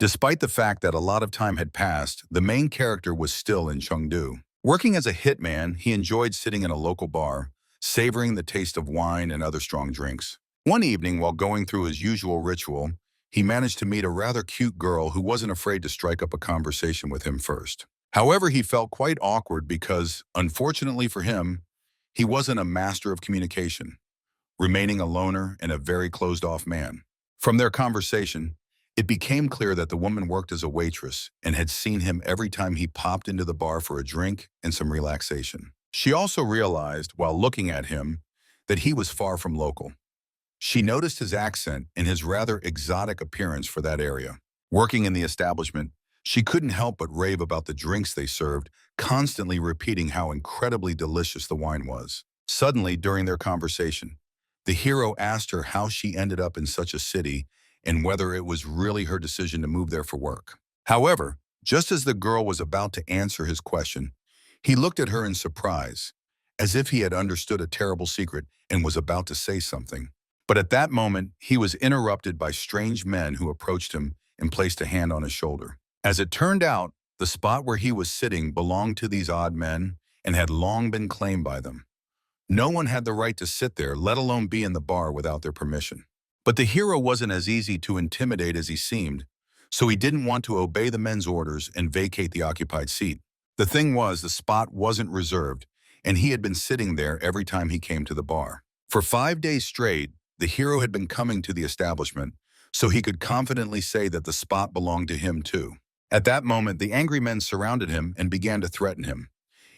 Despite the fact that a lot of time had passed, the main character was still in Chengdu. Working as a hitman, he enjoyed sitting in a local bar, savoring the taste of wine and other strong drinks. One evening, while going through his usual ritual, he managed to meet a rather cute girl who wasn't afraid to strike up a conversation with him first. However, he felt quite awkward because, unfortunately for him, he wasn't a master of communication, remaining a loner and a very closed-off man. From their conversation, it became clear that the woman worked as a waitress and had seen him every time he popped into the bar for a drink and some relaxation. She also realized, while looking at him, that he was far from local. She noticed his accent and his rather exotic appearance for that area. Working in the establishment, she couldn't help but rave about the drinks they served, constantly repeating how incredibly delicious the wine was. Suddenly, during their conversation, the hero asked her how she ended up in such a city and whether it was really her decision to move there for work. However, just as the girl was about to answer his question, he looked at her in surprise, as if he had understood a terrible secret and was about to say something. But at that moment, he was interrupted by strange men who approached him and placed a hand on his shoulder. As it turned out, the spot where he was sitting belonged to these odd men and had long been claimed by them. No one had the right to sit there, let alone be in the bar without their permission. But the hero wasn't as easy to intimidate as he seemed, so he didn't want to obey the men's orders and vacate the occupied seat. The thing was, the spot wasn't reserved, and he had been sitting there every time he came to the bar. For 5 days straight, the hero had been coming to the establishment, so he could confidently say that the spot belonged to him too. At that moment, the angry men surrounded him and began to threaten him.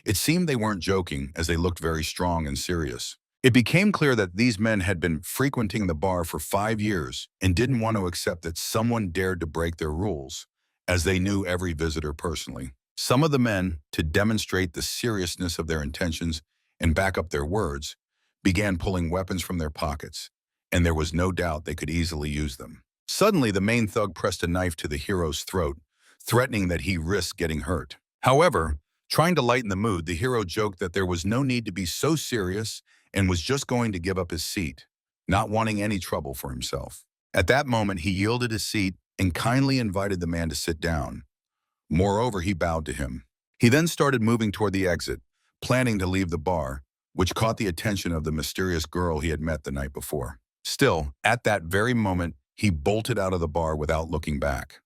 It seemed they weren't joking, as they looked very strong and serious. It became clear that these men had been frequenting the bar for 5 years and didn't want to accept that someone dared to break their rules, as they knew every visitor personally. Some of the men, to demonstrate the seriousness of their intentions and back up their words, began pulling weapons from their pockets, and there was no doubt they could easily use them. Suddenly, the main thug pressed a knife to the hero's throat, threatening that he risked getting hurt. However, trying to lighten the mood, the hero joked that there was no need to be so serious and was just going to give up his seat, not wanting any trouble for himself. At that moment, he yielded his seat and kindly invited the man to sit down. Moreover, he bowed to him. He then started moving toward the exit, planning to leave the bar, which caught the attention of the mysterious girl he had met the night before. Still, at that very moment, he bolted out of the bar without looking back.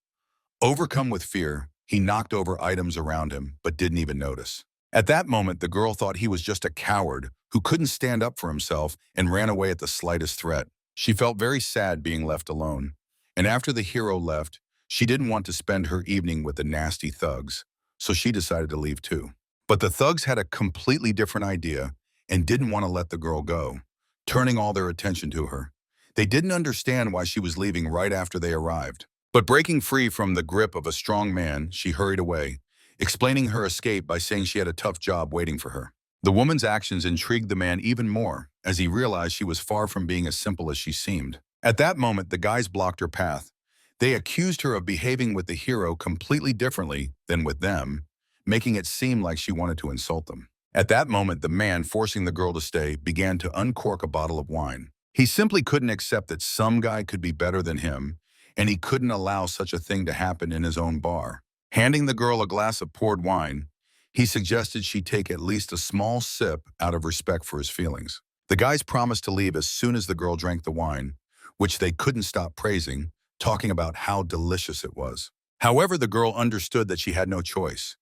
Overcome with fear, he knocked over items around him, but didn't even notice. At that moment, the girl thought he was just a coward who couldn't stand up for himself and ran away at the slightest threat. She felt very sad being left alone, and after the hero left, she didn't want to spend her evening with the nasty thugs, so she decided to leave too. But the thugs had a completely different idea and didn't want to let the girl go, turning all their attention to her. They didn't understand why she was leaving right after they arrived. But breaking free from the grip of a strong man, she hurried away, explaining her escape by saying she had a tough job waiting for her. The woman's actions intrigued the man even more, as he realized she was far from being as simple as she seemed. At that moment, the guys blocked her path. They accused her of behaving with the hero completely differently than with them, making it seem like she wanted to insult them. At that moment, the man, forcing the girl to stay, began to uncork a bottle of wine. He simply couldn't accept that some guy could be better than him, and he couldn't allow such a thing to happen in his own bar. Handing the girl a glass of poured wine, he suggested she take at least a small sip out of respect for his feelings. The guys promised to leave as soon as the girl drank the wine, which they couldn't stop praising, talking about how delicious it was. However, the girl understood that she had no choice.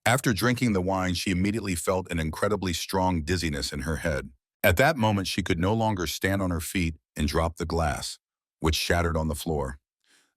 After drinking the wine, she immediately felt an incredibly strong dizziness in her head. At that moment, she could no longer stand on her feet and dropped the glass, which shattered on the floor.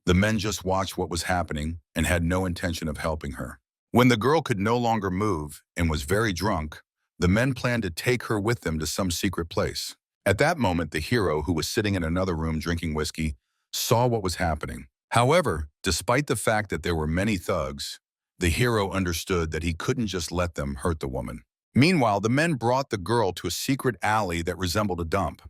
The men just watched what was happening and had no intention of helping her. When the girl could no longer move and was very drunk, the men planned to take her with them to some secret place. At that moment, the hero, who was sitting in another room drinking whiskey, saw what was happening. However, despite the fact that there were many thugs, the hero understood that he couldn't just let them hurt the woman. Meanwhile, the men brought the girl to a secret alley that resembled a dump.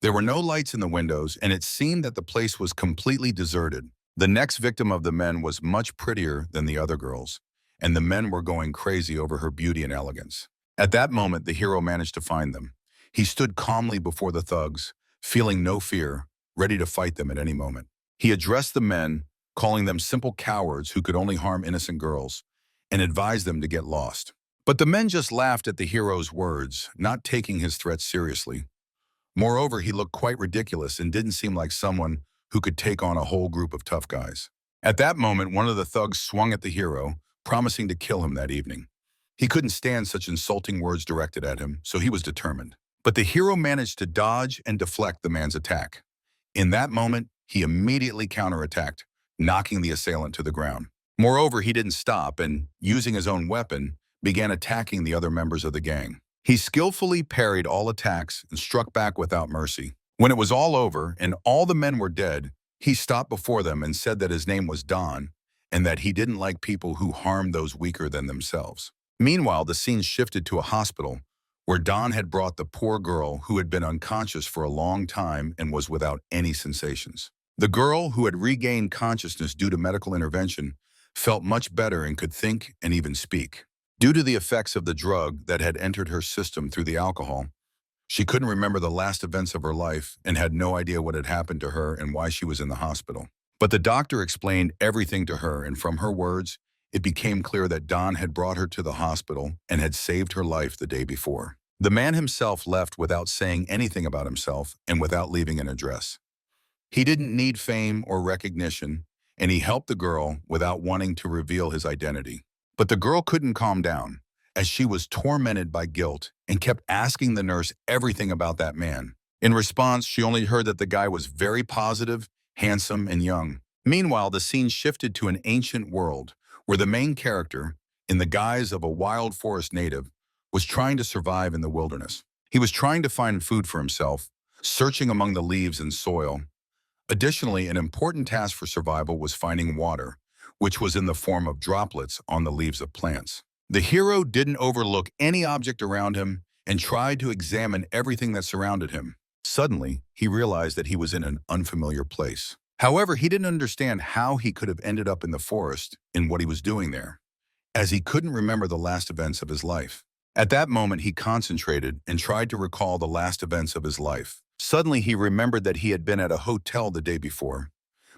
There were no lights in the windows, and it seemed that the place was completely deserted. The next victim of the men was much prettier than the other girls, and the men were going crazy over her beauty and elegance. At that moment, the hero managed to find them. He stood calmly before the thugs, feeling no fear, ready to fight them at any moment. He addressed the men, calling them simple cowards who could only harm innocent girls, and advised them to get lost. But the men just laughed at the hero's words, not taking his threats seriously. Moreover, he looked quite ridiculous and didn't seem like someone who could take on a whole group of tough guys. At that moment, one of the thugs swung at the hero, promising to kill him that evening. He couldn't stand such insulting words directed at him, so he was determined. But the hero managed to dodge and deflect the man's attack. In that moment, he immediately counterattacked, knocking the assailant to the ground. Moreover, he didn't stop and, using his own weapon, began attacking the other members of the gang. He skillfully parried all attacks and struck back without mercy. When it was all over and all the men were dead, he stopped before them and said that his name was Don and that he didn't like people who harmed those weaker than themselves. Meanwhile, the scene shifted to a hospital where Don had brought the poor girl who had been unconscious for a long time and was without any sensations. The girl, who had regained consciousness due to medical intervention, felt much better and could think and even speak. Due to the effects of the drug that had entered her system through the alcohol, she couldn't remember the last events of her life and had no idea what had happened to her and why she was in the hospital. But the doctor explained everything to her, and from her words, it became clear that Don had brought her to the hospital and had saved her life the day before. The man himself left without saying anything about himself and without leaving an address. He didn't need fame or recognition, and he helped the girl without wanting to reveal his identity. But the girl couldn't calm down, as she was tormented by guilt and kept asking the nurse everything about that man. In response, she only heard that the guy was very positive, handsome, and young. Meanwhile, the scene shifted to an ancient world where the main character, in the guise of a wild forest native, was trying to survive in the wilderness. He was trying to find food for himself, searching among the leaves and soil. Additionally, an important task for survival was finding water, which was in the form of droplets on the leaves of plants. The hero didn't overlook any object around him and tried to examine everything that surrounded him. Suddenly, he realized that he was in an unfamiliar place. However, he didn't understand how he could have ended up in the forest and what he was doing there, as he couldn't remember the last events of his life. At that moment, he concentrated and tried to recall the last events of his life. Suddenly, he remembered that he had been at a hotel the day before,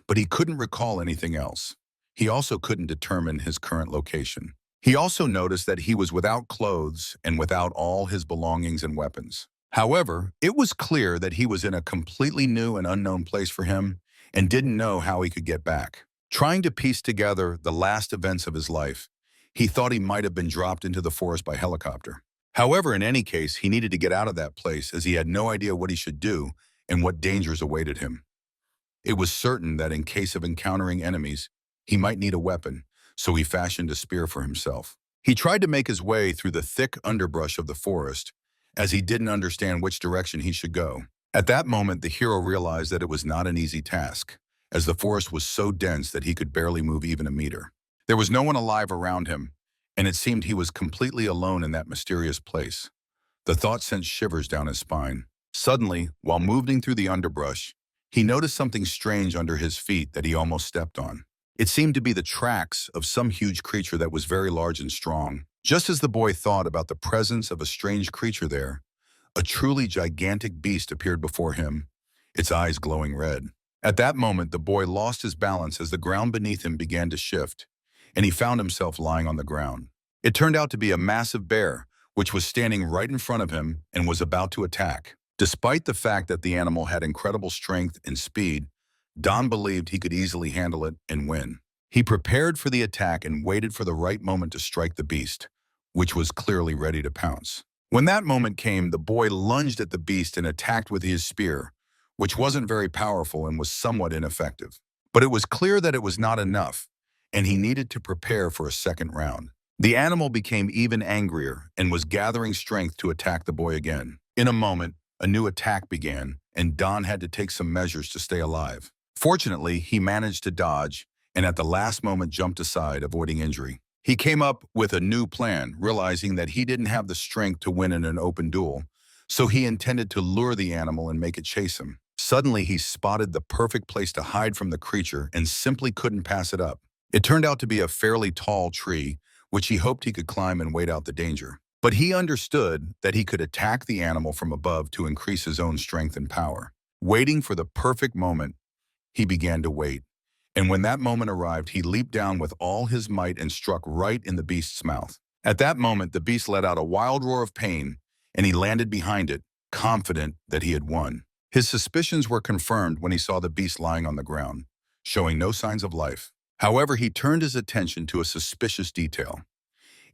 but he couldn't recall anything else. He also couldn't determine his current location. He also noticed that he was without clothes and without all his belongings and weapons. However, it was clear that he was in a completely new and unknown place for him and didn't know how he could get back. Trying to piece together the last events of his life, he thought he might have been dropped into the forest by helicopter. However, in any case, he needed to get out of that place as he had no idea what he should do and what dangers awaited him. It was certain that in case of encountering enemies, he might need a weapon, so he fashioned a spear for himself. He tried to make his way through the thick underbrush of the forest, as he didn't understand which direction he should go. At that moment, the hero realized that it was not an easy task, as the forest was so dense that he could barely move even a meter. There was no one alive around him, and it seemed he was completely alone in that mysterious place. The thought sent shivers down his spine. Suddenly, while moving through the underbrush, he noticed something strange under his feet that he almost stepped on. It seemed to be the tracks of some huge creature that was very large and strong. Just as the boy thought about the presence of a strange creature there, a truly gigantic beast appeared before him, its eyes glowing red. At that moment, the boy lost his balance as the ground beneath him began to shift, and he found himself lying on the ground. It turned out to be a massive bear, which was standing right in front of him and was about to attack. Despite the fact that the animal had incredible strength and speed, Don believed he could easily handle it and win. He prepared for the attack and waited for the right moment to strike the beast, which was clearly ready to pounce. When that moment came, the boy lunged at the beast and attacked with his spear, which wasn't very powerful and was somewhat ineffective. But it was clear that it was not enough, and he needed to prepare for a second round. The animal became even angrier and was gathering strength to attack the boy again. In a moment, a new attack began, and Don had to take some measures to stay alive. Fortunately, he managed to dodge and at the last moment jumped aside, avoiding injury. He came up with a new plan, realizing that he didn't have the strength to win in an open duel, so he intended to lure the animal and make it chase him. Suddenly, he spotted the perfect place to hide from the creature and simply couldn't pass it up. It turned out to be a fairly tall tree, which he hoped he could climb and wait out the danger. But he understood that he could attack the animal from above to increase his own strength and power. Waiting for the perfect moment, he began to wait, And when that moment arrived, he leaped down with all his might and struck right in the beast's mouth. At that moment, the beast let out a wild roar of pain, and he landed behind it, confident that he had won. His suspicions were confirmed when he saw the beast lying on the ground, showing no signs of life. However, he turned his attention to a suspicious detail.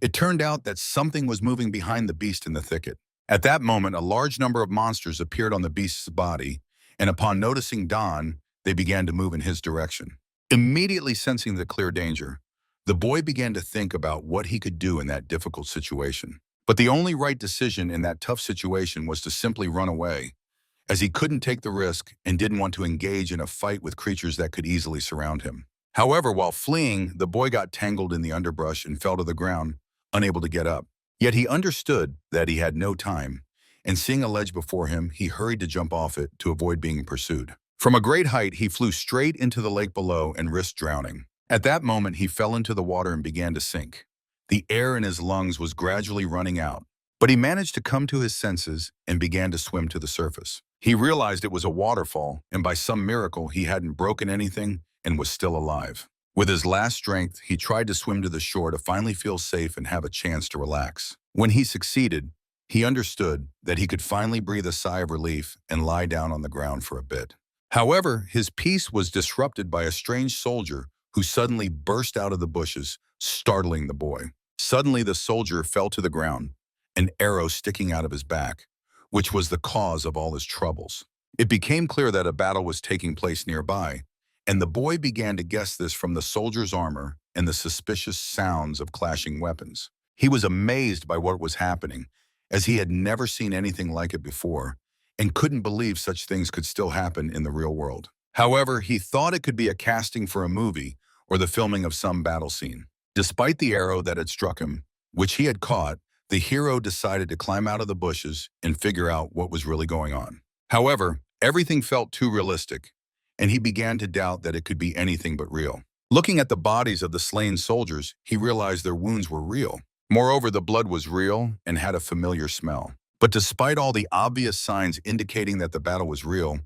It turned out that something was moving behind the beast in the thicket. At that moment, a large number of monsters appeared on the beast's body, and upon noticing Don, they began to move in his direction. Immediately sensing the clear danger, the boy began to think about what he could do in that difficult situation. But the only right decision in that tough situation was to simply run away, as he couldn't take the risk and didn't want to engage in a fight with creatures that could easily surround him. However, while fleeing, the boy got tangled in the underbrush and fell to the ground, unable to get up. Yet he understood that he had no time, and seeing a ledge before him, he hurried to jump off it to avoid being pursued. From a great height, he flew straight into the lake below and risked drowning. At that moment, he fell into the water and began to sink. The air in his lungs was gradually running out, but he managed to come to his senses and began to swim to the surface. He realized it was a waterfall, and by some miracle, he hadn't broken anything and was still alive. With his last strength, he tried to swim to the shore to finally feel safe and have a chance to relax. When he succeeded, he understood that he could finally breathe a sigh of relief and lie down on the ground for a bit. However, his peace was disrupted by a strange soldier who suddenly burst out of the bushes, startling the boy. Suddenly, the soldier fell to the ground, an arrow sticking out of his back, which was the cause of all his troubles. It became clear that a battle was taking place nearby, and the boy began to guess this from the soldier's armor and the suspicious sounds of clashing weapons. He was amazed by what was happening, as he had never seen anything like it before, and couldn't believe such things could still happen in the real world. However, he thought it could be a casting for a movie or the filming of some battle scene. Despite the arrow that had struck him, which he had caught, the hero decided to climb out of the bushes and figure out what was really going on. However, everything felt too realistic, and he began to doubt that it could be anything but real. Looking at the bodies of the slain soldiers, he realized their wounds were real. Moreover, the blood was real and had a familiar smell. But despite all the obvious signs indicating that the battle was real,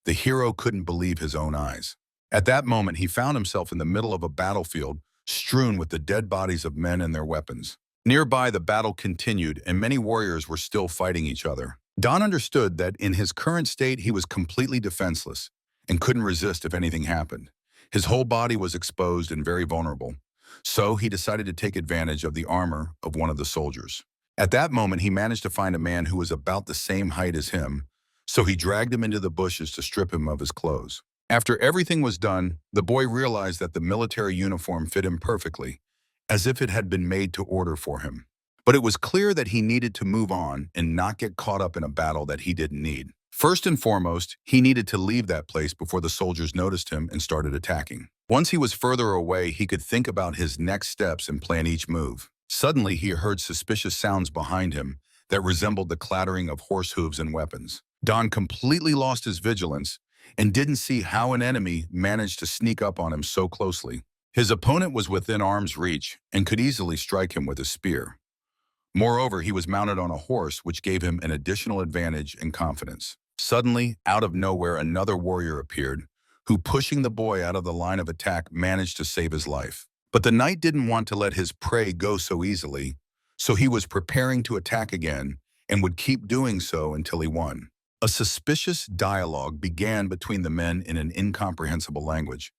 the hero couldn't believe his own eyes. At that moment, he found himself in the middle of a battlefield strewn with the dead bodies of men and their weapons. Nearby, the battle continued, and many warriors were still fighting each other. Don understood that in his current state, he was completely defenseless and couldn't resist if anything happened. His whole body was exposed and very vulnerable, so he decided to take advantage of the armor of one of the soldiers. At that moment, he managed to find a man who was about the same height as him, so he dragged him into the bushes to strip him of his clothes. After everything was done, the boy realized that the military uniform fit him perfectly, as if it had been made to order for him. But it was clear that he needed to move on and not get caught up in a battle that he didn't need. First and foremost, he needed to leave that place before the soldiers noticed him and started attacking. Once he was further away, he could think about his next steps and plan each move. Suddenly, he heard suspicious sounds behind him that resembled the clattering of horse hooves and weapons. Don completely lost his vigilance and didn't see how an enemy managed to sneak up on him so closely. His opponent was within arm's reach and could easily strike him with a spear. Moreover, he was mounted on a horse, which gave him an additional advantage and confidence. Suddenly, out of nowhere, another warrior appeared, who, pushing the boy out of the line of attack, managed to save his life. But the knight didn't want to let his prey go so easily, so he was preparing to attack again and would keep doing so until he won. A suspicious dialogue began between the men in an incomprehensible language,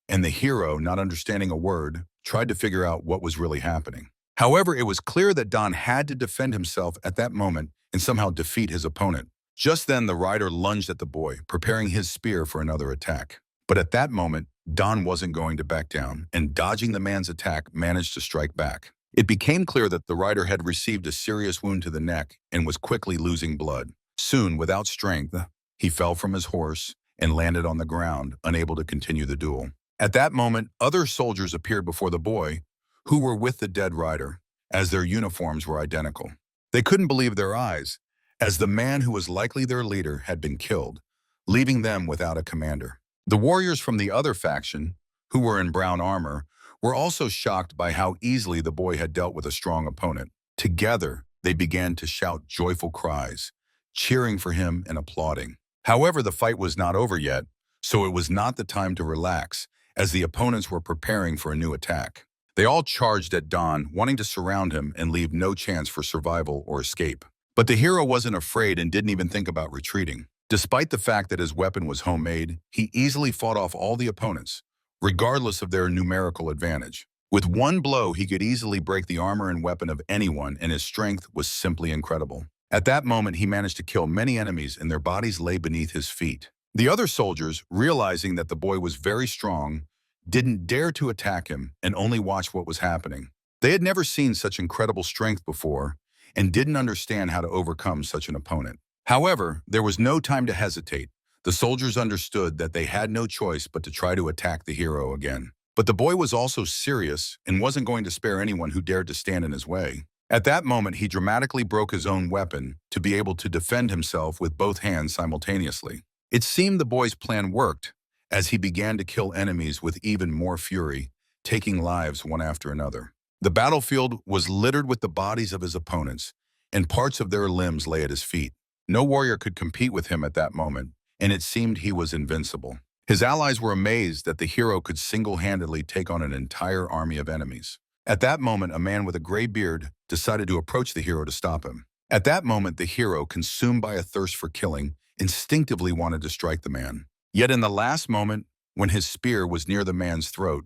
and the hero, not understanding a word, tried to figure out what was really happening. However, it was clear that Don had to defend himself at that moment and somehow defeat his opponent. Just then, the rider lunged at the boy, preparing his spear for another attack. But at that moment, Don wasn't going to back down, and dodging the man's attack, managed to strike back. It became clear that the rider had received a serious wound to the neck and was quickly losing blood. Soon, without strength, he fell from his horse and landed on the ground, unable to continue the duel. At that moment, other soldiers appeared before the boy, who were with the dead rider, as their uniforms were identical. They couldn't believe their eyes, as the man who was likely their leader had been killed, leaving them without a commander. The warriors from the other faction, who were in brown armor, were also shocked by how easily the boy had dealt with a strong opponent. Together, they began to shout joyful cries, cheering for him and applauding. However, the fight was not over yet, so it was not the time to relax, as the opponents were preparing for a new attack. They all charged at Don, wanting to surround him and leave no chance for survival or escape. But the hero wasn't afraid and didn't even think about retreating. Despite the fact that his weapon was homemade, he easily fought off all the opponents, regardless of their numerical advantage. With one blow, he could easily break the armor and weapon of anyone, and his strength was simply incredible. At that moment, he managed to kill many enemies, and their bodies lay beneath his feet. The other soldiers, realizing that the boy was very strong, didn't dare to attack him and only watched what was happening. They had never seen such incredible strength before and didn't understand how to overcome such an opponent. However, there was no time to hesitate. The soldiers understood that they had no choice but to try to attack the hero again. But the boy was also serious and wasn't going to spare anyone who dared to stand in his way. At that moment, he dramatically broke his own weapon to be able to defend himself with both hands simultaneously. It seemed the boy's plan worked, as he began to kill enemies with even more fury, taking lives one after another. The battlefield was littered with the bodies of his opponents, and parts of their limbs lay at his feet. No warrior could compete with him at that moment, and it seemed he was invincible. His allies were amazed that the hero could single-handedly take on an entire army of enemies. At that moment, a man with a gray beard decided to approach the hero to stop him. At that moment, the hero, consumed by a thirst for killing, instinctively wanted to strike the man. Yet in the last moment, when his spear was near the man's throat,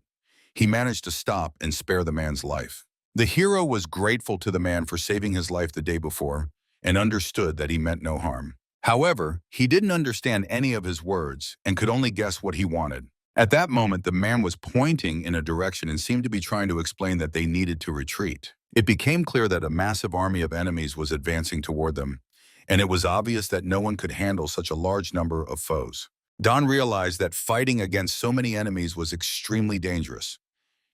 he managed to stop and spare the man's life. The hero was grateful to the man for saving his life the day before and understood that he meant no harm. However, he didn't understand any of his words and could only guess what he wanted. At that moment, the man was pointing in a direction and seemed to be trying to explain that they needed to retreat. It became clear that a massive army of enemies was advancing toward them, and it was obvious that no one could handle such a large number of foes. Don realized that fighting against so many enemies was extremely dangerous,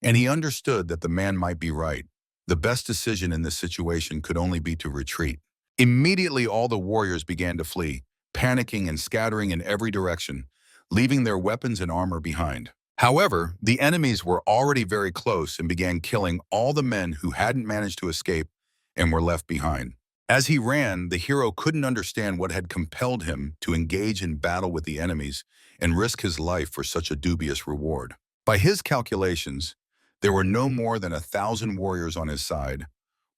and he understood that the man might be right. The best decision in this situation could only be to retreat. Immediately, all the warriors began to flee, panicking and scattering in every direction, leaving their weapons and armor behind. However, the enemies were already very close and began killing all the men who hadn't managed to escape and were left behind. As he ran, the hero couldn't understand what had compelled him to engage in battle with the enemies and risk his life for such a dubious reward. By his calculations, there were no more than 1,000 warriors on his side,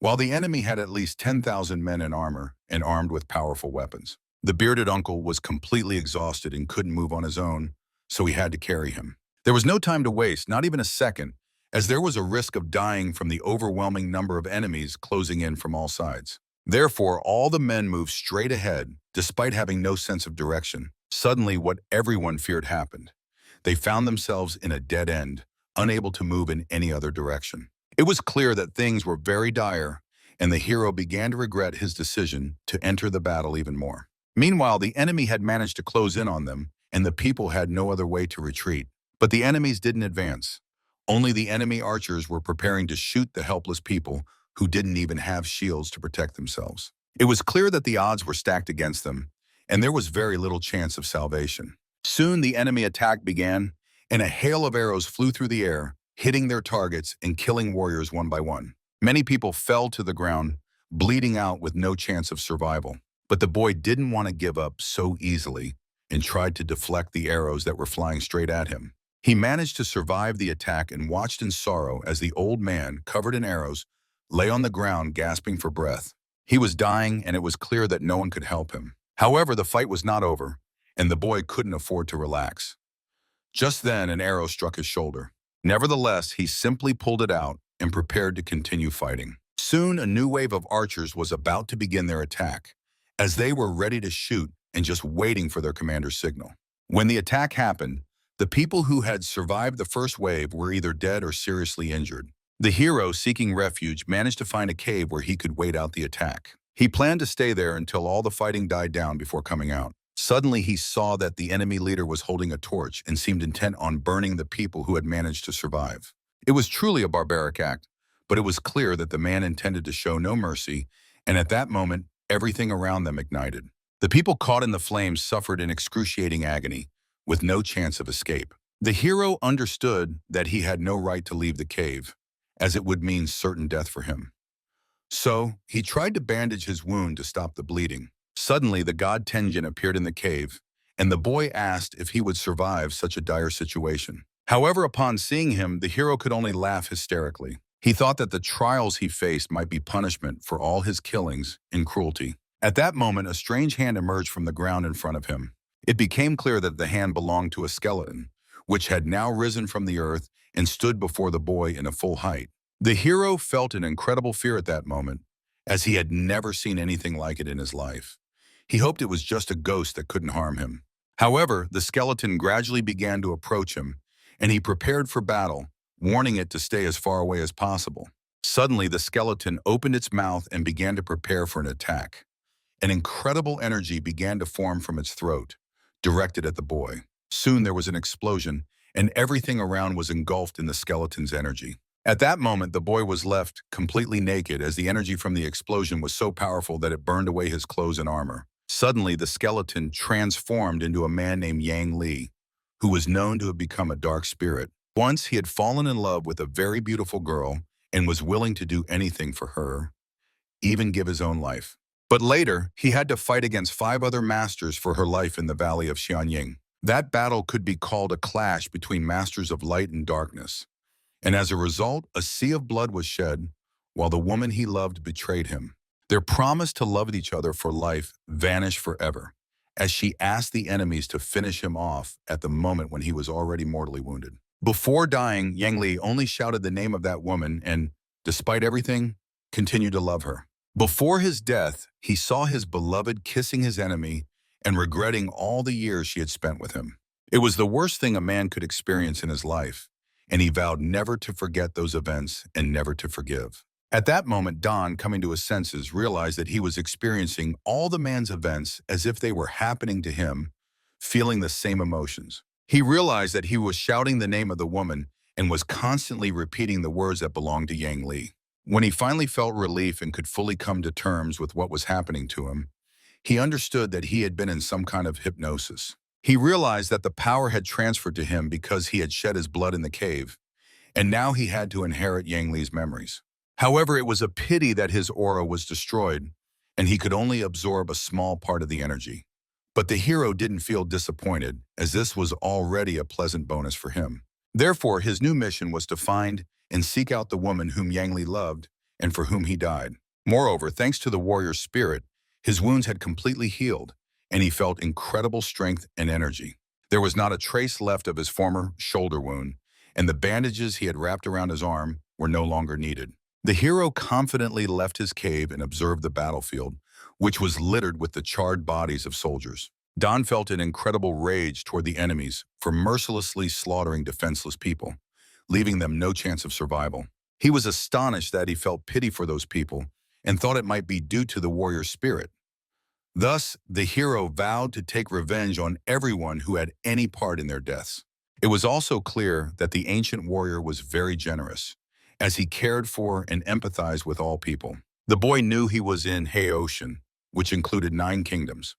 while the enemy had at least 10,000 men in armor and armed with powerful weapons. The bearded uncle was completely exhausted and couldn't move on his own, so he had to carry him. There was no time to waste, not even a second, as there was a risk of dying from the overwhelming number of enemies closing in from all sides. Therefore, all the men moved straight ahead, despite having no sense of direction. Suddenly, what everyone feared happened. They found themselves in a dead end, unable to move in any other direction. It was clear that things were very dire, and the hero began to regret his decision to enter the battle even more. Meanwhile, the enemy had managed to close in on them, and the people had no other way to retreat. But the enemies didn't advance. Only the enemy archers were preparing to shoot the helpless people who didn't even have shields to protect themselves. It was clear that the odds were stacked against them, and there was very little chance of salvation. Soon the enemy attack began, and a hail of arrows flew through the air, hitting their targets and killing warriors one by one. Many people fell to the ground, bleeding out with no chance of survival. But the boy didn't want to give up so easily and tried to deflect the arrows that were flying straight at him. He managed to survive the attack and watched in sorrow as the old man, covered in arrows, lay on the ground gasping for breath. He was dying, and it was clear that no one could help him. However, the fight was not over, and the boy couldn't afford to relax. Just then, an arrow struck his shoulder. Nevertheless, he simply pulled it out and prepared to continue fighting. Soon, a new wave of archers was about to begin their attack, as they were ready to shoot and just waiting for their commander's signal. When the attack happened, the people who had survived the first wave were either dead or seriously injured. The hero, seeking refuge, managed to find a cave where he could wait out the attack. He planned to stay there until all the fighting died down before coming out. Suddenly, he saw that the enemy leader was holding a torch and seemed intent on burning the people who had managed to survive. It was truly a barbaric act, but it was clear that the man intended to show no mercy, and at that moment, everything around them ignited. The people caught in the flames suffered in excruciating agony, with no chance of escape. The hero understood that he had no right to leave the cave, as it would mean certain death for him. So, he tried to bandage his wound to stop the bleeding. Suddenly, the god Tenjin appeared in the cave, and the boy asked if he would survive such a dire situation. However, upon seeing him, the hero could only laugh hysterically. He thought that the trials he faced might be punishment for all his killings and cruelty. At that moment, a strange hand emerged from the ground in front of him. It became clear that the hand belonged to a skeleton, which had now risen from the earth and stood before the boy in a full height. The hero felt an incredible fear at that moment, as he had never seen anything like it in his life. He hoped it was just a ghost that couldn't harm him. However, the skeleton gradually began to approach him, and he prepared for battle, warning it to stay as far away as possible. Suddenly, the skeleton opened its mouth and began to prepare for an attack. An incredible energy began to form from its throat, directed at the boy. Soon there was an explosion, and everything around was engulfed in the skeleton's energy. At that moment, the boy was left completely naked, as the energy from the explosion was so powerful that it burned away his clothes and armor. Suddenly, the skeleton transformed into a man named Yang Li, who was known to have become a dark spirit. Once he had fallen in love with a very beautiful girl and was willing to do anything for her, even give his own life. But later, he had to fight against 5 other masters for her life in the valley of Xianying. That battle could be called a clash between masters of light and darkness. And as a result, a sea of blood was shed, while the woman he loved betrayed him. Their promise to love each other for life vanished forever, as she asked the enemies to finish him off at the moment when he was already mortally wounded. Before dying, Yang Li only shouted the name of that woman and, despite everything, continued to love her. Before his death, he saw his beloved kissing his enemy and regretting all the years she had spent with him. It was the worst thing a man could experience in his life, and he vowed never to forget those events and never to forgive. At that moment, Don, coming to his senses, realized that he was experiencing all the man's events as if they were happening to him, feeling the same emotions. He realized that he was shouting the name of the woman and was constantly repeating the words that belonged to Yang Li. When he finally felt relief and could fully come to terms with what was happening to him, he understood that he had been in some kind of hypnosis. He realized that the power had transferred to him because he had shed his blood in the cave, and now he had to inherit Yang Li's memories. However, it was a pity that his aura was destroyed, and he could only absorb a small part of the energy. But the hero didn't feel disappointed, as this was already a pleasant bonus for him. Therefore, his new mission was to find and seek out the woman whom Yang Li loved and for whom he died. Moreover, thanks to the warrior's spirit, his wounds had completely healed, and he felt incredible strength and energy. There was not a trace left of his former shoulder wound, and the bandages he had wrapped around his arm were no longer needed. The hero confidently left his cave and observed the battlefield, which was littered with the charred bodies of soldiers. Don felt an incredible rage toward the enemies for mercilessly slaughtering defenseless people, leaving them no chance of survival. He was astonished that he felt pity for those people and thought it might be due to the warrior spirit. Thus, the hero vowed to take revenge on everyone who had any part in their deaths. It was also clear that the ancient warrior was very generous, as he cared for and empathized with all people. The boy knew he was in Ocean, which included 9 kingdoms.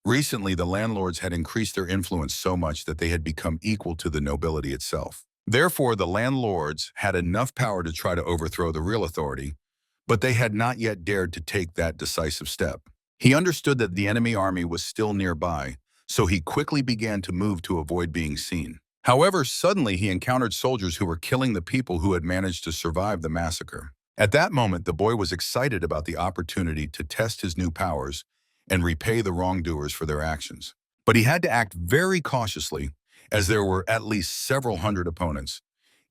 Recently, the landlords had increased their influence so much that they had become equal to the nobility itself. Therefore, the landlords had enough power to try to overthrow the real authority, but they had not yet dared to take that decisive step. He understood that the enemy army was still nearby, so he quickly began to move to avoid being seen. However, suddenly he encountered soldiers who were killing the people who had managed to survive the massacre. At that moment, the boy was excited about the opportunity to test his new powers and repay the wrongdoers for their actions. But he had to act very cautiously, as there were at least several hundred opponents,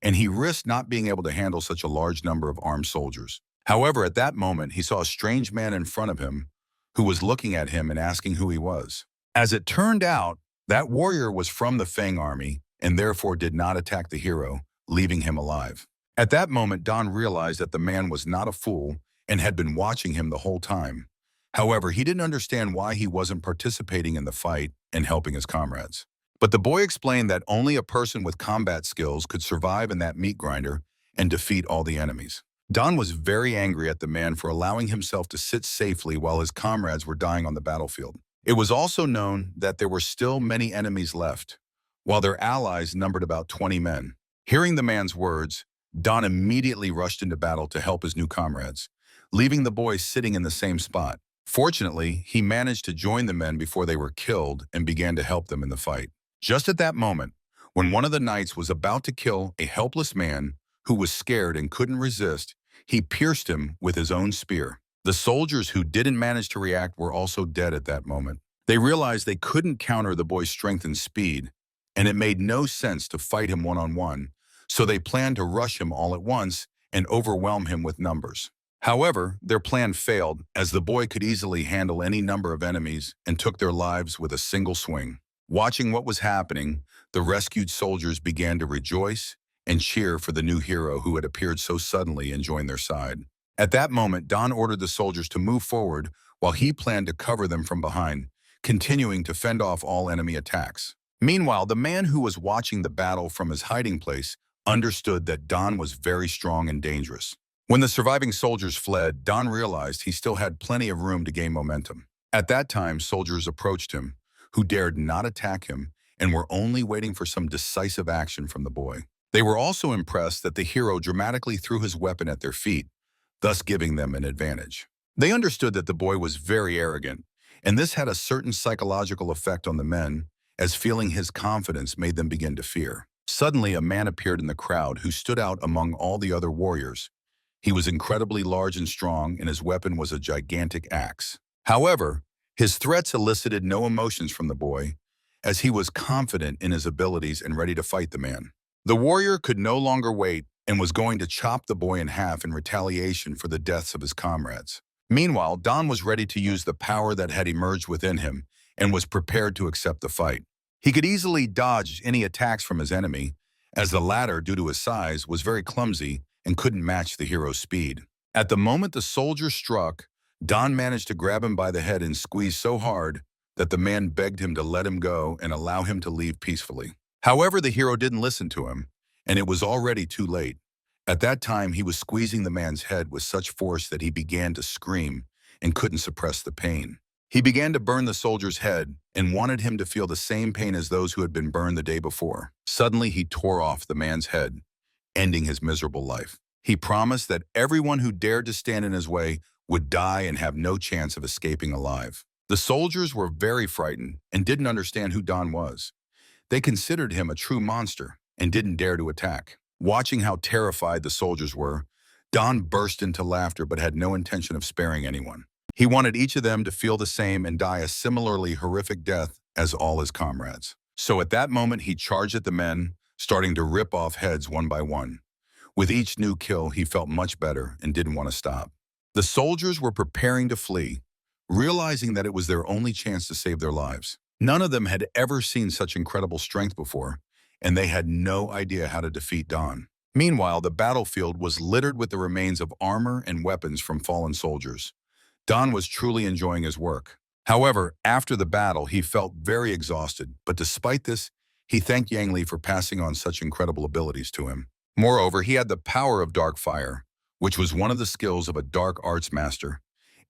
and he risked not being able to handle such a large number of armed soldiers. However, at that moment, he saw a strange man in front of him who was looking at him and asking who he was. As it turned out, that warrior was from the Fang army and therefore did not attack the hero, leaving him alive. At that moment, Don realized that the man was not a fool and had been watching him the whole time. However, he didn't understand why he wasn't participating in the fight and helping his comrades. But the boy explained that only a person with combat skills could survive in that meat grinder and defeat all the enemies. Don was very angry at the man for allowing himself to sit safely while his comrades were dying on the battlefield. It was also known that there were still many enemies left, while their allies numbered about 20 men. Hearing the man's words, Don immediately rushed into battle to help his new comrades, leaving the boy sitting in the same spot. Fortunately, he managed to join the men before they were killed and began to help them in the fight. Just at that moment, When one of the knights was about to kill a helpless man who was scared and couldn't resist, he pierced him with his own spear. The soldiers who didn't manage to react were also dead at that moment. They realized they couldn't counter the boy's strength and speed, and it made no sense to fight him one-on-one, so they planned to rush him all at once and overwhelm him with numbers. However, their plan failed, as the boy could easily handle any number of enemies and took their lives with a single swing. Watching what was happening, the rescued soldiers began to rejoice and cheer for the new hero who had appeared so suddenly and joined their side. At that moment, Don ordered the soldiers to move forward while he planned to cover them from behind, continuing to fend off all enemy attacks. Meanwhile, the man who was watching the battle from his hiding place understood that Don was very strong and dangerous. When the surviving soldiers fled, Don realized he still had plenty of room to gain momentum. At that time, soldiers approached him, who dared not attack him and were only waiting for some decisive action from the boy. They were also impressed that the hero dramatically threw his weapon at their feet, thus giving them an advantage. They understood that the boy was very arrogant, and this had a certain psychological effect on the men, as feeling his confidence made them begin to fear. Suddenly, a man appeared in the crowd who stood out among all the other warriors. He was incredibly large and strong, and his weapon was a gigantic axe. However, his threats elicited no emotions from the boy, as he was confident in his abilities and ready to fight the man. The warrior could no longer wait and was going to chop the boy in half in retaliation for the deaths of his comrades. Meanwhile, Don was ready to use the power that had emerged within him and was prepared to accept the fight. He could easily dodge any attacks from his enemy, as the latter, due to his size, was very clumsy and couldn't match the hero's speed. At the moment the soldier struck, Don managed to grab him by the head and squeeze so hard that the man begged him to let him go and allow him to leave peacefully. However, the hero didn't listen to him, and it was already too late. At that time, he was squeezing the man's head with such force that he began to scream and couldn't suppress the pain. He began to burn the soldier's head and wanted him to feel the same pain as those who had been burned the day before. Suddenly, he tore off the man's head, ending his miserable life. He promised that everyone who dared to stand in his way would die and have no chance of escaping alive. The soldiers were very frightened and didn't understand who Don was. They considered him a true monster and didn't dare to attack. Watching how terrified the soldiers were, Don burst into laughter but had no intention of sparing anyone. He wanted each of them to feel the same and die a similarly horrific death as all his comrades. So at that moment, he charged at the men, starting to rip off heads one by one. With each new kill, he felt much better and didn't want to stop. The soldiers were preparing to flee, realizing that it was their only chance to save their lives. None of them had ever seen such incredible strength before, and they had no idea how to defeat Don. Meanwhile, the battlefield was littered with the remains of armor and weapons from fallen soldiers. Don was truly enjoying his work. However, after the battle, he felt very exhausted, but despite this, he thanked Yang Li for passing on such incredible abilities to him. Moreover, he had the power of dark fire, which was one of the skills of a dark arts master,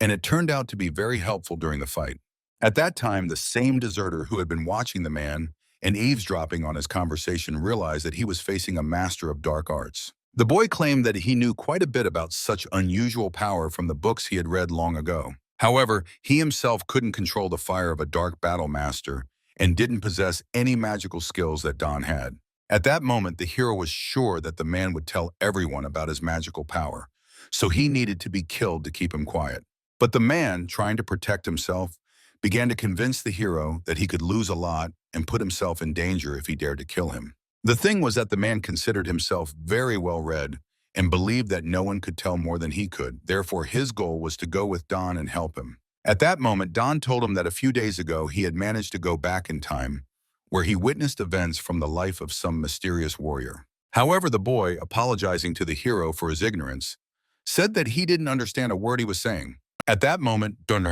and it turned out to be very helpful during the fight. At that time, the same deserter who had been watching the man and eavesdropping on his conversation realized that he was facing a master of dark arts. The boy claimed that he knew quite a bit about such unusual power from the books he had read long ago. However, he himself couldn't control the fire of a dark battle master and didn't possess any magical skills that Don had. At that moment, the hero was sure that the man would tell everyone about his magical power, so he needed to be killed to keep him quiet. But the man, trying to protect himself, began to convince the hero that he could lose a lot and put himself in danger if he dared to kill him. The thing was that the man considered himself very well read and believed that no one could tell more than he could. Therefore, his goal was to go with Don and help him. At that moment, Don told him that a few days ago he had managed to go back in time, where he witnessed events from the life of some mysterious warrior. However, the boy, apologizing to the hero for his ignorance, said that he didn't understand a word he was saying. At that moment, Don,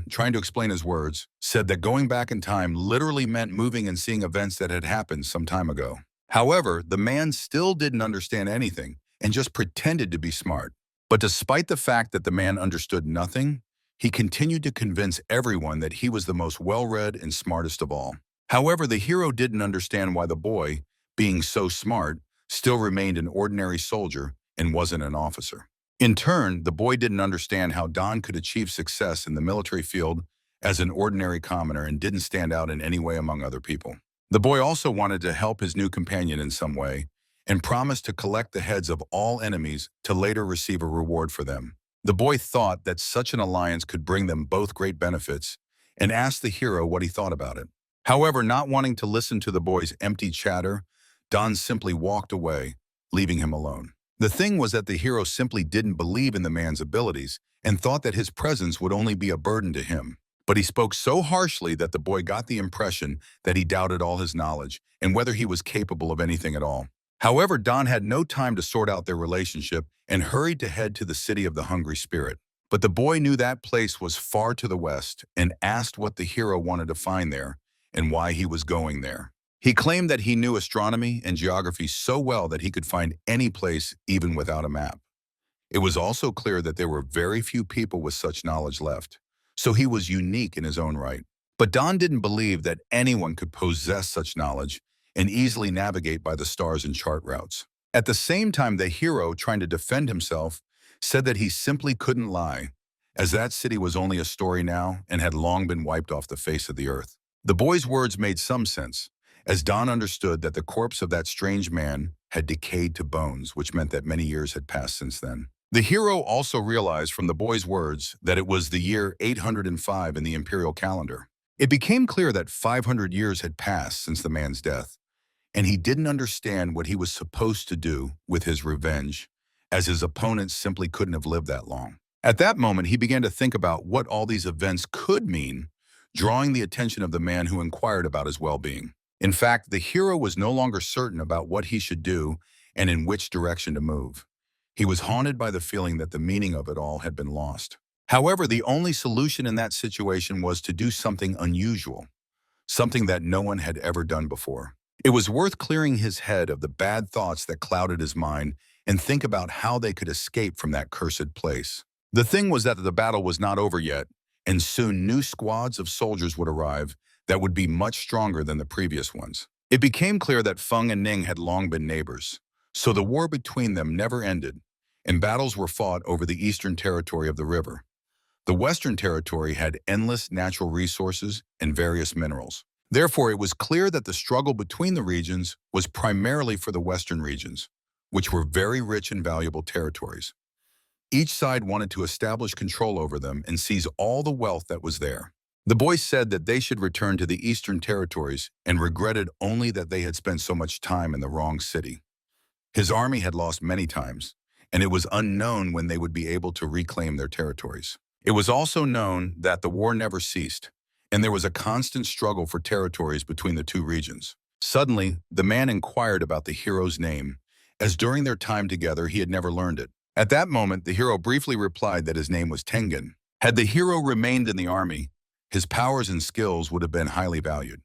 trying to explain his words, said that going back in time literally meant moving and seeing events that had happened some time ago. However, the man still didn't understand anything and just pretended to be smart. But despite the fact that the man understood nothing, he continued to convince everyone that he was the most well-read and smartest of all. However, the hero didn't understand why the boy, being so smart, still remained an ordinary soldier and wasn't an officer. In turn, the boy didn't understand how Don could achieve success in the military field as an ordinary commoner and didn't stand out in any way among other people. The boy also wanted to help his new companion in some way and promised to collect the heads of all enemies to later receive a reward for them. The boy thought that such an alliance could bring them both great benefits and asked the hero what he thought about it. However, not wanting to listen to the boy's empty chatter, Don simply walked away, leaving him alone. The thing was that the hero simply didn't believe in the man's abilities and thought that his presence would only be a burden to him. But he spoke so harshly that the boy got the impression that he doubted all his knowledge and whether he was capable of anything at all. However, Don had no time to sort out their relationship and hurried to head to the city of the hungry spirit. But the boy knew that place was far to the west and asked what the hero wanted to find there and why he was going there. He claimed that he knew astronomy and geography so well that he could find any place even without a map. It was also clear that there were very few people with such knowledge left, so he was unique in his own right. But Don didn't believe that anyone could possess such knowledge and easily navigate by the stars and chart routes. At the same time, the hero, trying to defend himself, said that he simply couldn't lie, as that city was only a story now and had long been wiped off the face of the earth. The boy's words made some sense, as Don understood that the corpse of that strange man had decayed to bones, which meant that many years had passed since then. The hero also realized from the boy's words that it was the year 805 in the imperial calendar. It became clear that 500 years had passed since the man's death, and he didn't understand what he was supposed to do with his revenge, as his opponents simply couldn't have lived that long. At that moment, he began to think about what all these events could mean, drawing the attention of the man who inquired about his well-being. In fact, the hero was no longer certain about what he should do and in which direction to move. He was haunted by the feeling that the meaning of it all had been lost. However, the only solution in that situation was to do something unusual, something that no one had ever done before. It was worth clearing his head of the bad thoughts that clouded his mind and think about how they could escape from that cursed place. The thing was that the battle was not over yet, and soon new squads of soldiers would arrive that would be much stronger than the previous ones. It became clear that Feng and Ning had long been neighbors, so the war between them never ended, and battles were fought over the eastern territory of the river. The western territory had endless natural resources and various minerals. Therefore, it was clear that the struggle between the regions was primarily for the western regions, which were very rich and valuable territories. Each side wanted to establish control over them and seize all the wealth that was there. The boy said that they should return to the eastern territories and regretted only that they had spent so much time in the wrong city. His army had lost many times, and it was unknown when they would be able to reclaim their territories. It was also known that the war never ceased, and there was a constant struggle for territories between the two regions. Suddenly, the man inquired about the hero's name, as during their time together he had never learned it. At that moment, the hero briefly replied that his name was Tengen. Had the hero remained in the army, his powers and skills would have been highly valued.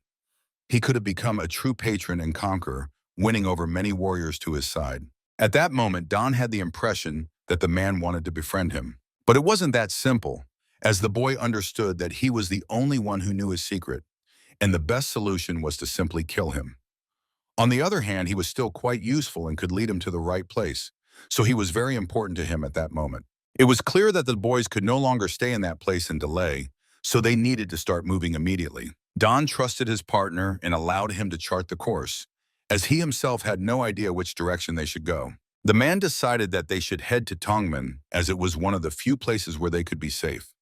He could have become a true patron and conqueror, winning over many warriors to his side. At that moment, Don had the impression that the man wanted to befriend him. But it wasn't that simple, as the boy understood that he was the only one who knew his secret, and the best solution was to simply kill him. On the other hand, he was still quite useful and could lead him to the right place, so he was very important to him at that moment. It was clear that the boys could no longer stay in that place and delay, so they needed to start moving immediately. Don trusted his partner and allowed him to chart the course, as he himself had no idea which direction they should go. The man decided that they should head to Tongmen, as it was one of the few places where they could be safe.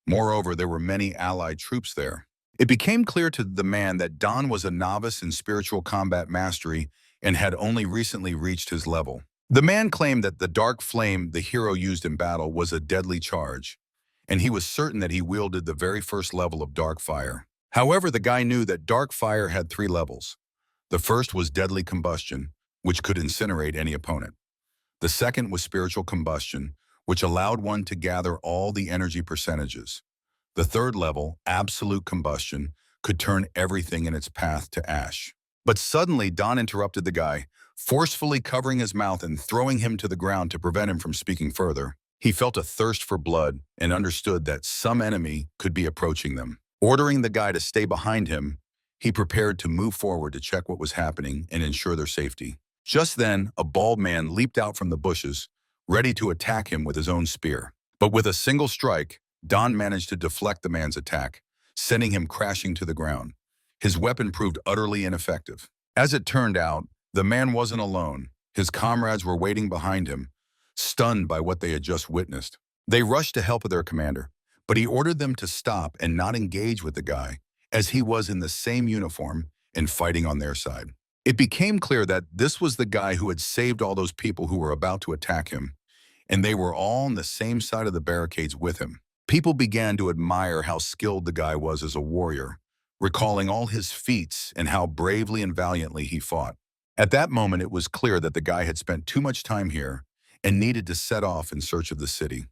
Moreover, there were many allied troops there. It became clear to the man that Don was a novice in spiritual combat mastery and had only recently reached his level. The man claimed that the dark flame the hero used in battle was a deadly charge, and he was certain that he wielded the very first level of dark fire. However, the guy knew that dark fire had 3 levels. The first was deadly combustion, which could incinerate any opponent. The second was spiritual combustion, which allowed one to gather all the energy percentages. The third level, absolute combustion, could turn everything in its path to ash. But suddenly, Don interrupted the guy, forcefully covering his mouth and throwing him to the ground to prevent him from speaking further. He felt a thirst for blood and understood that some enemy could be approaching them. Ordering the guy to stay behind him, he prepared to move forward to check what was happening and ensure their safety. Just then, a bald man leaped out from the bushes, ready to attack him with his own spear. But with a single strike, Don managed to deflect the man's attack, sending him crashing to the ground. His weapon proved utterly ineffective. As it turned out, the man wasn't alone. His comrades were waiting behind him, stunned by what they had just witnessed. They rushed to help their commander, but he ordered them to stop and not engage with the guy, as he was in the same uniform and fighting on their side. It became clear that this was the guy who had saved all those people who were about to attack him, and they were all on the same side of the barricades with him. People began to admire how skilled the guy was as a warrior, recalling all his feats and how bravely and valiantly he fought. At that moment, it was clear that the guy had spent too much time here and needed to set off in search of the city.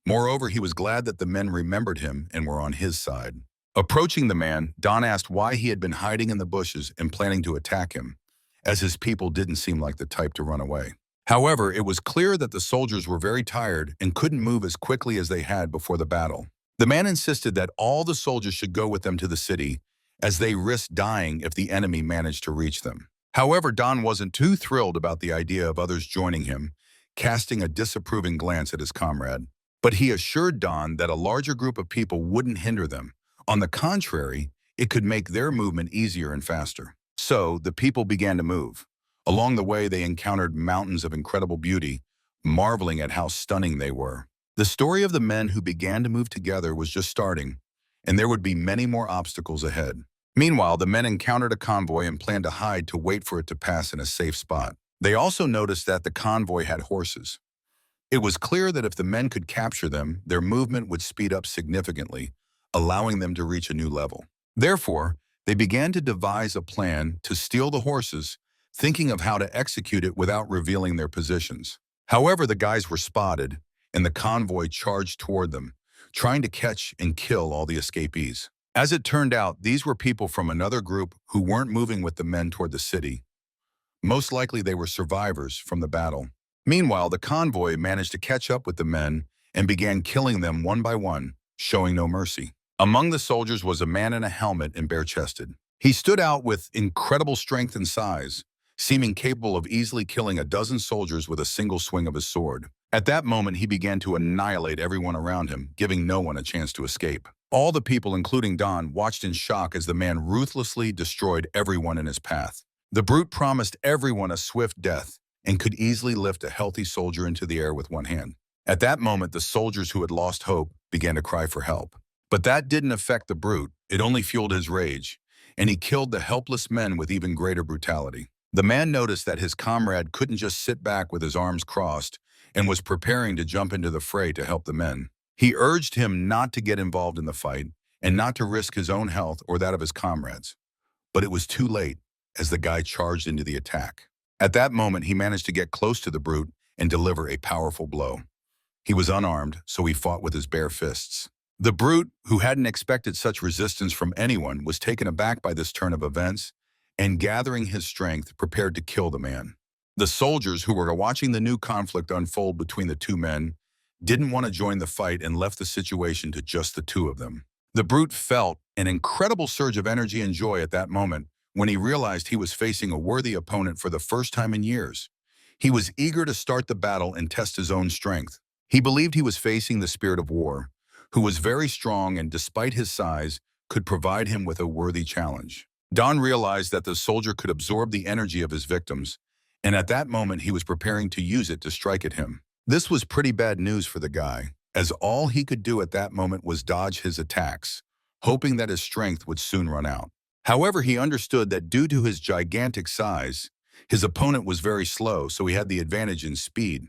Moreover, he was glad that the men remembered him and were on his side. Approaching the man, Don asked why he had been hiding in the bushes and planning to attack him, as his people didn't seem like the type to run away. However, it was clear that the soldiers were very tired and couldn't move as quickly as they had before the battle. The man insisted that all the soldiers should go with them to the city, as they risked dying if the enemy managed to reach them. However, Don wasn't too thrilled about the idea of others joining him, casting a disapproving glance at his comrade. But he assured Don that a larger group of people wouldn't hinder them. On the contrary, it could make their movement easier and faster. So, the people began to move. Along the way, they encountered mountains of incredible beauty, marveling at how stunning they were. The story of the men who began to move together was just starting, and there would be many more obstacles ahead. Meanwhile, the men encountered a convoy and planned to hide to wait for it to pass in a safe spot. They also noticed that the convoy had horses. It was clear that if the men could capture them, their movement would speed up significantly, allowing them to reach a new level. Therefore, they began to devise a plan to steal the horses, thinking of how to execute it without revealing their positions. However, the guys were spotted, and the convoy charged toward them, trying to catch and kill all the escapees. As it turned out, these were people from another group who weren't moving with the men toward the city. Most likely they were survivors from the battle. Meanwhile, the convoy managed to catch up with the men and began killing them one by one, showing no mercy. Among the soldiers was a man in a helmet and bare-chested. He stood out with incredible strength and size, seeming capable of easily killing a dozen soldiers with a single swing of his sword. At that moment, he began to annihilate everyone around him, giving no one a chance to escape. All the people, including Don, watched in shock as the man ruthlessly destroyed everyone in his path. The brute promised everyone a swift death and could easily lift a healthy soldier into the air with one hand. At that moment, the soldiers who had lost hope began to cry for help. But that didn't affect the brute. It only fueled his rage, and he killed the helpless men with even greater brutality. The man noticed that his comrade couldn't just sit back with his arms crossed and was preparing to jump into the fray to help the men. He urged him not to get involved in the fight and not to risk his own health or that of his comrades. But it was too late as the guy charged into the attack. At that moment, he managed to get close to the brute and deliver a powerful blow. He was unarmed, so he fought with his bare fists. The brute, who hadn't expected such resistance from anyone, was taken aback by this turn of events and, gathering his strength, prepared to kill the man. The soldiers, who were watching the new conflict unfold between the two men, didn't want to join the fight and left the situation to just the two of them. The brute felt an incredible surge of energy and joy at that moment when he realized he was facing a worthy opponent for the first time in years. He was eager to start the battle and test his own strength. He believed he was facing the spirit of war, who was very strong and, despite his size, could provide him with a worthy challenge. Don realized that the soldier could absorb the energy of his victims, and at that moment he was preparing to use it to strike at him. This was pretty bad news for the guy, as all he could do at that moment was dodge his attacks, hoping that his strength would soon run out. However, he understood that due to his gigantic size, his opponent was very slow, so he had the advantage in speed.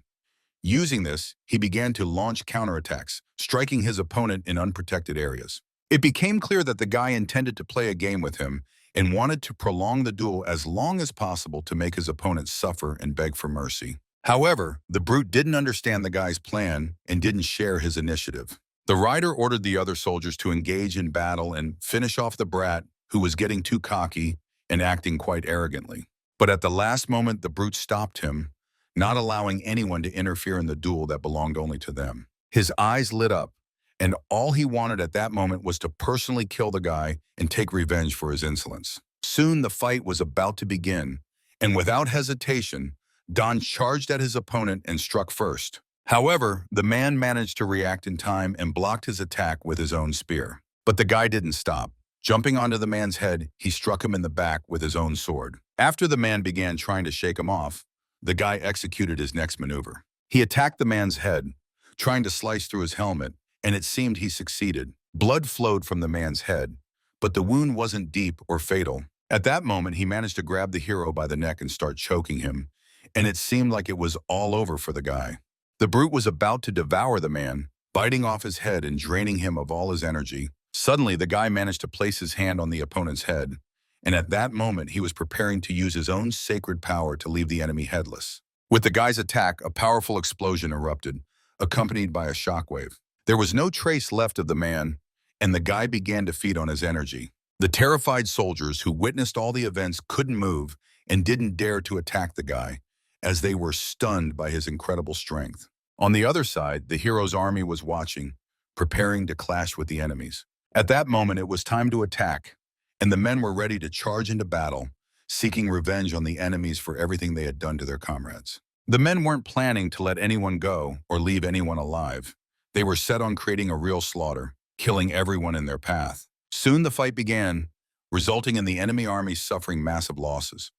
Using this, he began to launch counterattacks, striking his opponent in unprotected areas. It became clear that the guy intended to play a game with him and wanted to prolong the duel as long as possible to make his opponent suffer and beg for mercy. However, the brute didn't understand the guy's plan and didn't share his initiative. The rider ordered the other soldiers to engage in battle and finish off the brat, who was getting too cocky and acting quite arrogantly. But at the last moment, the brute stopped him, not allowing anyone to interfere in the duel that belonged only to them. His eyes lit up, and all he wanted at that moment was to personally kill the guy and take revenge for his insolence. Soon the fight was about to begin, and without hesitation, Don charged at his opponent and struck first. However, the man managed to react in time and blocked his attack with his own spear. But the guy didn't stop. Jumping onto the man's head, he struck him in the back with his own sword. After the man began trying to shake him off, the guy executed his next maneuver. He attacked the man's head, trying to slice through his helmet, and it seemed he succeeded. Blood flowed from the man's head, but the wound wasn't deep or fatal. At that moment, he managed to grab the hero by the neck and start choking him, and it seemed like it was all over for the guy. The brute was about to devour the man, biting off his head and draining him of all his energy. Suddenly, the guy managed to place his hand on the opponent's head, and at that moment, he was preparing to use his own sacred power to leave the enemy headless. With the guy's attack, a powerful explosion erupted, accompanied by a shockwave. There was no trace left of the man, and the guy began to feed on his energy. The terrified soldiers who witnessed all the events couldn't move and didn't dare to attack the guy, as they were stunned by his incredible strength. On the other side, the hero's army was watching, preparing to clash with the enemies. At that moment, it was time to attack, and the men were ready to charge into battle, seeking revenge on the enemies for everything they had done to their comrades. The men weren't planning to let anyone go or leave anyone alive. They were set on creating a real slaughter, killing everyone in their path. Soon the fight began, resulting in the enemy army suffering massive losses.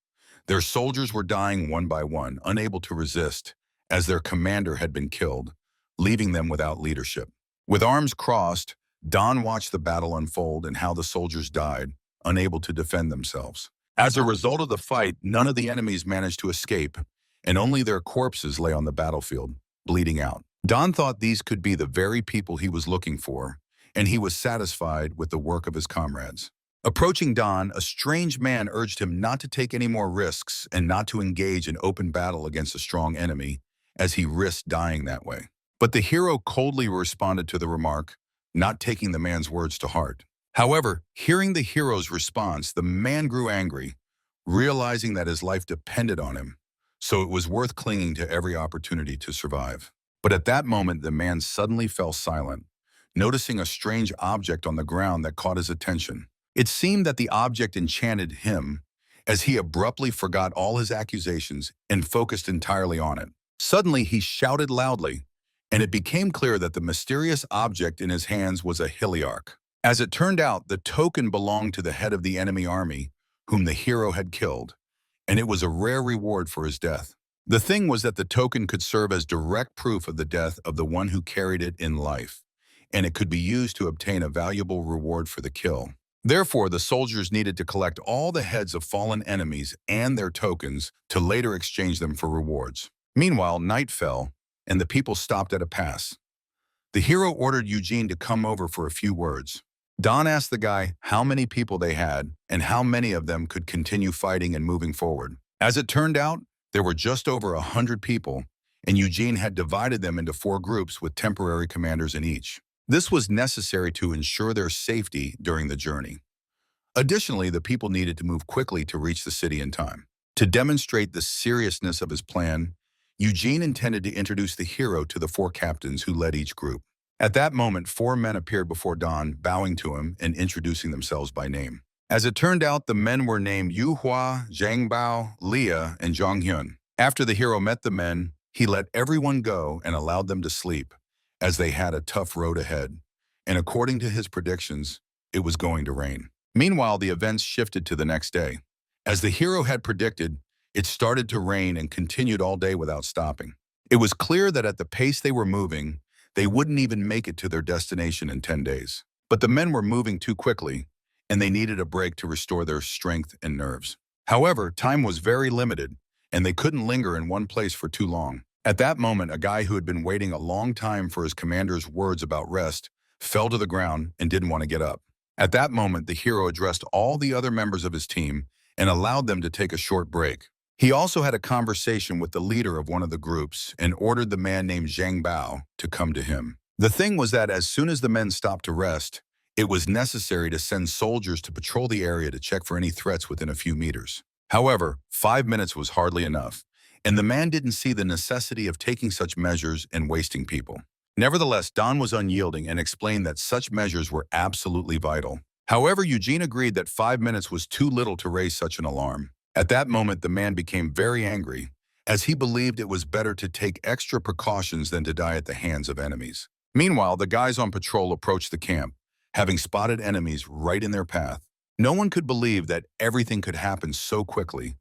Their soldiers were dying one by one, unable to resist, as their commander had been killed, leaving them without leadership. With arms crossed, Don watched the battle unfold and how the soldiers died, unable to defend themselves. As a result of the fight, none of the enemies managed to escape, and only their corpses lay on the battlefield, bleeding out. Don thought these could be the very people he was looking for, and he was satisfied with the work of his comrades. Approaching Don, a strange man urged him not to take any more risks and not to engage in open battle against a strong enemy, as he risked dying that way. But the hero coldly responded to the remark, not taking the man's words to heart. However, hearing the hero's response, the man grew angry, realizing that his life depended on him, so it was worth clinging to every opportunity to survive. But at that moment, the man suddenly fell silent, noticing a strange object on the ground that caught his attention. It seemed that the object enchanted him, as he abruptly forgot all his accusations and focused entirely on it. Suddenly, he shouted loudly, and it became clear that the mysterious object in his hands was a heliarch. As it turned out, the token belonged to the head of the enemy army, whom the hero had killed, and it was a rare reward for his death. The thing was that the token could serve as direct proof of the death of the one who carried it in life, and it could be used to obtain a valuable reward for the kill. Therefore, the soldiers needed to collect all the heads of fallen enemies and their tokens to later exchange them for rewards. Meanwhile, night fell, and the people stopped at a pass. The hero ordered Eugene to come over for a few words. Don asked the guy how many people they had and how many of them could continue fighting and moving forward. As it turned out, there were just over 100 people, and Eugene had divided them into 4 groups with temporary commanders in each. This was necessary to ensure their safety during the journey. Additionally, the people needed to move quickly to reach the city in time. To demonstrate the seriousness of his plan, Eugene intended to introduce the hero to the 4 captains who led each group. At that moment, 4 men appeared before Don, bowing to him and introducing themselves by name. As it turned out, the men were named Yu Hua, Zhang Bao, Lia, and Zhang Hyun. After the hero met the men, he let everyone go and allowed them to sleep, as they had a tough road ahead. And according to his predictions, it was going to rain. Meanwhile, the events shifted to the next day. As the hero had predicted, it started to rain and continued all day without stopping. It was clear that at the pace they were moving, they wouldn't even make it to their destination in 10 days. But the men were moving too quickly, and they needed a break to restore their strength and nerves. However, time was very limited, and they couldn't linger in one place for too long. At that moment, a guy who had been waiting a long time for his commander's words about rest fell to the ground and didn't want to get up. At that moment, the hero addressed all the other members of his team and allowed them to take a short break. He also had a conversation with the leader of one of the groups and ordered the man named Zhang Bao to come to him. The thing was that as soon as the men stopped to rest, it was necessary to send soldiers to patrol the area to check for any threats within a few meters. However, 5 minutes was hardly enough, and the man didn't see the necessity of taking such measures and wasting people. Nevertheless, Don was unyielding and explained that such measures were absolutely vital. However, Eugene agreed that 5 minutes was too little to raise such an alarm. At that moment, the man became very angry, as he believed it was better to take extra precautions than to die at the hands of enemies. Meanwhile, the guys on patrol approached the camp, having spotted enemies right in their path. No one could believe that everything could happen so quickly,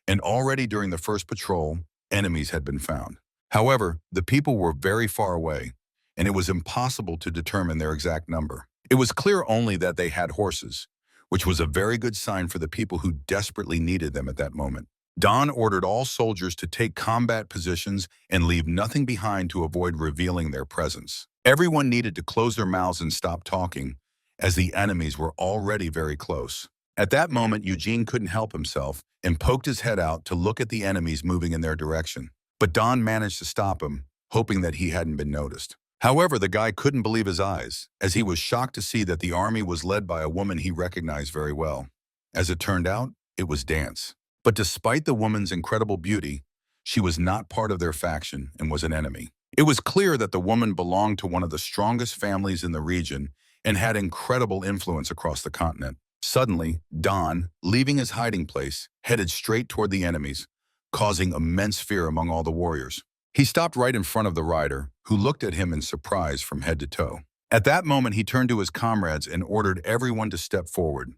and already during the first patrol, enemies had been found. However, the people were very far away, and it was impossible to determine their exact number. It was clear only that they had horses, which was a very good sign for the people who desperately needed them at that moment. Don ordered all soldiers to take combat positions and leave nothing behind to avoid revealing their presence. Everyone needed to close their mouths and stop talking, as the enemies were already very close. At that moment, Eugene couldn't help himself and poked his head out to look at the enemies moving in their direction. But Don managed to stop him, hoping that he hadn't been noticed. However, the guy couldn't believe his eyes, as he was shocked to see that the army was led by a woman he recognized very well. As it turned out, it was Dance. But despite the woman's incredible beauty, she was not part of their faction and was an enemy. It was clear that the woman belonged to one of the strongest families in the region and had incredible influence across the continent. Suddenly, Don, leaving his hiding place, headed straight toward the enemies, causing immense fear among all the warriors. He stopped right in front of the rider, who looked at him in surprise from head to toe. At that moment, he turned to his comrades and ordered everyone to step forward.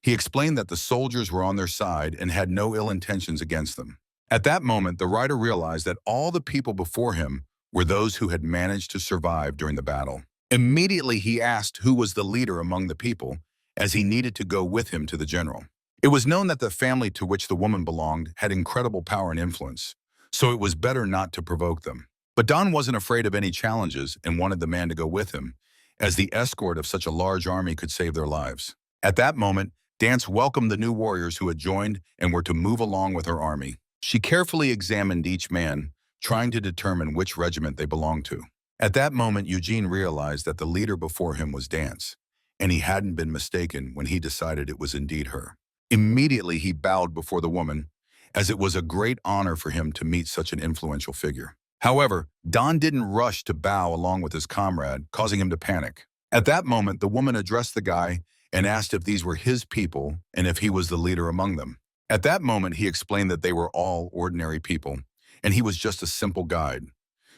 He explained that the soldiers were on their side and had no ill intentions against them. At that moment, the rider realized that all the people before him were those who had managed to survive during the battle. Immediately, he asked who was the leader among the people, as he needed to go with him to the general. It was known that the family to which the woman belonged had incredible power and influence, so it was better not to provoke them. But Don wasn't afraid of any challenges and wanted the man to go with him, as the escort of such a large army could save their lives. At that moment, Dance welcomed the new warriors who had joined and were to move along with her army. She carefully examined each man, trying to determine which regiment they belonged to. At that moment, Eugene realized that the leader before him was Dance, and he hadn't been mistaken when he decided it was indeed her. Immediately, he bowed before the woman, as it was a great honor for him to meet such an influential figure. However, Don didn't rush to bow along with his comrade, causing him to panic. At that moment, the woman addressed the guy and asked if these were his people and if he was the leader among them. At that moment, he explained that they were all ordinary people, and he was just a simple guide.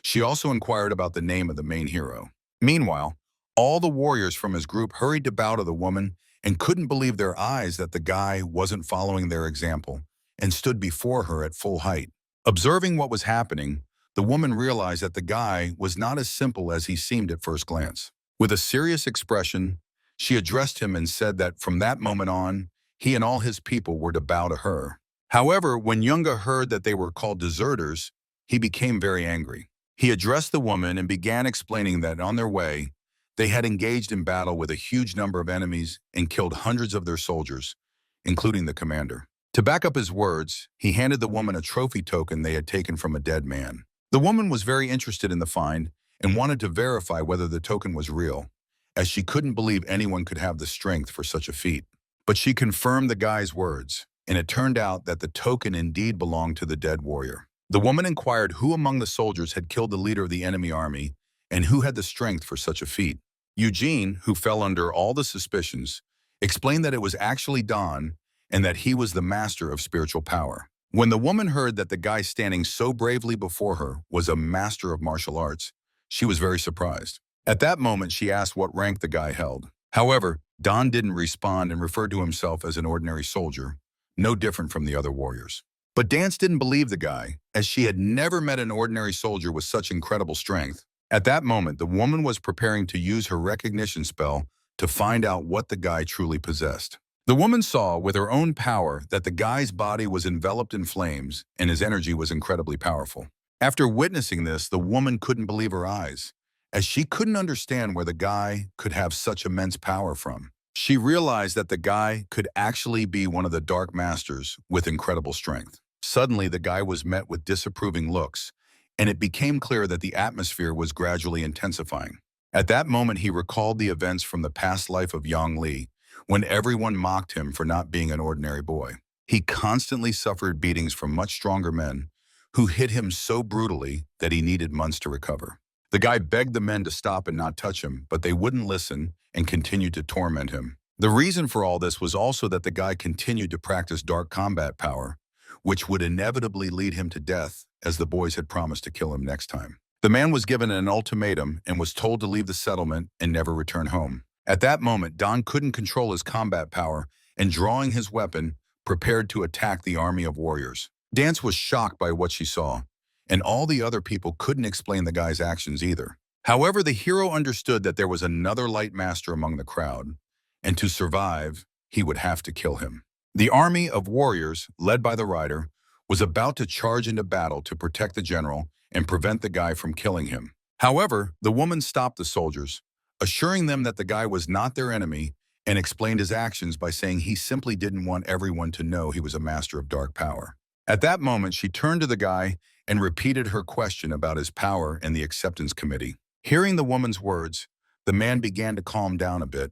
She also inquired about the name of the main hero. Meanwhile, all the warriors from his group hurried to bow to the woman and couldn't believe their eyes that the guy wasn't following their example and stood before her at full height. Observing what was happening, the woman realized that the guy was not as simple as he seemed at first glance. With a serious expression, she addressed him and said that from that moment on, he and all his people were to bow to her. However, when Yunga heard that they were called deserters, he became very angry. He addressed the woman and began explaining that on their way, they had engaged in battle with a huge number of enemies and killed hundreds of their soldiers, including the commander. To back up his words, he handed the woman a trophy token they had taken from a dead man. The woman was very interested in the find and wanted to verify whether the token was real, as she couldn't believe anyone could have the strength for such a feat. But she confirmed the guy's words, and it turned out that the token indeed belonged to the dead warrior. The woman inquired who among the soldiers had killed the leader of the enemy army and who had the strength for such a feat. Eugene, who fell under all the suspicions, explained that it was actually Don and that he was the master of spiritual power. When the woman heard that the guy standing so bravely before her was a master of martial arts, she was very surprised. At that moment, she asked what rank the guy held. However, Don didn't respond and referred to himself as an ordinary soldier, no different from the other warriors. But Dance didn't believe the guy, as she had never met an ordinary soldier with such incredible strength. At that moment, the woman was preparing to use her recognition spell to find out what the guy truly possessed. The woman saw with her own power that the guy's body was enveloped in flames and his energy was incredibly powerful. After witnessing this, the woman couldn't believe her eyes, as she couldn't understand where the guy could have such immense power from. She realized that the guy could actually be one of the Dark Masters with incredible strength. Suddenly, the guy was met with disapproving looks, and it became clear that the atmosphere was gradually intensifying. At that moment, he recalled the events from the past life of Yang Li, when everyone mocked him for not being an ordinary boy. He constantly suffered beatings from much stronger men, who hit him so brutally that he needed months to recover. The guy begged the men to stop and not touch him, but they wouldn't listen and continued to torment him. The reason for all this was also that the guy continued to practice dark combat power, which would inevitably lead him to death, as the boys had promised to kill him next time. The man was given an ultimatum and was told to leave the settlement and never return home. At that moment, Don couldn't control his combat power and, drawing his weapon, prepared to attack the army of warriors. Dance was shocked by what she saw, and all the other people couldn't explain the guy's actions either. However, the hero understood that there was another light master among the crowd, and to survive, he would have to kill him. The army of warriors, led by the rider, was about to charge into battle to protect the general and prevent the guy from killing him. However, the woman stopped the soldiers, assuring them that the guy was not their enemy, and explained his actions by saying he simply didn't want everyone to know he was a master of dark power. At that moment, she turned to the guy and repeated her question about his power and the acceptance committee. Hearing the woman's words, the man began to calm down a bit,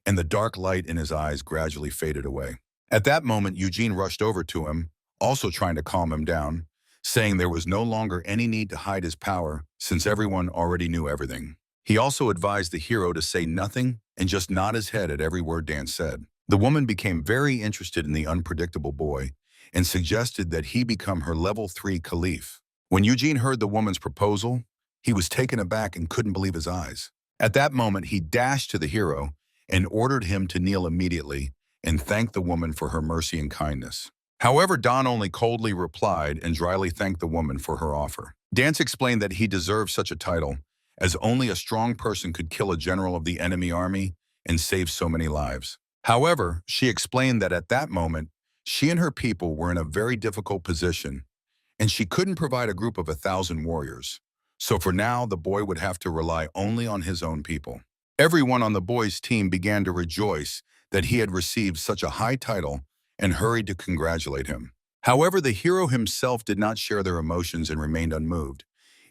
and the dark light in his eyes gradually faded away. At that moment, Eugene rushed over to him, also trying to calm him down, saying there was no longer any need to hide his power since everyone already knew everything. He also advised the hero to say nothing and just nod his head at every word Dan said. The woman became very interested in the unpredictable boy and suggested that he become her level 3 caliph. When Eugene heard the woman's proposal, he was taken aback and couldn't believe his eyes. At that moment, he dashed to the hero and ordered him to kneel immediately and thank the woman for her mercy and kindness. However, Don only coldly replied and dryly thanked the woman for her offer. Dance explained that he deserved such a title, as only a strong person could kill a general of the enemy army and save so many lives. However, she explained that at that moment, she and her people were in a very difficult position, and she couldn't provide a group of 1,000 warriors. So for now, the boy would have to rely only on his own people. Everyone on the boy's team began to rejoice that he had received such a high title and hurried to congratulate him. However, the hero himself did not share their emotions and remained unmoved.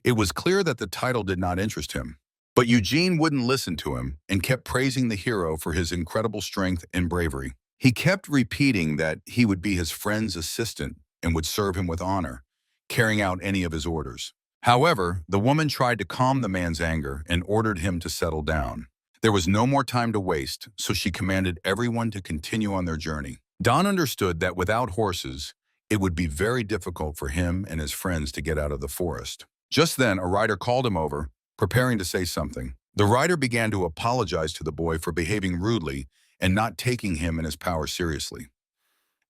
It was clear that the title did not interest him. But Eugene wouldn't listen to him and kept praising the hero for his incredible strength and bravery. He kept repeating that he would be his friend's assistant and would serve him with honor, carrying out any of his orders. However, the woman tried to calm the man's anger and ordered him to settle down. There was no more time to waste, so she commanded everyone to continue on their journey. Don understood that without horses, it would be very difficult for him and his friends to get out of the forest. Just then, a rider called him over, preparing to say something. The rider began to apologize to the boy for behaving rudely and not taking him and his power seriously.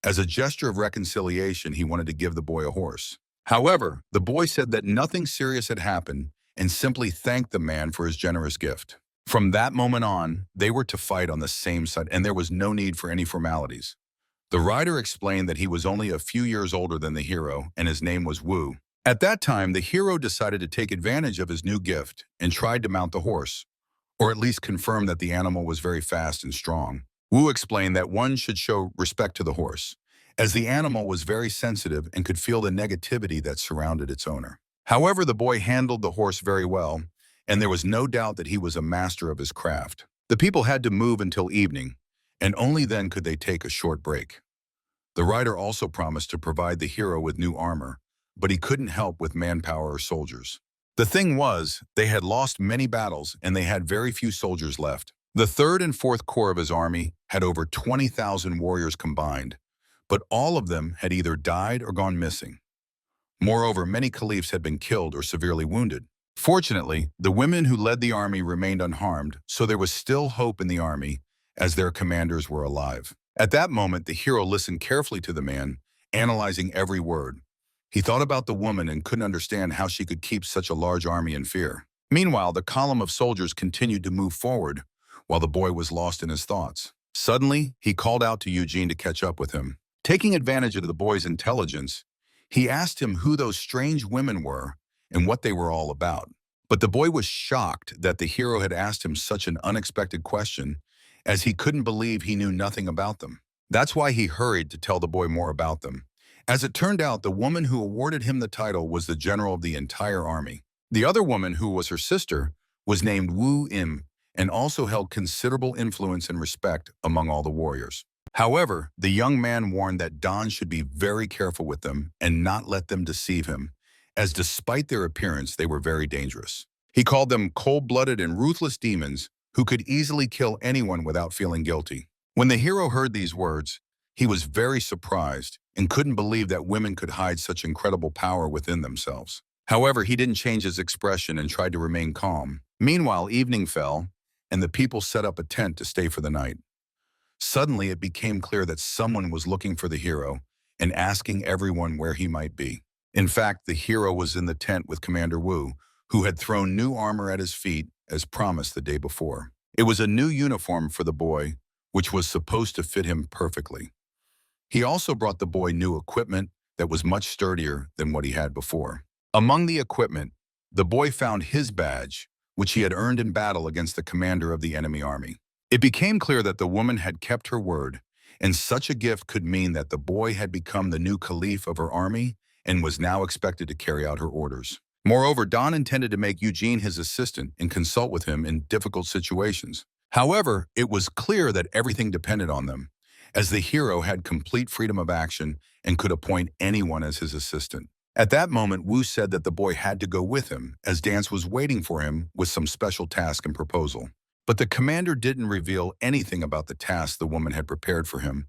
As a gesture of reconciliation, he wanted to give the boy a horse. However, the boy said that nothing serious had happened and simply thanked the man for his generous gift. From that moment on, they were to fight on the same side, and there was no need for any formalities. The rider explained that he was only a few years older than the hero, and his name was Wu. At that time, the hero decided to take advantage of his new gift and tried to mount the horse, or at least confirm that the animal was very fast and strong. Wu explained that one should show respect to the horse, as the animal was very sensitive and could feel the negativity that surrounded its owner. However, the boy handled the horse very well, and there was no doubt that he was a master of his craft. The people had to move until evening, and only then could they take a short break. The rider also promised to provide the hero with new armor, but he couldn't help with manpower or soldiers. The thing was, they had lost many battles and they had very few soldiers left. The 3rd and 4th Corps of his army had over 20,000 warriors combined, but all of them had either died or gone missing. Moreover, many caliphs had been killed or severely wounded. Fortunately, the women who led the army remained unharmed, so there was still hope in the army, as their commanders were alive. At that moment, the hero listened carefully to the man, analyzing every word. He thought about the woman and couldn't understand how she could keep such a large army in fear. Meanwhile, the column of soldiers continued to move forward, while the boy was lost in his thoughts. Suddenly, he called out to Eugene to catch up with him. Taking advantage of the boy's intelligence, he asked him who those strange women were and what they were all about. But the boy was shocked that the hero had asked him such an unexpected question, as he couldn't believe he knew nothing about them. That's why he hurried to tell the boy more about them. As it turned out, the woman who awarded him the title was the general of the entire army. The other woman, who was her sister, was named Wu Im and also held considerable influence and respect among all the warriors. However, the young man warned that Don should be very careful with them and not let them deceive him, as despite their appearance, they were very dangerous. He called them cold-blooded and ruthless demons who could easily kill anyone without feeling guilty. When the hero heard these words, he was very surprised and couldn't believe that women could hide such incredible power within themselves. However, he didn't change his expression and tried to remain calm. Meanwhile, evening fell, and the people set up a tent to stay for the night. Suddenly, it became clear that someone was looking for the hero and asking everyone where he might be. In fact, the hero was in the tent with Commander Wu, who had thrown new armor at his feet as promised the day before. It was a new uniform for the boy, which was supposed to fit him perfectly. He also brought the boy new equipment that was much sturdier than what he had before. Among the equipment, the boy found his badge, which he had earned in battle against the commander of the enemy army. It became clear that the woman had kept her word, and such a gift could mean that the boy had become the new caliph of her army and was now expected to carry out her orders. Moreover, Don intended to make Eugene his assistant and consult with him in difficult situations. However, it was clear that everything depended on them, as the hero had complete freedom of action and could appoint anyone as his assistant. At that moment, Wu said that the boy had to go with him, as Dance was waiting for him with some special task and proposal. But the commander didn't reveal anything about the task the woman had prepared for him,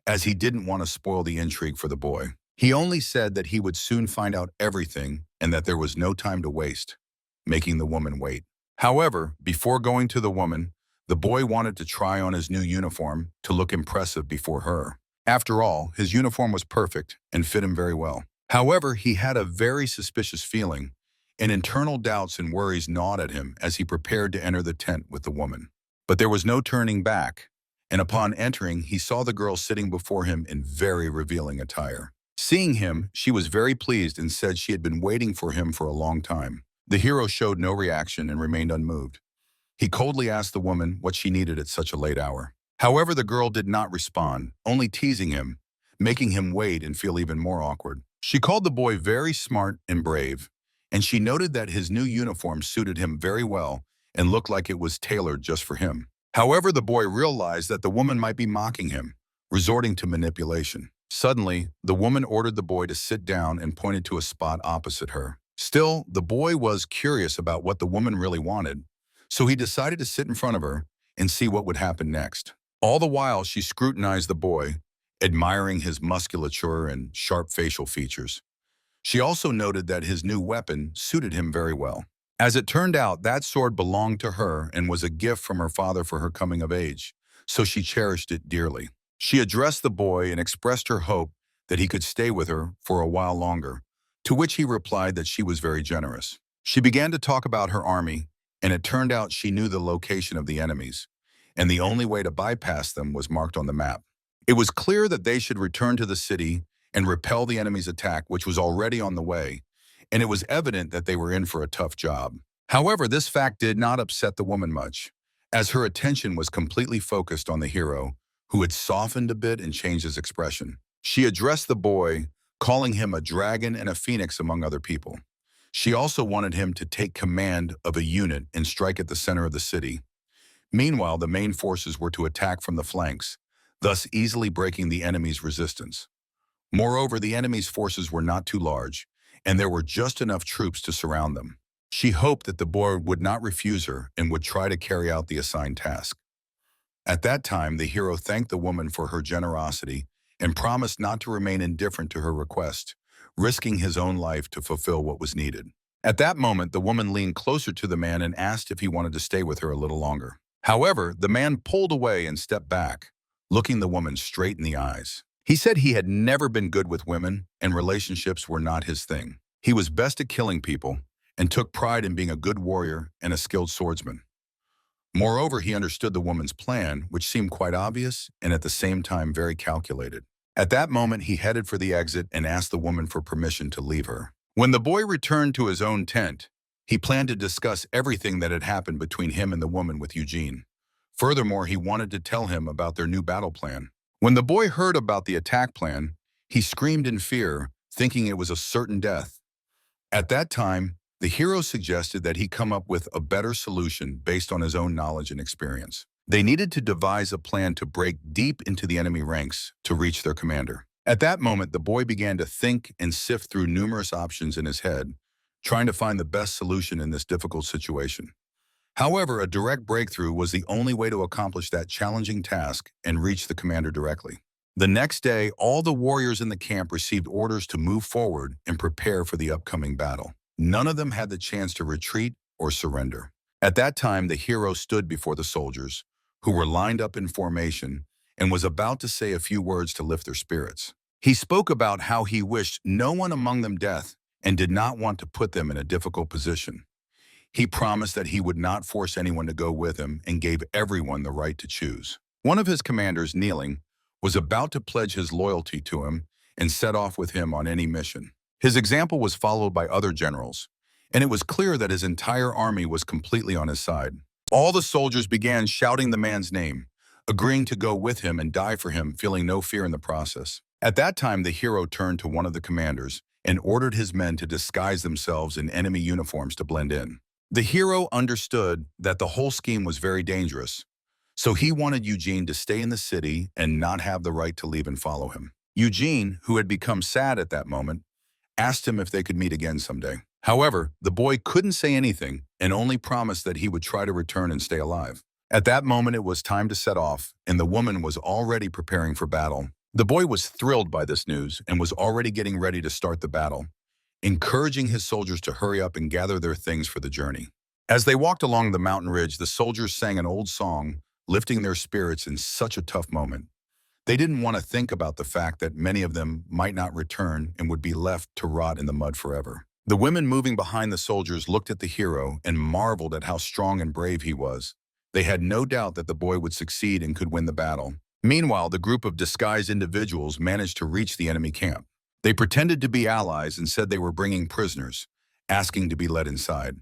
as he didn't want to spoil the intrigue for the boy. He only said that he would soon find out everything and that there was no time to waste, making the woman wait. However, before going to the woman, the boy wanted to try on his new uniform to look impressive before her. After all, his uniform was perfect and fit him very well. However, he had a very suspicious feeling, and internal doubts and worries gnawed at him as he prepared to enter the tent with the woman. But there was no turning back, and upon entering, he saw the girl sitting before him in very revealing attire. Seeing him, she was very pleased and said she had been waiting for him for a long time. The hero showed no reaction and remained unmoved. He coldly asked the woman what she needed at such a late hour. However, the girl did not respond, only teasing him, making him wait and feel even more awkward. She called the boy very smart and brave, and she noted that his new uniform suited him very well and looked like it was tailored just for him. However, the boy realized that the woman might be mocking him, resorting to manipulation. Suddenly, the woman ordered the boy to sit down and pointed to a spot opposite her. Still, the boy was curious about what the woman really wanted, so he decided to sit in front of her and see what would happen next. All the while, she scrutinized the boy, admiring his musculature and sharp facial features. She also noted that his new weapon suited him very well. As it turned out, that sword belonged to her and was a gift from her father for her coming of age, so she cherished it dearly. She addressed the boy and expressed her hope that he could stay with her for a while longer, to which he replied that she was very generous. She began to talk about her army, and it turned out she knew the location of the enemies, and the only way to bypass them was marked on the map. It was clear that they should return to the city and repel the enemy's attack, which was already on the way, and it was evident that they were in for a tough job. However, this fact did not upset the woman much, as her attention was completely focused on the hero, who had softened a bit and changed his expression. She addressed the boy, calling him a dragon and a phoenix among other people. She also wanted him to take command of a unit and strike at the center of the city. Meanwhile, the main forces were to attack from the flanks, thus easily breaking the enemy's resistance. Moreover, the enemy's forces were not too large, and there were just enough troops to surround them. She hoped that the boy would not refuse her and would try to carry out the assigned task. At that time, the hero thanked the woman for her generosity and promised not to remain indifferent to her request, risking his own life to fulfill what was needed. At that moment, the woman leaned closer to the man and asked if he wanted to stay with her a little longer. However, the man pulled away and stepped back, looking the woman straight in the eyes. He said he had never been good with women and relationships were not his thing. He was best at killing people and took pride in being a good warrior and a skilled swordsman. Moreover, he understood the woman's plan, which seemed quite obvious and at the same time very calculated. At that moment, he headed for the exit and asked the woman for permission to leave her. When the boy returned to his own tent, he planned to discuss everything that had happened between him and the woman with Eugene. Furthermore, he wanted to tell him about their new battle plan. When the boy heard about the attack plan, he screamed in fear, thinking it was a certain death. At that time, the hero suggested that he come up with a better solution based on his own knowledge and experience. They needed to devise a plan to break deep into the enemy ranks to reach their commander. At that moment, the boy began to think and sift through numerous options in his head, trying to find the best solution in this difficult situation. However, a direct breakthrough was the only way to accomplish that challenging task and reach the commander directly. The next day, all the warriors in the camp received orders to move forward and prepare for the upcoming battle. None of them had the chance to retreat or surrender. At that time, the hero stood before the soldiers, who were lined up in formation, and was about to say a few words to lift their spirits. He spoke about how he wished no one among them death and did not want to put them in a difficult position. He promised that he would not force anyone to go with him and gave everyone the right to choose. One of his commanders, kneeling, was about to pledge his loyalty to him and set off with him on any mission. His example was followed by other generals, and it was clear that his entire army was completely on his side. All the soldiers began shouting the man's name, agreeing to go with him and die for him, feeling no fear in the process. At that time, the hero turned to one of the commanders and ordered his men to disguise themselves in enemy uniforms to blend in. The hero understood that the whole scheme was very dangerous, so he wanted Eugene to stay in the city and not have the right to leave and follow him. Eugene, who had become sad at that moment, asked him if they could meet again someday. However, the boy couldn't say anything and only promised that he would try to return and stay alive. At that moment, it was time to set off, and the woman was already preparing for battle. The boy was thrilled by this news and was already getting ready to start the battle, encouraging his soldiers to hurry up and gather their things for the journey. As they walked along the mountain ridge, the soldiers sang an old song, lifting their spirits in such a tough moment. They didn't want to think about the fact that many of them might not return and would be left to rot in the mud forever. The women moving behind the soldiers looked at the hero and marveled at how strong and brave he was. They had no doubt that the boy would succeed and could win the battle. Meanwhile, the group of disguised individuals managed to reach the enemy camp. They pretended to be allies and said they were bringing prisoners, asking to be led inside.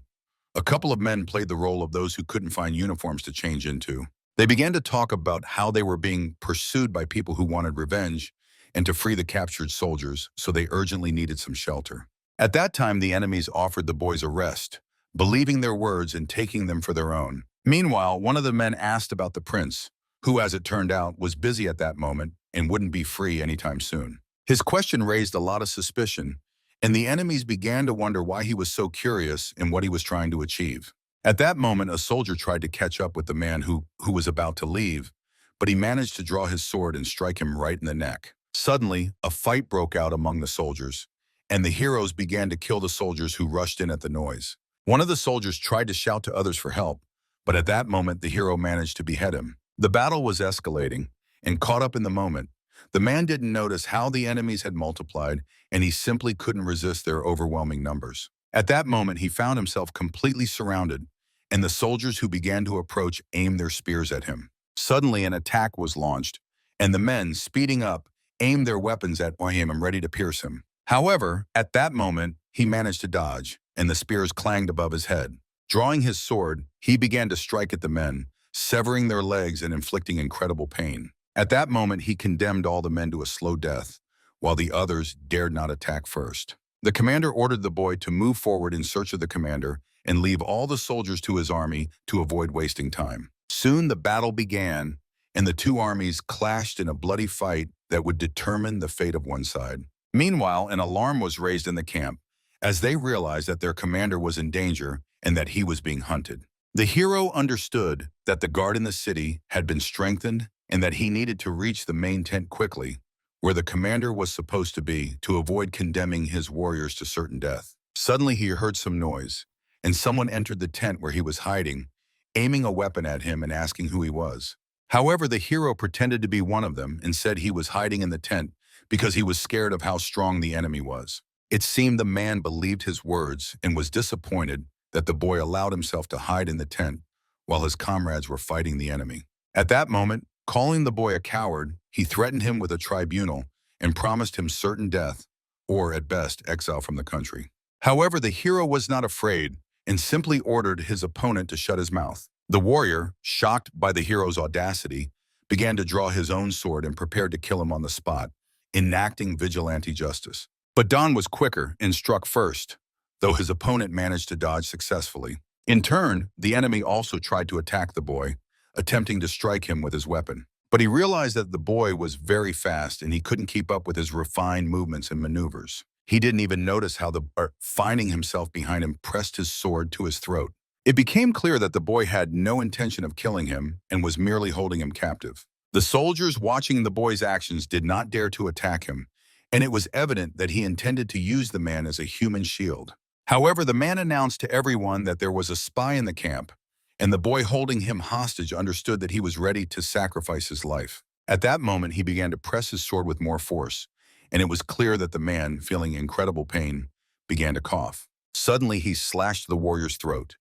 A couple of men played the role of those who couldn't find uniforms to change into. They began to talk about how they were being pursued by people who wanted revenge and to free the captured soldiers, so they urgently needed some shelter. At that time, the enemies offered the boys a rest, believing their words and taking them for their own. Meanwhile, one of the men asked about the prince, who, as it turned out, was busy at that moment and wouldn't be free anytime soon. His question raised a lot of suspicion, and the enemies began to wonder why he was so curious and what he was trying to achieve. At that moment, a soldier tried to catch up with the man who was about to leave, but he managed to draw his sword and strike him right in the neck. Suddenly, a fight broke out among the soldiers, and the heroes began to kill the soldiers who rushed in at the noise. One of the soldiers tried to shout to others for help, but at that moment, the hero managed to behead him. The battle was escalating, and caught up in the moment, the man didn't notice how the enemies had multiplied, and he simply couldn't resist their overwhelming numbers. At that moment, he found himself completely surrounded, and the soldiers who began to approach aimed their spears at him. Suddenly, an attack was launched, and the men, speeding up, aimed their weapons at him, ready to pierce him. However, at that moment, he managed to dodge, and the spears clanged above his head. Drawing his sword, he began to strike at the men, severing their legs and inflicting incredible pain. At that moment, he condemned all the men to a slow death, while the others dared not attack first. The commander ordered the boy to move forward in search of the commander and leave all the soldiers to his army to avoid wasting time. Soon the battle began, and the two armies clashed in a bloody fight that would determine the fate of one side. Meanwhile, an alarm was raised in the camp, as they realized that their commander was in danger and that he was being hunted. The hero understood that the guard in the city had been strengthened and that he needed to reach the main tent quickly, where the commander was supposed to be, to avoid condemning his warriors to certain death. Suddenly he heard some noise, and someone entered the tent where he was hiding, aiming a weapon at him and asking who he was. However, the hero pretended to be one of them and said he was hiding in the tent because he was scared of how strong the enemy was. It seemed the man believed his words and was disappointed that the boy allowed himself to hide in the tent while his comrades were fighting the enemy. At that moment, calling the boy a coward, he threatened him with a tribunal and promised him certain death, or at best, exile from the country. However, the hero was not afraid and simply ordered his opponent to shut his mouth. The warrior, shocked by the hero's audacity, began to draw his own sword and prepared to kill him on the spot, enacting vigilante justice. But Don was quicker and struck first, though his opponent managed to dodge successfully. In turn, the enemy also tried to attack the boy, attempting to strike him with his weapon. But he realized that the boy was very fast and he couldn't keep up with his refined movements and maneuvers. He didn't even notice how finding himself behind him, pressed his sword to his throat. It became clear that the boy had no intention of killing him and was merely holding him captive. The soldiers watching the boy's actions did not dare to attack him, and it was evident that he intended to use the man as a human shield. However, the man announced to everyone that there was a spy in the camp, and the boy holding him hostage understood that he was ready to sacrifice his life. At that moment, he began to press his sword with more force, and it was clear that the man, feeling incredible pain, began to cough. Suddenly, he slashed the warrior's throat,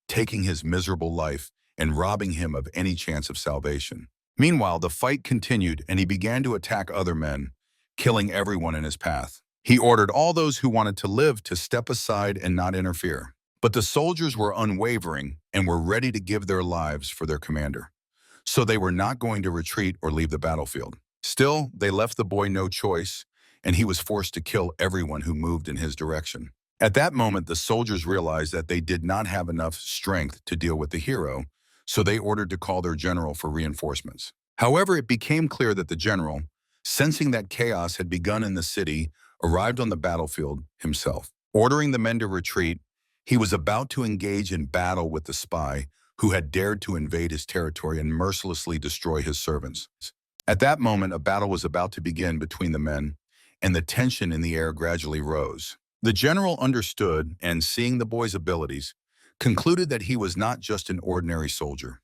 taking his miserable life and robbing him of any chance of salvation. Meanwhile, the fight continued, and he began to attack other men, killing everyone in his path. He ordered all those who wanted to live to step aside and not interfere. But the soldiers were unwavering and were ready to give their lives for their commander. So they were not going to retreat or leave the battlefield. Still, they left the boy no choice, and he was forced to kill everyone who moved in his direction. At that moment, the soldiers realized that they did not have enough strength to deal with the hero, so they ordered to call their general for reinforcements. However, it became clear that the general, sensing that chaos had begun in the city, arrived on the battlefield himself. Ordering the men to retreat, he was about to engage in battle with the spy who had dared to invade his territory and mercilessly destroy his servants. At that moment, a battle was about to begin between the men, and the tension in the air gradually rose. The general understood and, seeing the boy's abilities, concluded that he was not just an ordinary soldier.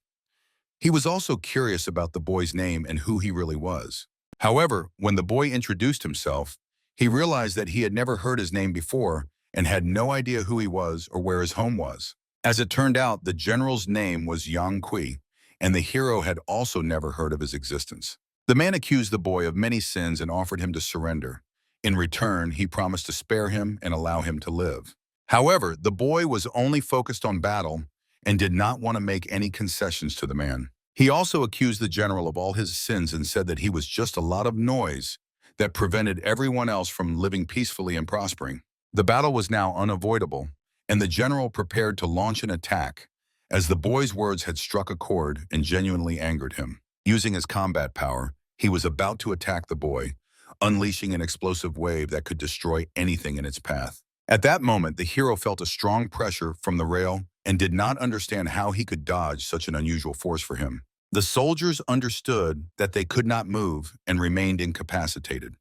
He was also curious about the boy's name and who he really was. However, when the boy introduced himself, he realized that he had never heard his name before and had no idea who he was or where his home was. As it turned out, the general's name was Yang Kui, and the hero had also never heard of his existence. The man accused the boy of many sins and offered him to surrender. In return, he promised to spare him and allow him to live. However, the boy was only focused on battle and did not want to make any concessions to the man. He also accused the general of all his sins and said that he was just a lot of noise that prevented everyone else from living peacefully and prospering. The battle was now unavoidable, and the general prepared to launch an attack, as the boy's words had struck a chord and genuinely angered him. Using his combat power, he was about to attack the boy, unleashing an explosive wave that could destroy anything in its path. At that moment, the hero felt a strong pressure from the rail and did not understand how he could dodge such an unusual force for him. The soldiers understood that they could not move and remained incapacitated.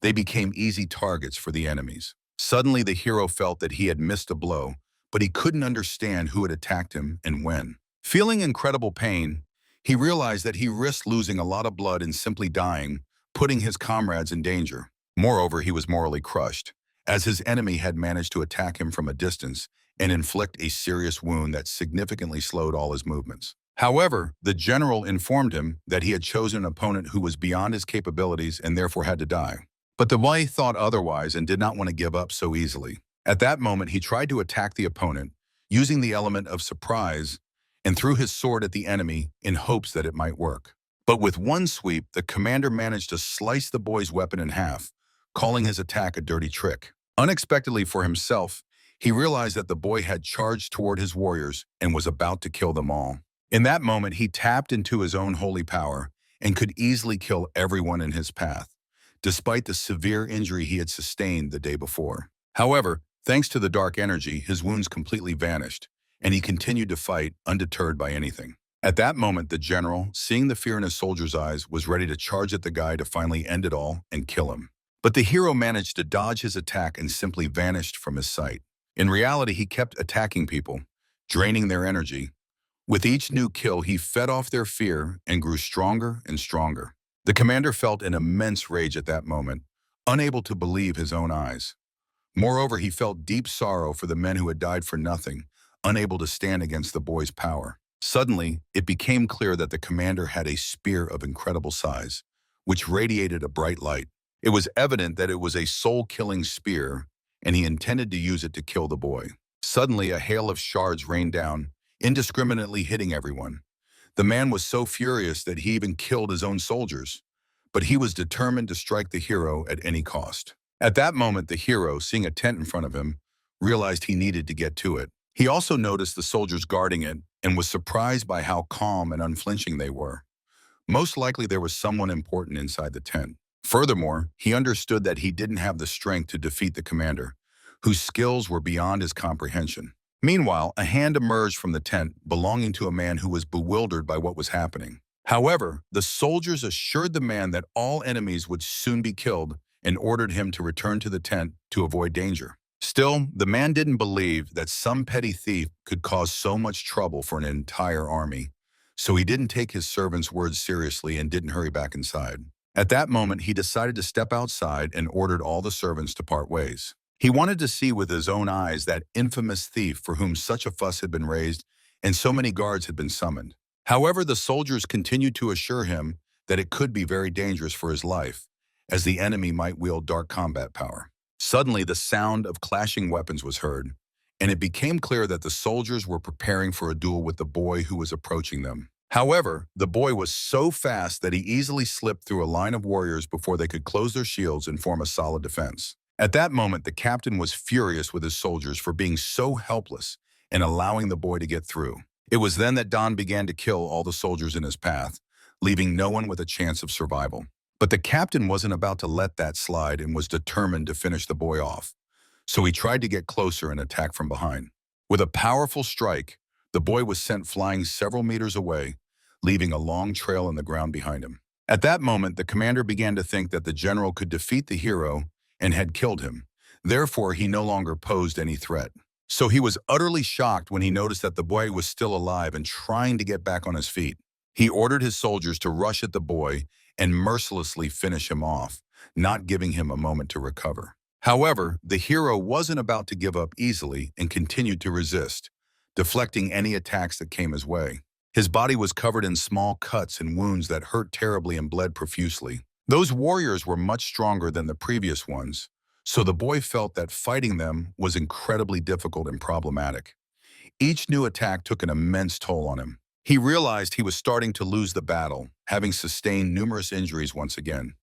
They became easy targets for the enemies. Suddenly, the hero felt that he had missed a blow, but he couldn't understand who had attacked him and when. Feeling incredible pain, he realized that he risked losing a lot of blood and simply dying, putting his comrades in danger. Moreover, he was morally crushed, as his enemy had managed to attack him from a distance and inflict a serious wound that significantly slowed all his movements. However, the general informed him that he had chosen an opponent who was beyond his capabilities and therefore had to die. But the boy thought otherwise and did not want to give up so easily. At that moment, he tried to attack the opponent, using the element of surprise, and threw his sword at the enemy in hopes that it might work. But with one sweep, the commander managed to slice the boy's weapon in half, calling his attack a dirty trick. Unexpectedly for himself, he realized that the boy had charged toward his warriors and was about to kill them all. In that moment, he tapped into his own holy power and could easily kill everyone in his path, despite the severe injury he had sustained the day before. However, thanks to the dark energy, his wounds completely vanished, and he continued to fight, undeterred by anything. At that moment, the general, seeing the fear in his soldiers' eyes, was ready to charge at the guy to finally end it all and kill him. But the hero managed to dodge his attack and simply vanished from his sight. In reality, he kept attacking people, draining their energy. With each new kill, he fed off their fear and grew stronger and stronger. The commander felt an immense rage at that moment, unable to believe his own eyes. Moreover, he felt deep sorrow for the men who had died for nothing, unable to stand against the boy's power. Suddenly, it became clear that the commander had a spear of incredible size, which radiated a bright light. It was evident that it was a soul-killing spear, and he intended to use it to kill the boy. Suddenly, a hail of shards rained down, indiscriminately hitting everyone. The man was so furious that he even killed his own soldiers, but he was determined to strike the hero at any cost. At that moment, the hero, seeing a tent in front of him, realized he needed to get to it. He also noticed the soldiers guarding it and was surprised by how calm and unflinching they were. Most likely there was someone important inside the tent. Furthermore, he understood that he didn't have the strength to defeat the commander, whose skills were beyond his comprehension. Meanwhile, a hand emerged from the tent belonging to a man who was bewildered by what was happening. However, the soldiers assured the man that all enemies would soon be killed and ordered him to return to the tent to avoid danger. Still, the man didn't believe that some petty thief could cause so much trouble for an entire army, so he didn't take his servant's words seriously and didn't hurry back inside. At that moment, he decided to step outside and ordered all the servants to part ways. He wanted to see with his own eyes that infamous thief for whom such a fuss had been raised and so many guards had been summoned. However, the soldiers continued to assure him that it could be very dangerous for his life, as the enemy might wield dark combat power. Suddenly, the sound of clashing weapons was heard, and it became clear that the soldiers were preparing for a duel with the boy who was approaching them. However, the boy was so fast that he easily slipped through a line of warriors before they could close their shields and form a solid defense. At that moment, the captain was furious with his soldiers for being so helpless and allowing the boy to get through. It was then that Don began to kill all the soldiers in his path, leaving no one with a chance of survival. But the captain wasn't about to let that slide and was determined to finish the boy off. So he tried to get closer and attack from behind. With a powerful strike, the boy was sent flying several meters away, leaving a long trail in the ground behind him. At that moment, the commander began to think that the general could defeat the hero and had killed him. Therefore, he no longer posed any threat. So he was utterly shocked when he noticed that the boy was still alive and trying to get back on his feet. He ordered his soldiers to rush at the boy and mercilessly finish him off, not giving him a moment to recover. However, the hero wasn't about to give up easily and continued to resist, deflecting any attacks that came his way. His body was covered in small cuts and wounds that hurt terribly and bled profusely. Those warriors were much stronger than the previous ones, so the boy felt that fighting them was incredibly difficult and problematic. Each new attack took an immense toll on him. He realized he was starting to lose the battle, having sustained numerous injuries once again.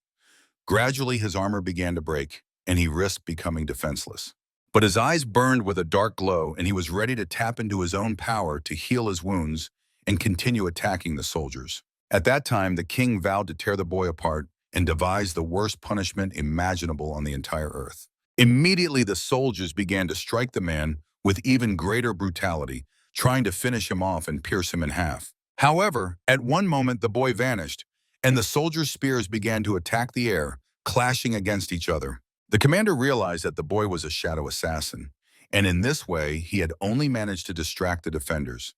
Gradually, his armor began to break, and he risked becoming defenseless. But his eyes burned with a dark glow, and he was ready to tap into his own power to heal his wounds and continue attacking the soldiers. At that time, the king vowed to tear the boy apart and devised the worst punishment imaginable on the entire earth. Immediately, the soldiers began to strike the man with even greater brutality, trying to finish him off and pierce him in half. However, at one moment the boy vanished, and the soldiers' spears began to attack the air, clashing against each other. The commander realized that the boy was a shadow assassin, and in this way he had only managed to distract the defenders,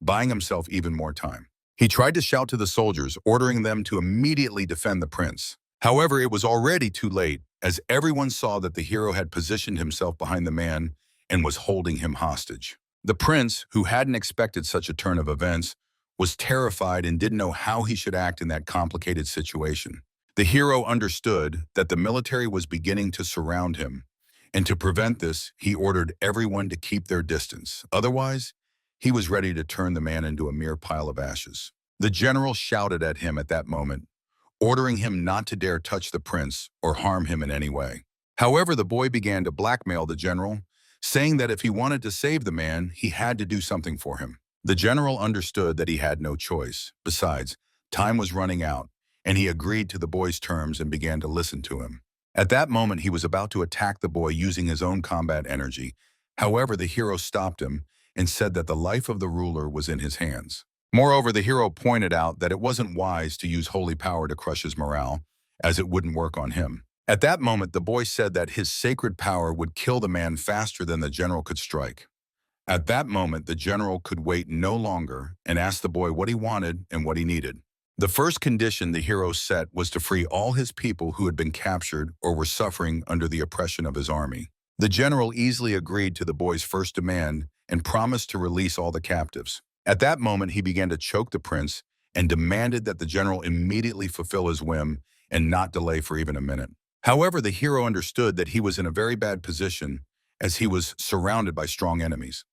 buying himself even more time. He tried to shout to the soldiers, ordering them to immediately defend the prince. However, it was already too late, as everyone saw that the hero had positioned himself behind the man and was holding him hostage. The prince, who hadn't expected such a turn of events, was terrified and didn't know how he should act in that complicated situation. The hero understood that the military was beginning to surround him, and to prevent this, he ordered everyone to keep their distance. Otherwise, he was ready to turn the man into a mere pile of ashes. The general shouted at him at that moment, ordering him not to dare touch the prince or harm him in any way. However, the boy began to blackmail the general, saying that if he wanted to save the man, he had to do something for him. The general understood that he had no choice. Besides, time was running out, and he agreed to the boy's terms and began to listen to him. At that moment, he was about to attack the boy using his own combat energy. However, the hero stopped him and said that the life of the ruler was in his hands. Moreover, the hero pointed out that it wasn't wise to use holy power to crush his morale, as it wouldn't work on him. At that moment, the boy said that his sacred power would kill the man faster than the general could strike. At that moment, the general could wait no longer and asked the boy what he wanted and what he needed. The first condition the hero set was to free all his people who had been captured or were suffering under the oppression of his army. The general easily agreed to the boy's first demand and promised to release all the captives. At that moment, he began to choke the prince and demanded that the general immediately fulfill his whim and not delay for even a minute. However, the hero understood that he was in a very bad position as he was surrounded by strong enemies.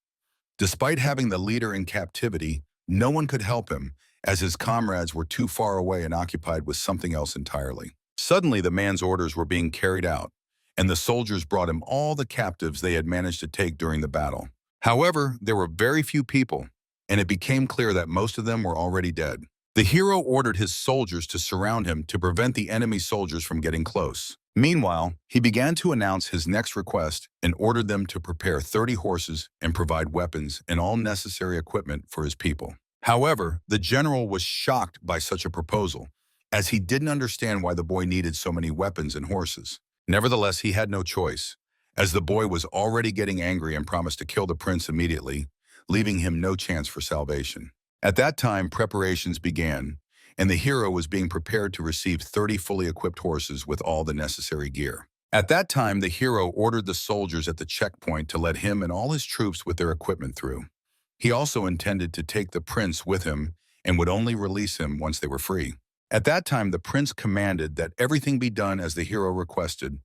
Despite having the leader in captivity, no one could help him as his comrades were too far away and occupied with something else entirely. Suddenly, the man's orders were being carried out, and the soldiers brought him all the captives they had managed to take during the battle. However, there were very few people, and it became clear that most of them were already dead. The hero ordered his soldiers to surround him to prevent the enemy soldiers from getting close. Meanwhile, he began to announce his next request and ordered them to prepare 30 horses and provide weapons and all necessary equipment for his people. However, the general was shocked by such a proposal, as he didn't understand why the boy needed so many weapons and horses. Nevertheless, he had no choice, as the boy was already getting angry and promised to kill the prince immediately, leaving him no chance for salvation. At that time, preparations began, and the hero was being prepared to receive 30 fully equipped horses with all the necessary gear. At that time, the hero ordered the soldiers at the checkpoint to let him and all his troops with their equipment through. He also intended to take the prince with him and would only release him once they were free. At that time, the prince commanded that everything be done as the hero requested,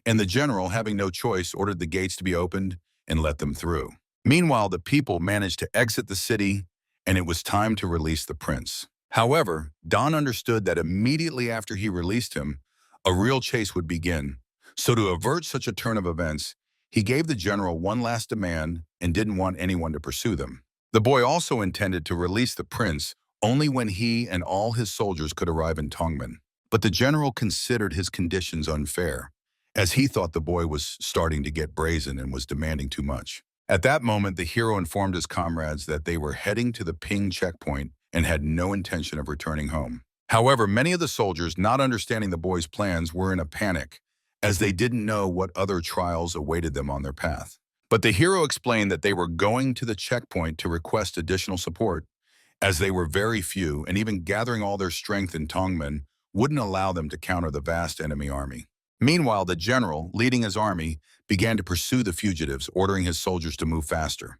and the general, having no choice, ordered the gates to be opened and let them through. Meanwhile, the people managed to exit the city, and it was time to release the prince. However, Don understood that immediately after he released him, a real chase would begin. So to avert such a turn of events, he gave the general one last demand and didn't want anyone to pursue them. The boy also intended to release the prince only when he and all his soldiers could arrive in Tongmen. But the general considered his conditions unfair, as he thought the boy was starting to get brazen and was demanding too much. At that moment, the hero informed his comrades that they were heading to the Ping checkpoint and had no intention of returning home. However, many of the soldiers, not understanding the boy's plans, were in a panic, as they didn't know what other trials awaited them on their path. But the hero explained that they were going to the checkpoint to request additional support, as they were very few, and even gathering all their strength in Tongmen wouldn't allow them to counter the vast enemy army. Meanwhile, the general, leading his army, began to pursue the fugitives, ordering his soldiers to move faster.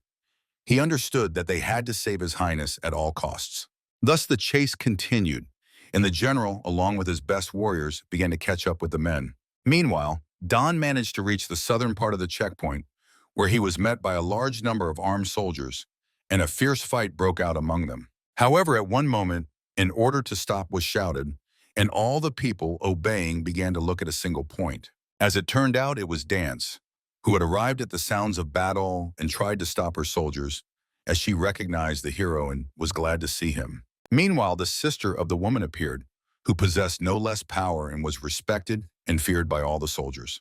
He understood that they had to save His Highness at all costs. Thus the chase continued, and the general, along with his best warriors, began to catch up with the men. Meanwhile, Don managed to reach the southern part of the checkpoint, where he was met by a large number of armed soldiers, and a fierce fight broke out among them. However, at one moment, an order to stop was shouted, and all the people, obeying, began to look at a single point. As it turned out, it was Dance, who had arrived at the sounds of battle and tried to stop her soldiers, as she recognized the hero and was glad to see him. Meanwhile, the sister of the woman appeared, who possessed no less power and was respected and feared by all the soldiers.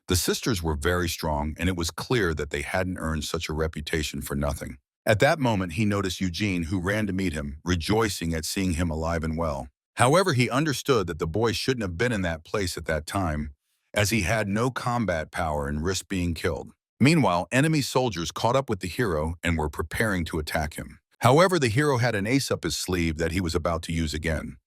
The sisters were very strong, and it was clear that they hadn't earned such a reputation for nothing. At that moment, he noticed Eugene, who ran to meet him, rejoicing at seeing him alive and well. However, he understood that the boy shouldn't have been in that place at that time, as he had no combat power and risked being killed. Meanwhile, enemy soldiers caught up with the hero and were preparing to attack him. However, the hero had an ace up his sleeve that he was about to use again.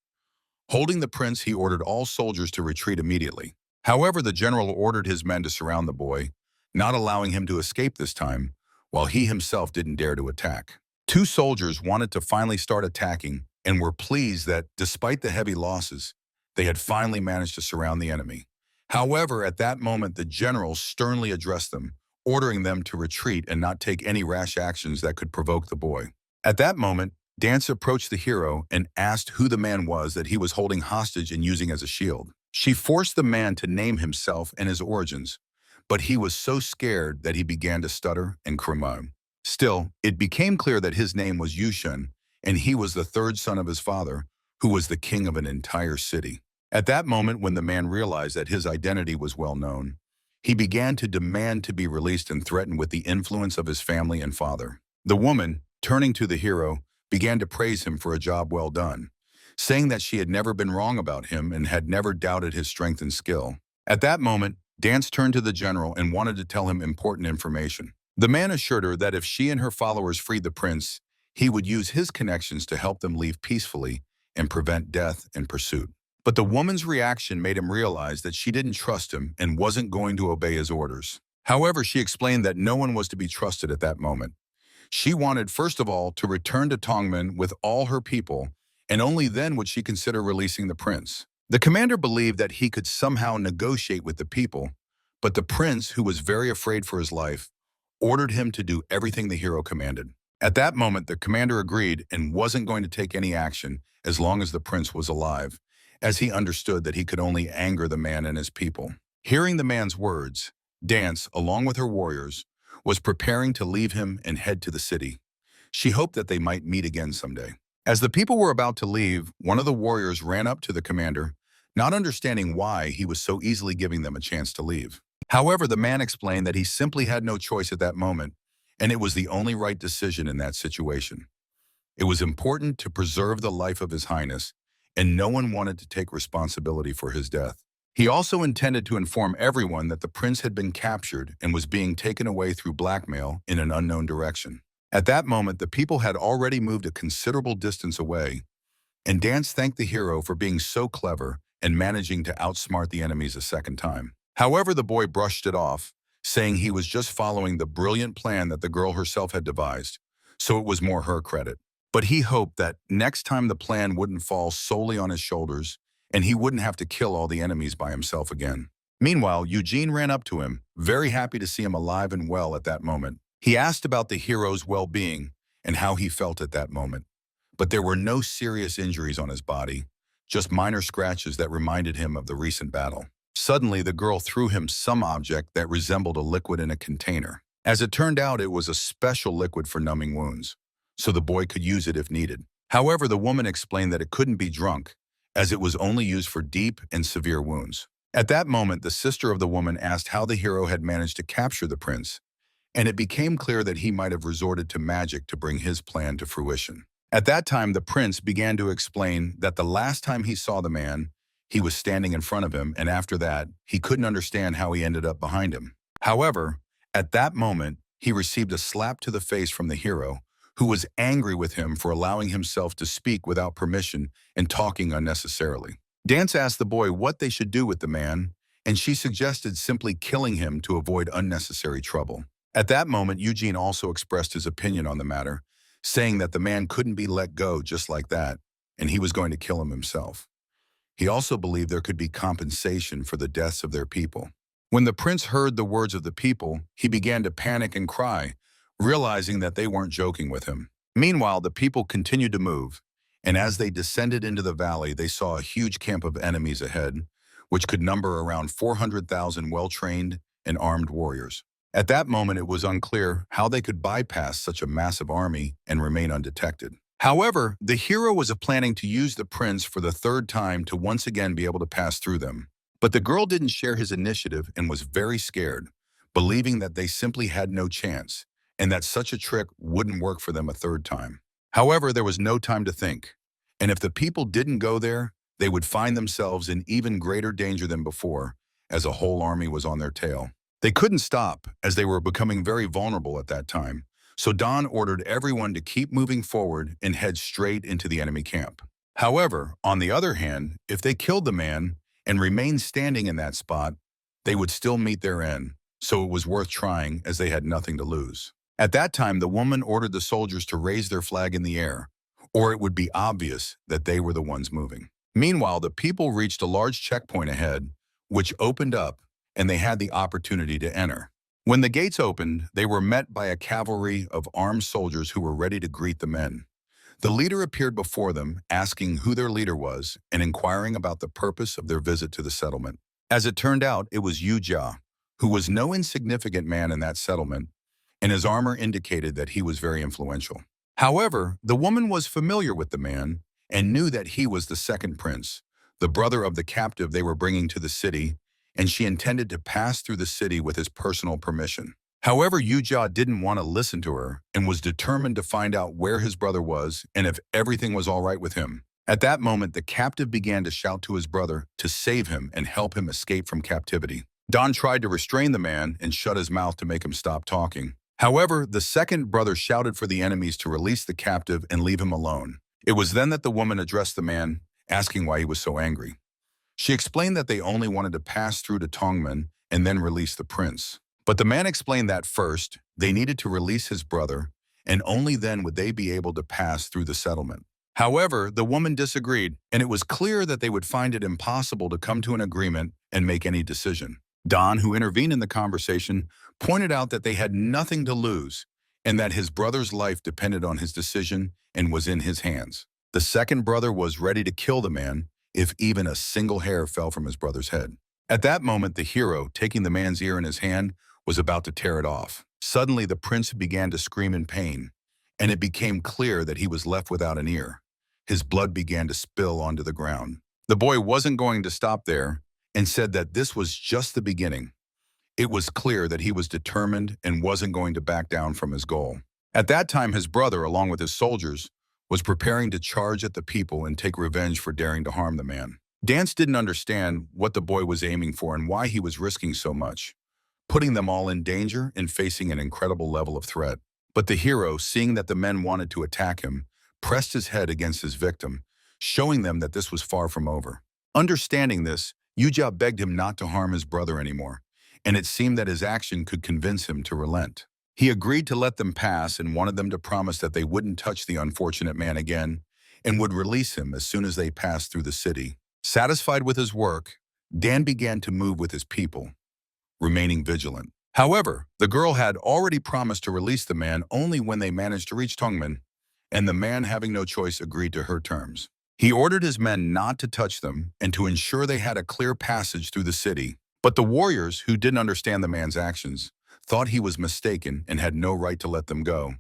Holding the prince, he ordered all soldiers to retreat immediately. However, the general ordered his men to surround the boy, not allowing him to escape this time, while he himself didn't dare to attack. Two soldiers wanted to finally start attacking and were pleased that, despite the heavy losses, they had finally managed to surround the enemy. However, at that moment, the general sternly addressed them, ordering them to retreat and not take any rash actions that could provoke the boy. At that moment, Dance approached the hero and asked who the man was that he was holding hostage and using as a shield. She forced the man to name himself and his origins, but he was so scared that he began to stutter and cry. Still, it became clear that his name was Yushun, and he was the third son of his father, who was the king of an entire city. At that moment, when the man realized that his identity was well known, he began to demand to be released and threatened with the influence of his family and father. The woman, turning to the hero, began to praise him for a job well done, saying that she had never been wrong about him and had never doubted his strength and skill. At that moment, Dance turned to the general and wanted to tell him important information. The man assured her that if she and her followers freed the prince, he would use his connections to help them leave peacefully and prevent death and pursuit. But the woman's reaction made him realize that she didn't trust him and wasn't going to obey his orders. However, she explained that no one was to be trusted at that moment. She wanted, first of all, to return to Tongmen with all her people, and only then would she consider releasing the prince. The commander believed that he could somehow negotiate with the people, but the prince, who was very afraid for his life, ordered him to do everything the hero commanded. At that moment, the commander agreed and wasn't going to take any action as long as the prince was alive, as he understood that he could only anger the man and his people. Hearing the man's words, Dance, along with her warriors, was preparing to leave him and head to the city. She hoped that they might meet again someday. As the people were about to leave, one of the warriors ran up to the commander, not understanding why he was so easily giving them a chance to leave. However, the man explained that he simply had no choice at that moment, and it was the only right decision in that situation. It was important to preserve the life of His Highness, and no one wanted to take responsibility for his death. He also intended to inform everyone that the prince had been captured and was being taken away through blackmail in an unknown direction. At that moment, the people had already moved a considerable distance away, and Dance thanked the hero for being so clever and managing to outsmart the enemies a second time. However, the boy brushed it off, saying he was just following the brilliant plan that the girl herself had devised, so it was more her credit. But he hoped that next time the plan wouldn't fall solely on his shoulders and he wouldn't have to kill all the enemies by himself again. Meanwhile, Eugene ran up to him, very happy to see him alive and well at that moment. He asked about the hero's well-being and how he felt at that moment. But there were no serious injuries on his body, just minor scratches that reminded him of the recent battle. Suddenly, the girl threw him some object that resembled a liquid in a container. As it turned out, it was a special liquid for numbing wounds, so the boy could use it if needed. However, the woman explained that it couldn't be drunk, as it was only used for deep and severe wounds. At that moment, the sister of the woman asked how the hero had managed to capture the prince, and it became clear that he might have resorted to magic to bring his plan to fruition. At that time, the prince began to explain that the last time he saw the man, he was standing in front of him, and after that, he couldn't understand how he ended up behind him. However, at that moment, he received a slap to the face from the hero, who was angry with him for allowing himself to speak without permission and talking unnecessarily. Dance asked the boy what they should do with the man, and she suggested simply killing him to avoid unnecessary trouble. At that moment, Eugene also expressed his opinion on the matter, saying that the man couldn't be let go just like that, and he was going to kill him himself. He also believed there could be compensation for the deaths of their people. When the prince heard the words of the people, he began to panic and cry, realizing that they weren't joking with him. Meanwhile, the people continued to move, and as they descended into the valley, they saw a huge camp of enemies ahead, which could number around 400,000 well-trained and armed warriors. At that moment, it was unclear how they could bypass such a massive army and remain undetected. However, the hero was planning to use the prince for the third time to once again be able to pass through them. But the girl didn't share his initiative and was very scared, believing that they simply had no chance, and that such a trick wouldn't work for them a third time. However, there was no time to think, and if the people didn't go there, they would find themselves in even greater danger than before, as a whole army was on their tail. They couldn't stop, as they were becoming very vulnerable at that time, so Don ordered everyone to keep moving forward and head straight into the enemy camp. However, on the other hand, if they killed the man and remained standing in that spot, they would still meet their end, so it was worth trying as they had nothing to lose. At that time, the woman ordered the soldiers to raise their flag in the air, or it would be obvious that they were the ones moving. Meanwhile, the people reached a large checkpoint ahead, which opened up, and they had the opportunity to enter. When the gates opened, they were met by a cavalry of armed soldiers who were ready to greet the men. The leader appeared before them, asking who their leader was and inquiring about the purpose of their visit to the settlement. As it turned out, it was Yu Jia, who was no insignificant man in that settlement, and his armor indicated that he was very influential. However, the woman was familiar with the man and knew that he was the second prince, the brother of the captive they were bringing to the city, and she intended to pass through the city with his personal permission. However, Yu Jia didn't want to listen to her and was determined to find out where his brother was and if everything was all right with him. At that moment, the captive began to shout to his brother to save him and help him escape from captivity. Don tried to restrain the man and shut his mouth to make him stop talking. However, the second brother shouted for the enemies to release the captive and leave him alone. It was then that the woman addressed the man, asking why he was so angry. She explained that they only wanted to pass through to Tongmen and then release the prince. But the man explained that first, they needed to release his brother, and only then would they be able to pass through the settlement. However, the woman disagreed, and it was clear that they would find it impossible to come to an agreement and make any decision. Don, who intervened in the conversation, pointed out that they had nothing to lose and that his brother's life depended on his decision and was in his hands. The second brother was ready to kill the man if even a single hair fell from his brother's head. At that moment, the hero, taking the man's ear in his hand, was about to tear it off. Suddenly, the prince began to scream in pain, and it became clear that he was left without an ear. His blood began to spill onto the ground. The boy wasn't going to stop there and said that this was just the beginning. It was clear that he was determined and wasn't going to back down from his goal. At that time, his brother, along with his soldiers, was preparing to charge at the people and take revenge for daring to harm the man. Dance didn't understand what the boy was aiming for and why he was risking so much, putting them all in danger and facing an incredible level of threat. But the hero, seeing that the men wanted to attack him, pressed his head against his victim, showing them that this was far from over. Understanding this, Yuja begged him not to harm his brother anymore, and it seemed that his action could convince him to relent. He agreed to let them pass and wanted them to promise that they wouldn't touch the unfortunate man again and would release him as soon as they passed through the city. Satisfied with his work, Dan began to move with his people, remaining vigilant. However, the girl had already promised to release the man only when they managed to reach Tongmen, and the man, having no choice, agreed to her terms. He ordered his men not to touch them and to ensure they had a clear passage through the city. But the warriors, who didn't understand the man's actions, thought he was mistaken and had no right to let them go.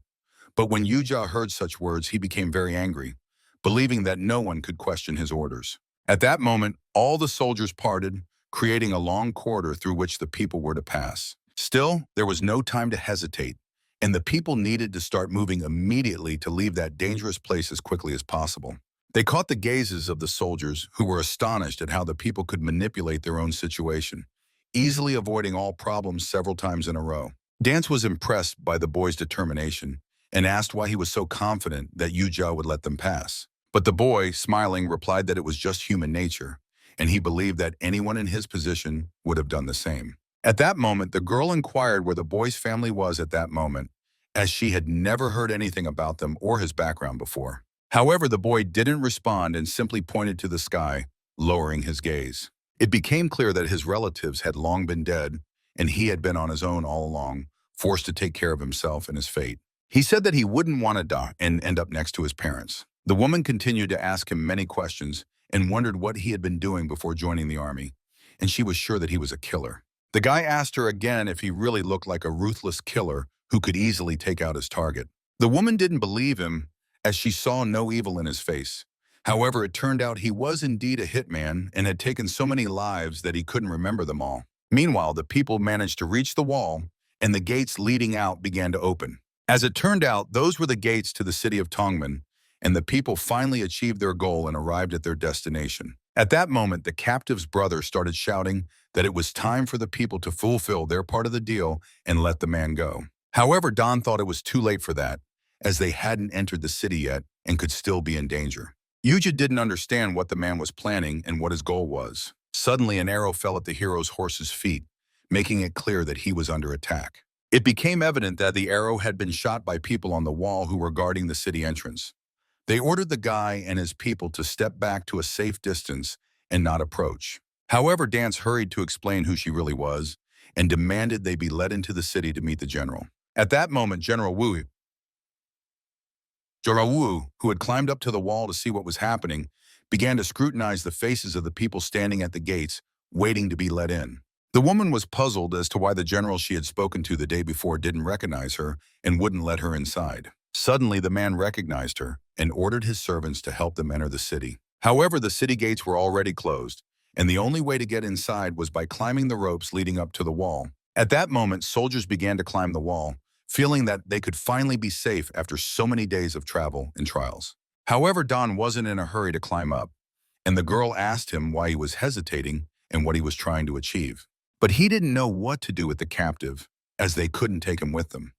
But when Yuja heard such words, he became very angry, believing that no one could question his orders. At that moment, all the soldiers parted, creating a long corridor through which the people were to pass. Still, there was no time to hesitate, and the people needed to start moving immediately to leave that dangerous place as quickly as possible. They caught the gazes of the soldiers, who were astonished at how the people could manipulate their own situation, easily avoiding all problems several times in a row. Dance was impressed by the boy's determination and asked why he was so confident that Yuja would let them pass. But the boy, smiling, replied that it was just human nature, and he believed that anyone in his position would have done the same. At that moment, the girl inquired where the boy's family was at that moment, as she had never heard anything about them or his background before. However, the boy didn't respond and simply pointed to the sky, lowering his gaze. It became clear that his relatives had long been dead, and he had been on his own all along, forced to take care of himself and his fate. He said that he wouldn't want to die and end up next to his parents. The woman continued to ask him many questions and wondered what he had been doing before joining the army, and she was sure that he was a killer. The guy asked her again if he really looked like a ruthless killer who could easily take out his target. The woman didn't believe him, as she saw no evil in his face. However, it turned out he was indeed a hitman and had taken so many lives that he couldn't remember them all. Meanwhile, the people managed to reach the wall, and the gates leading out began to open. As it turned out, those were the gates to the city of Tongmen, and the people finally achieved their goal and arrived at their destination. At that moment, the captive's brother started shouting that it was time for the people to fulfill their part of the deal and let the man go. However, Don thought it was too late for that, as they hadn't entered the city yet and could still be in danger. Yuja didn't understand what the man was planning and what his goal was. Suddenly, an arrow fell at the hero's horse's feet, making it clear that he was under attack. It became evident that the arrow had been shot by people on the wall who were guarding the city entrance. They ordered the guy and his people to step back to a safe distance and not approach. However, Dance hurried to explain who she really was and demanded they be led into the city to meet the general. At that moment, General Wu, who had climbed up to the wall to see what was happening, began to scrutinize the faces of the people standing at the gates, waiting to be let in. The woman was puzzled as to why the general she had spoken to the day before didn't recognize her and wouldn't let her inside. Suddenly, the man recognized her and ordered his servants to help them enter the city. However, the city gates were already closed, and the only way to get inside was by climbing the ropes leading up to the wall. At that moment, soldiers began to climb the wall, feeling that they could finally be safe after so many days of travel and trials. However, Don wasn't in a hurry to climb up, and the girl asked him why he was hesitating and what he was trying to achieve. But he didn't know what to do with the captive, as they couldn't take him with them.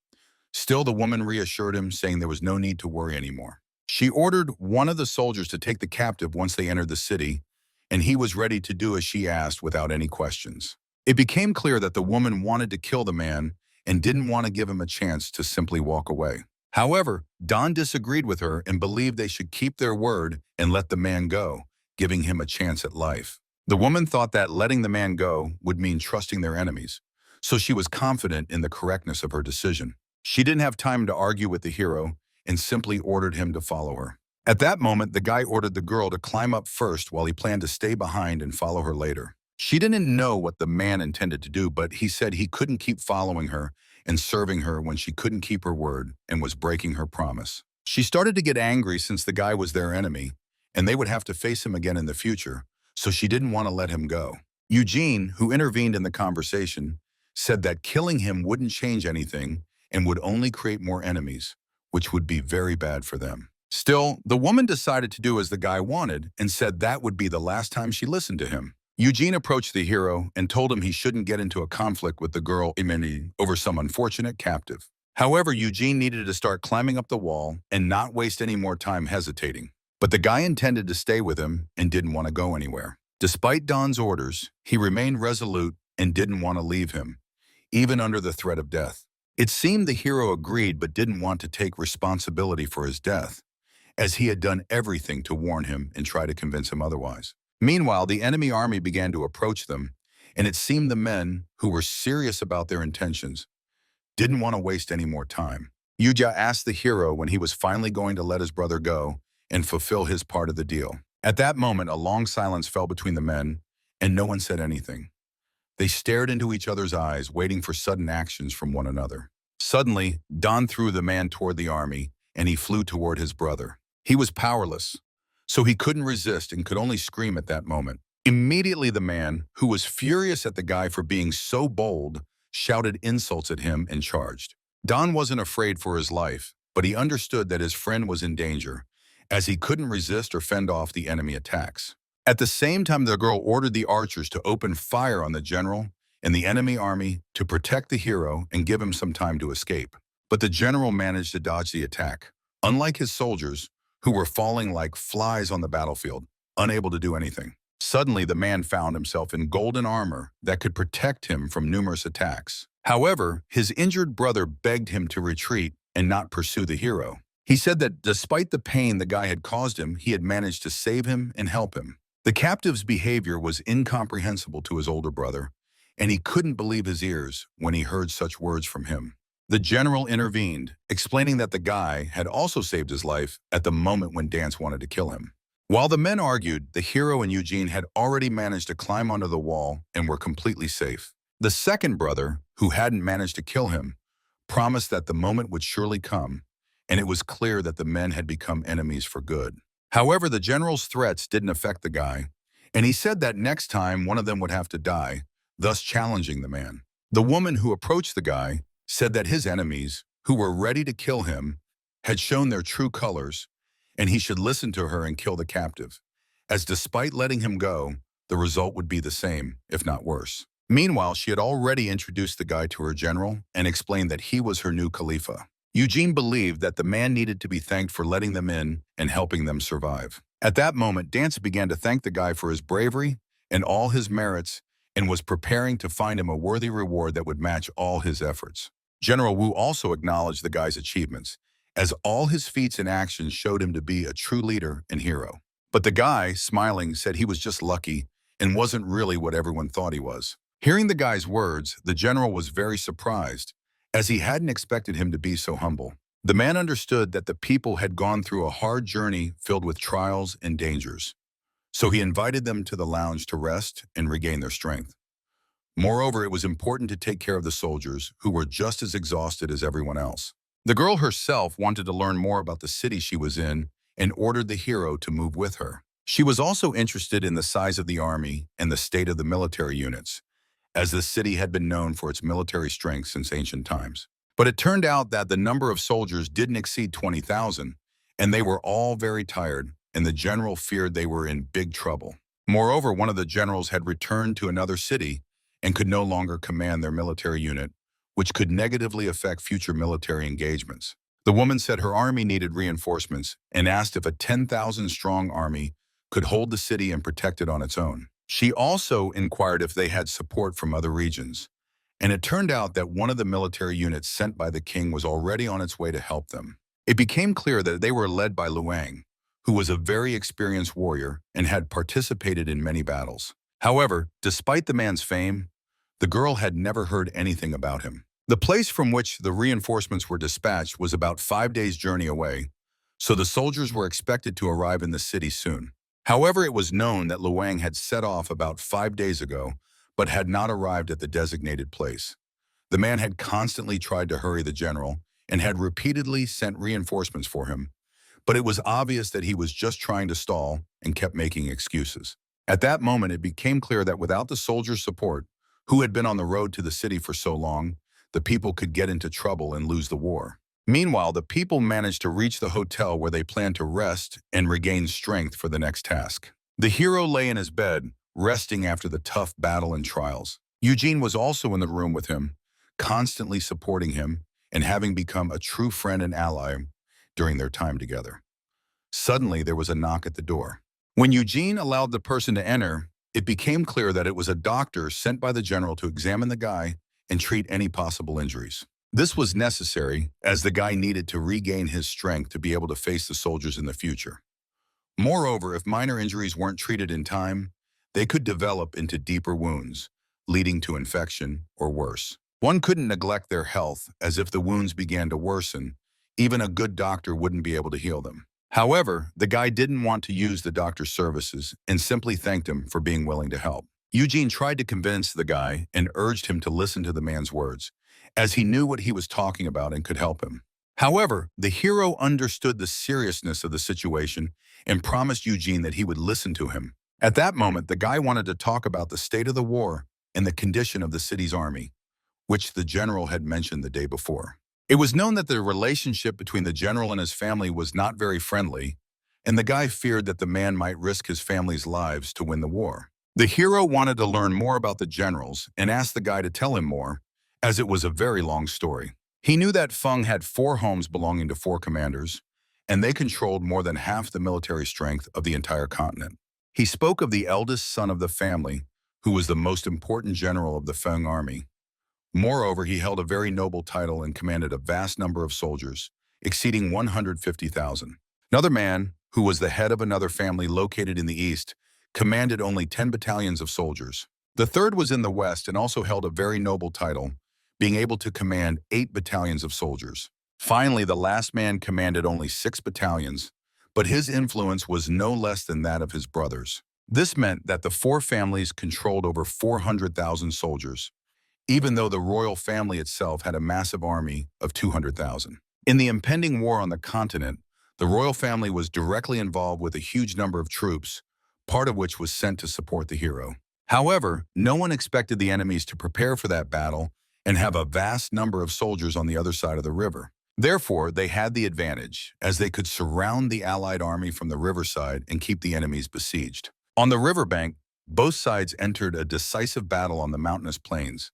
Still, the woman reassured him, saying there was no need to worry anymore. She ordered one of the soldiers to take the captive once they entered the city, and he was ready to do as she asked without any questions. It became clear that the woman wanted to kill the man and didn't want to give him a chance to simply walk away. However, Don disagreed with her and believed they should keep their word and let the man go, giving him a chance at life. The woman thought that letting the man go would mean trusting their enemies, so she was confident in the correctness of her decision. She didn't have time to argue with the hero and simply ordered him to follow her. At that moment, the guy ordered the girl to climb up first while he planned to stay behind and follow her later. She didn't know what the man intended to do, but he said he couldn't keep following her and serving her when she couldn't keep her word and was breaking her promise. She started to get angry since the guy was their enemy, and they would have to face him again in the future, so she didn't want to let him go. Eugene, who intervened in the conversation, said that killing him wouldn't change anything and would only create more enemies, which would be very bad for them. Still, the woman decided to do as the guy wanted and said that would be the last time she listened to him. Eugene approached the hero and told him he shouldn't get into a conflict with the girl Imeni over some unfortunate captive. However, Eugene needed to start climbing up the wall and not waste any more time hesitating. But the guy intended to stay with him and didn't want to go anywhere. Despite Don's orders, he remained resolute and didn't want to leave him, even under the threat of death. It seemed the hero agreed but didn't want to take responsibility for his death, as he had done everything to warn him and try to convince him otherwise. Meanwhile, the enemy army began to approach them, and it seemed the men, who were serious about their intentions, didn't want to waste any more time. Yuja asked the hero when he was finally going to let his brother go and fulfill his part of the deal. At that moment, a long silence fell between the men, and no one said anything. They stared into each other's eyes, waiting for sudden actions from one another. Suddenly, Don threw the man toward the army, and he flew toward his brother. He was powerless, so he couldn't resist and could only scream at that moment. Immediately the man, who was furious at the guy for being so bold, shouted insults at him and charged. Don wasn't afraid for his life, but he understood that his friend was in danger, as he couldn't resist or fend off the enemy attacks. At the same time, the girl ordered the archers to open fire on the general and the enemy army to protect the hero and give him some time to escape. But the general managed to dodge the attack. Unlike his soldiers, who were falling like flies on the battlefield, unable to do anything. Suddenly, the man found himself in golden armor that could protect him from numerous attacks. However, his injured brother begged him to retreat and not pursue the hero. He said that despite the pain the guy had caused him, he had managed to save him and help him. The captive's behavior was incomprehensible to his older brother, and he couldn't believe his ears when he heard such words from him. The general intervened, explaining that the guy had also saved his life at the moment when Dance wanted to kill him. While the men argued, the hero and Eugene had already managed to climb onto the wall and were completely safe. The second brother, who hadn't managed to kill him, promised that the moment would surely come, and it was clear that the men had become enemies for good. However, the general's threats didn't affect the guy, and he said that next time one of them would have to die, thus challenging the man. The woman who approached the guy said that his enemies, who were ready to kill him, had shown their true colors, and he should listen to her and kill the captive, as despite letting him go, the result would be the same, if not worse. Meanwhile, she had already introduced the guy to her general and explained that he was her new Khalifa. Eugene believed that the man needed to be thanked for letting them in and helping them survive. At that moment, Dance began to thank the guy for his bravery and all his merits and was preparing to find him a worthy reward that would match all his efforts. General Wu also acknowledged the guy's achievements, as all his feats and actions showed him to be a true leader and hero. But the guy, smiling, said he was just lucky and wasn't really what everyone thought he was. Hearing the guy's words, the general was very surprised, as he hadn't expected him to be so humble. The man understood that the people had gone through a hard journey filled with trials and dangers, so he invited them to the lounge to rest and regain their strength. Moreover, it was important to take care of the soldiers, who were just as exhausted as everyone else. The girl herself wanted to learn more about the city she was in and ordered the hero to move with her. She was also interested in the size of the army and the state of the military units, as the city had been known for its military strength since ancient times. But it turned out that the number of soldiers didn't exceed 20,000, and they were all very tired, and the general feared they were in big trouble. Moreover, one of the generals had returned to another city and could no longer command their military unit, which could negatively affect future military engagements. The woman said her army needed reinforcements and asked if a 10,000-strong army could hold the city and protect it on its own. She also inquired if they had support from other regions, and it turned out that one of the military units sent by the king was already on its way to help them. It became clear that they were led by Luang, who was a very experienced warrior and had participated in many battles. However, despite the man's fame, the girl had never heard anything about him. The place from which the reinforcements were dispatched was about 5 days' journey away, so the soldiers were expected to arrive in the city soon. However, it was known that Luang had set off about 5 days ago, but had not arrived at the designated place. The man had constantly tried to hurry the general and had repeatedly sent reinforcements for him, but it was obvious that he was just trying to stall and kept making excuses. At that moment, it became clear that without the soldiers' support, who had been on the road to the city for so long, the people could get into trouble and lose the war. Meanwhile, the people managed to reach the hotel where they planned to rest and regain strength for the next task. The hero lay in his bed, resting after the tough battle and trials. Eugene was also in the room with him, constantly supporting him and having become a true friend and ally during their time together. Suddenly, there was a knock at the door. When Eugene allowed the person to enter, it became clear that it was a doctor sent by the general to examine the guy and treat any possible injuries. This was necessary, as the guy needed to regain his strength to be able to face the soldiers in the future. Moreover, if minor injuries weren't treated in time, they could develop into deeper wounds, leading to infection or worse. One couldn't neglect their health, as if the wounds began to worsen, even a good doctor wouldn't be able to heal them. However, the guy didn't want to use the doctor's services and simply thanked him for being willing to help. Eugene tried to convince the guy and urged him to listen to the man's words, as he knew what he was talking about and could help him. However, the hero understood the seriousness of the situation and promised Eugene that he would listen to him. At that moment, the guy wanted to talk about the state of the war and the condition of the city's army, which the general had mentioned the day before. It was known that the relationship between the general and his family was not very friendly, and the guy feared that the man might risk his family's lives to win the war. The hero wanted to learn more about the generals and asked the guy to tell him more, as it was a very long story. He knew that Feng had 4 homes belonging to 4 commanders, and they controlled more than half the military strength of the entire continent. He spoke of the eldest son of the family, who was the most important general of the Feng army. Moreover, he held a very noble title and commanded a vast number of soldiers, exceeding 150,000. Another man, who was the head of another family located in the east, commanded only 10 battalions of soldiers. The third was in the west and also held a very noble title, being able to command 8 battalions of soldiers. Finally, the last man commanded only 6 battalions, but his influence was no less than that of his brothers. This meant that the 4 families controlled over 400,000 soldiers, even though the royal family itself had a massive army of 200,000. In the impending war on the continent, the royal family was directly involved with a huge number of troops, part of which was sent to support the hero. However, no one expected the enemies to prepare for that battle and have a vast number of soldiers on the other side of the river. Therefore, they had the advantage, as they could surround the allied army from the riverside and keep the enemies besieged. On the riverbank, both sides entered a decisive battle on the mountainous plains,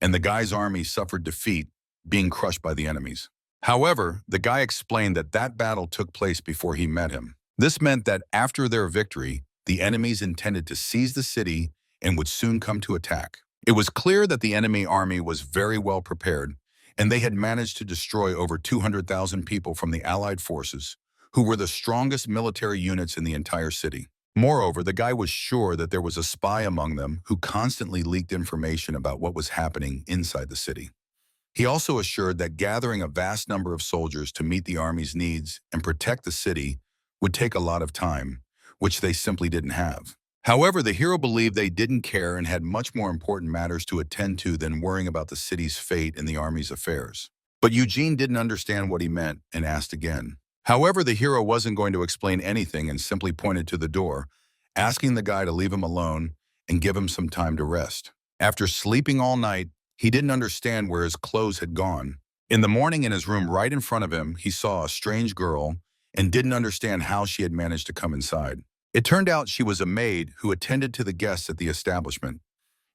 and the guy's army suffered defeat, being crushed by the enemies. However, the guy explained that that battle took place before he met him. This meant that after their victory, the enemies intended to seize the city and would soon come to attack. It was clear that the enemy army was very well prepared, and they had managed to destroy over 200,000 people from the Allied forces, who were the strongest military units in the entire city. Moreover, the guy was sure that there was a spy among them who constantly leaked information about what was happening inside the city. He also assured that gathering a vast number of soldiers to meet the army's needs and protect the city would take a lot of time, which they simply didn't have. However, the hero believed they didn't care and had much more important matters to attend to than worrying about the city's fate and the army's affairs. But Eugene didn't understand what he meant and asked again. However, the hero wasn't going to explain anything and simply pointed to the door, asking the guy to leave him alone and give him some time to rest. After sleeping all night, he didn't understand where his clothes had gone. In the morning, in his room right in front of him, he saw a strange girl and didn't understand how she had managed to come inside. It turned out she was a maid who attended to the guests at the establishment,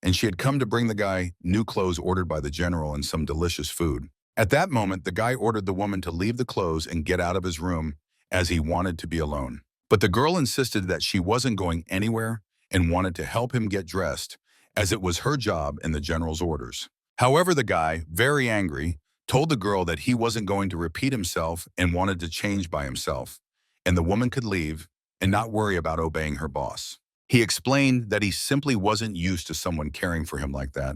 and she had come to bring the guy new clothes ordered by the general and some delicious food. At that moment, the guy ordered the woman to leave the clothes and get out of his room, as he wanted to be alone. But the girl insisted that she wasn't going anywhere and wanted to help him get dressed, as it was her job and the general's orders. However, the guy, very angry, told the girl that he wasn't going to repeat himself and wanted to change by himself, and the woman could leave and not worry about obeying her boss. He explained that he simply wasn't used to someone caring for him like that,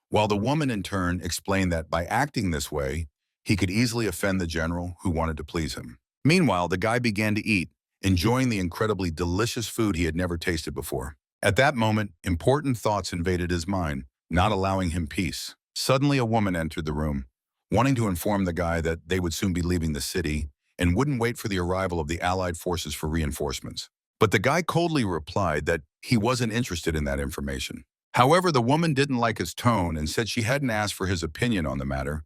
while the woman in turn explained that by acting this way, he could easily offend the general who wanted to please him. Meanwhile, the guy began to eat, enjoying the incredibly delicious food he had never tasted before. At that moment, important thoughts invaded his mind, not allowing him peace. Suddenly, a woman entered the room, wanting to inform the guy that they would soon be leaving the city and wouldn't wait for the arrival of the Allied forces for reinforcements. But the guy coldly replied that he wasn't interested in that information. However, the woman didn't like his tone and said she hadn't asked for his opinion on the matter,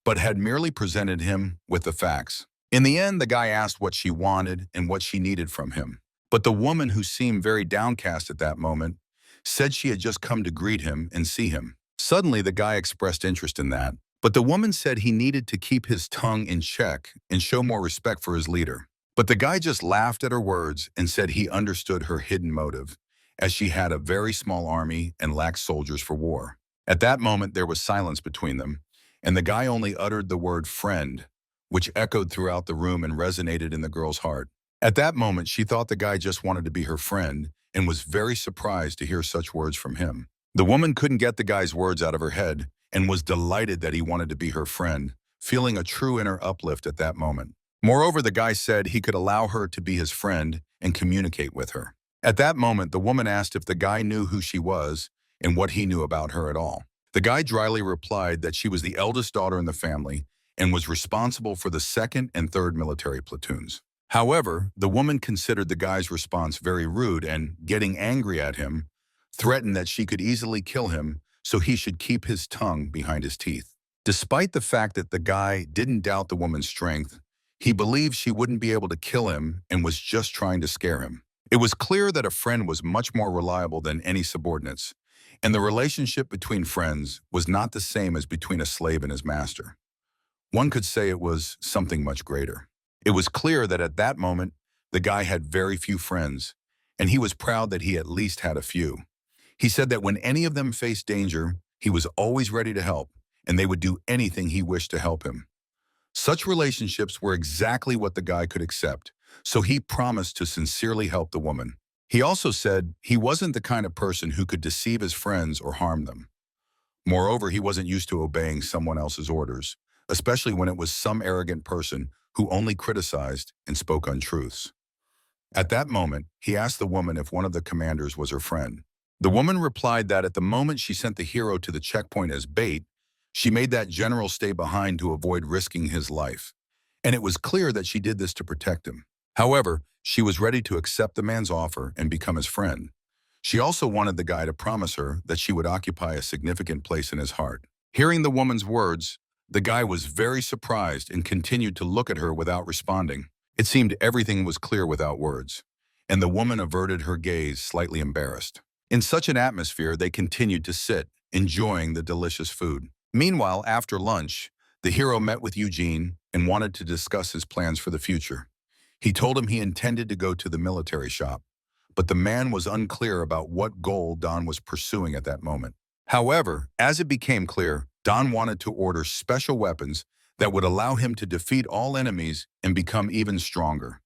but had merely presented him with the facts. In the end, the guy asked what she wanted and what she needed from him. But the woman, who seemed very downcast at that moment, said she had just come to greet him and see him. Suddenly, the guy expressed interest in that, but the woman said he needed to keep his tongue in check and show more respect for his leader. But the guy just laughed at her words and said he understood her hidden motive, as she had a very small army and lacked soldiers for war. At that moment, there was silence between them, and the guy only uttered the word friend, which echoed throughout the room and resonated in the girl's heart. At that moment, she thought the guy just wanted to be her friend and was very surprised to hear such words from him. The woman couldn't get the guy's words out of her head and was delighted that he wanted to be her friend, feeling a true inner uplift at that moment. Moreover, the guy said he could allow her to be his friend and communicate with her. At that moment, the woman asked if the guy knew who she was and what he knew about her at all. The guy dryly replied that she was the eldest daughter in the family and was responsible for the 2nd and 3rd military platoons. However, the woman considered the guy's response very rude and, getting angry at him, threatened that she could easily kill him, so he should keep his tongue behind his teeth. Despite the fact that the guy didn't doubt the woman's strength, he believed she wouldn't be able to kill him and was just trying to scare him. It was clear that a friend was much more reliable than any subordinates, and the relationship between friends was not the same as between a slave and his master. One could say it was something much greater. It was clear that at that moment, the guy had very few friends, and he was proud that he at least had a few. He said that when any of them faced danger, he was always ready to help, and they would do anything he wished to help him. Such relationships were exactly what the guy could accept, so he promised to sincerely help the woman. He also said he wasn't the kind of person who could deceive his friends or harm them. Moreover, he wasn't used to obeying someone else's orders, especially when it was some arrogant person who only criticized and spoke untruths. At that moment, he asked the woman if one of the commanders was her friend. The woman replied that at the moment she sent the hero to the checkpoint as bait, she made that general stay behind to avoid risking his life, and it was clear that she did this to protect him. However, she was ready to accept the man's offer and become his friend. She also wanted the guy to promise her that she would occupy a significant place in his heart. Hearing the woman's words, the guy was very surprised and continued to look at her without responding. It seemed everything was clear without words, and the woman averted her gaze, slightly embarrassed. In such an atmosphere, they continued to sit, enjoying the delicious food. Meanwhile, after lunch, the hero met with Eugene and wanted to discuss his plans for the future. He told him he intended to go to the military shop, but the man was unclear about what goal Don was pursuing at that moment. However, as it became clear, Don wanted to order special weapons that would allow him to defeat all enemies and become even stronger.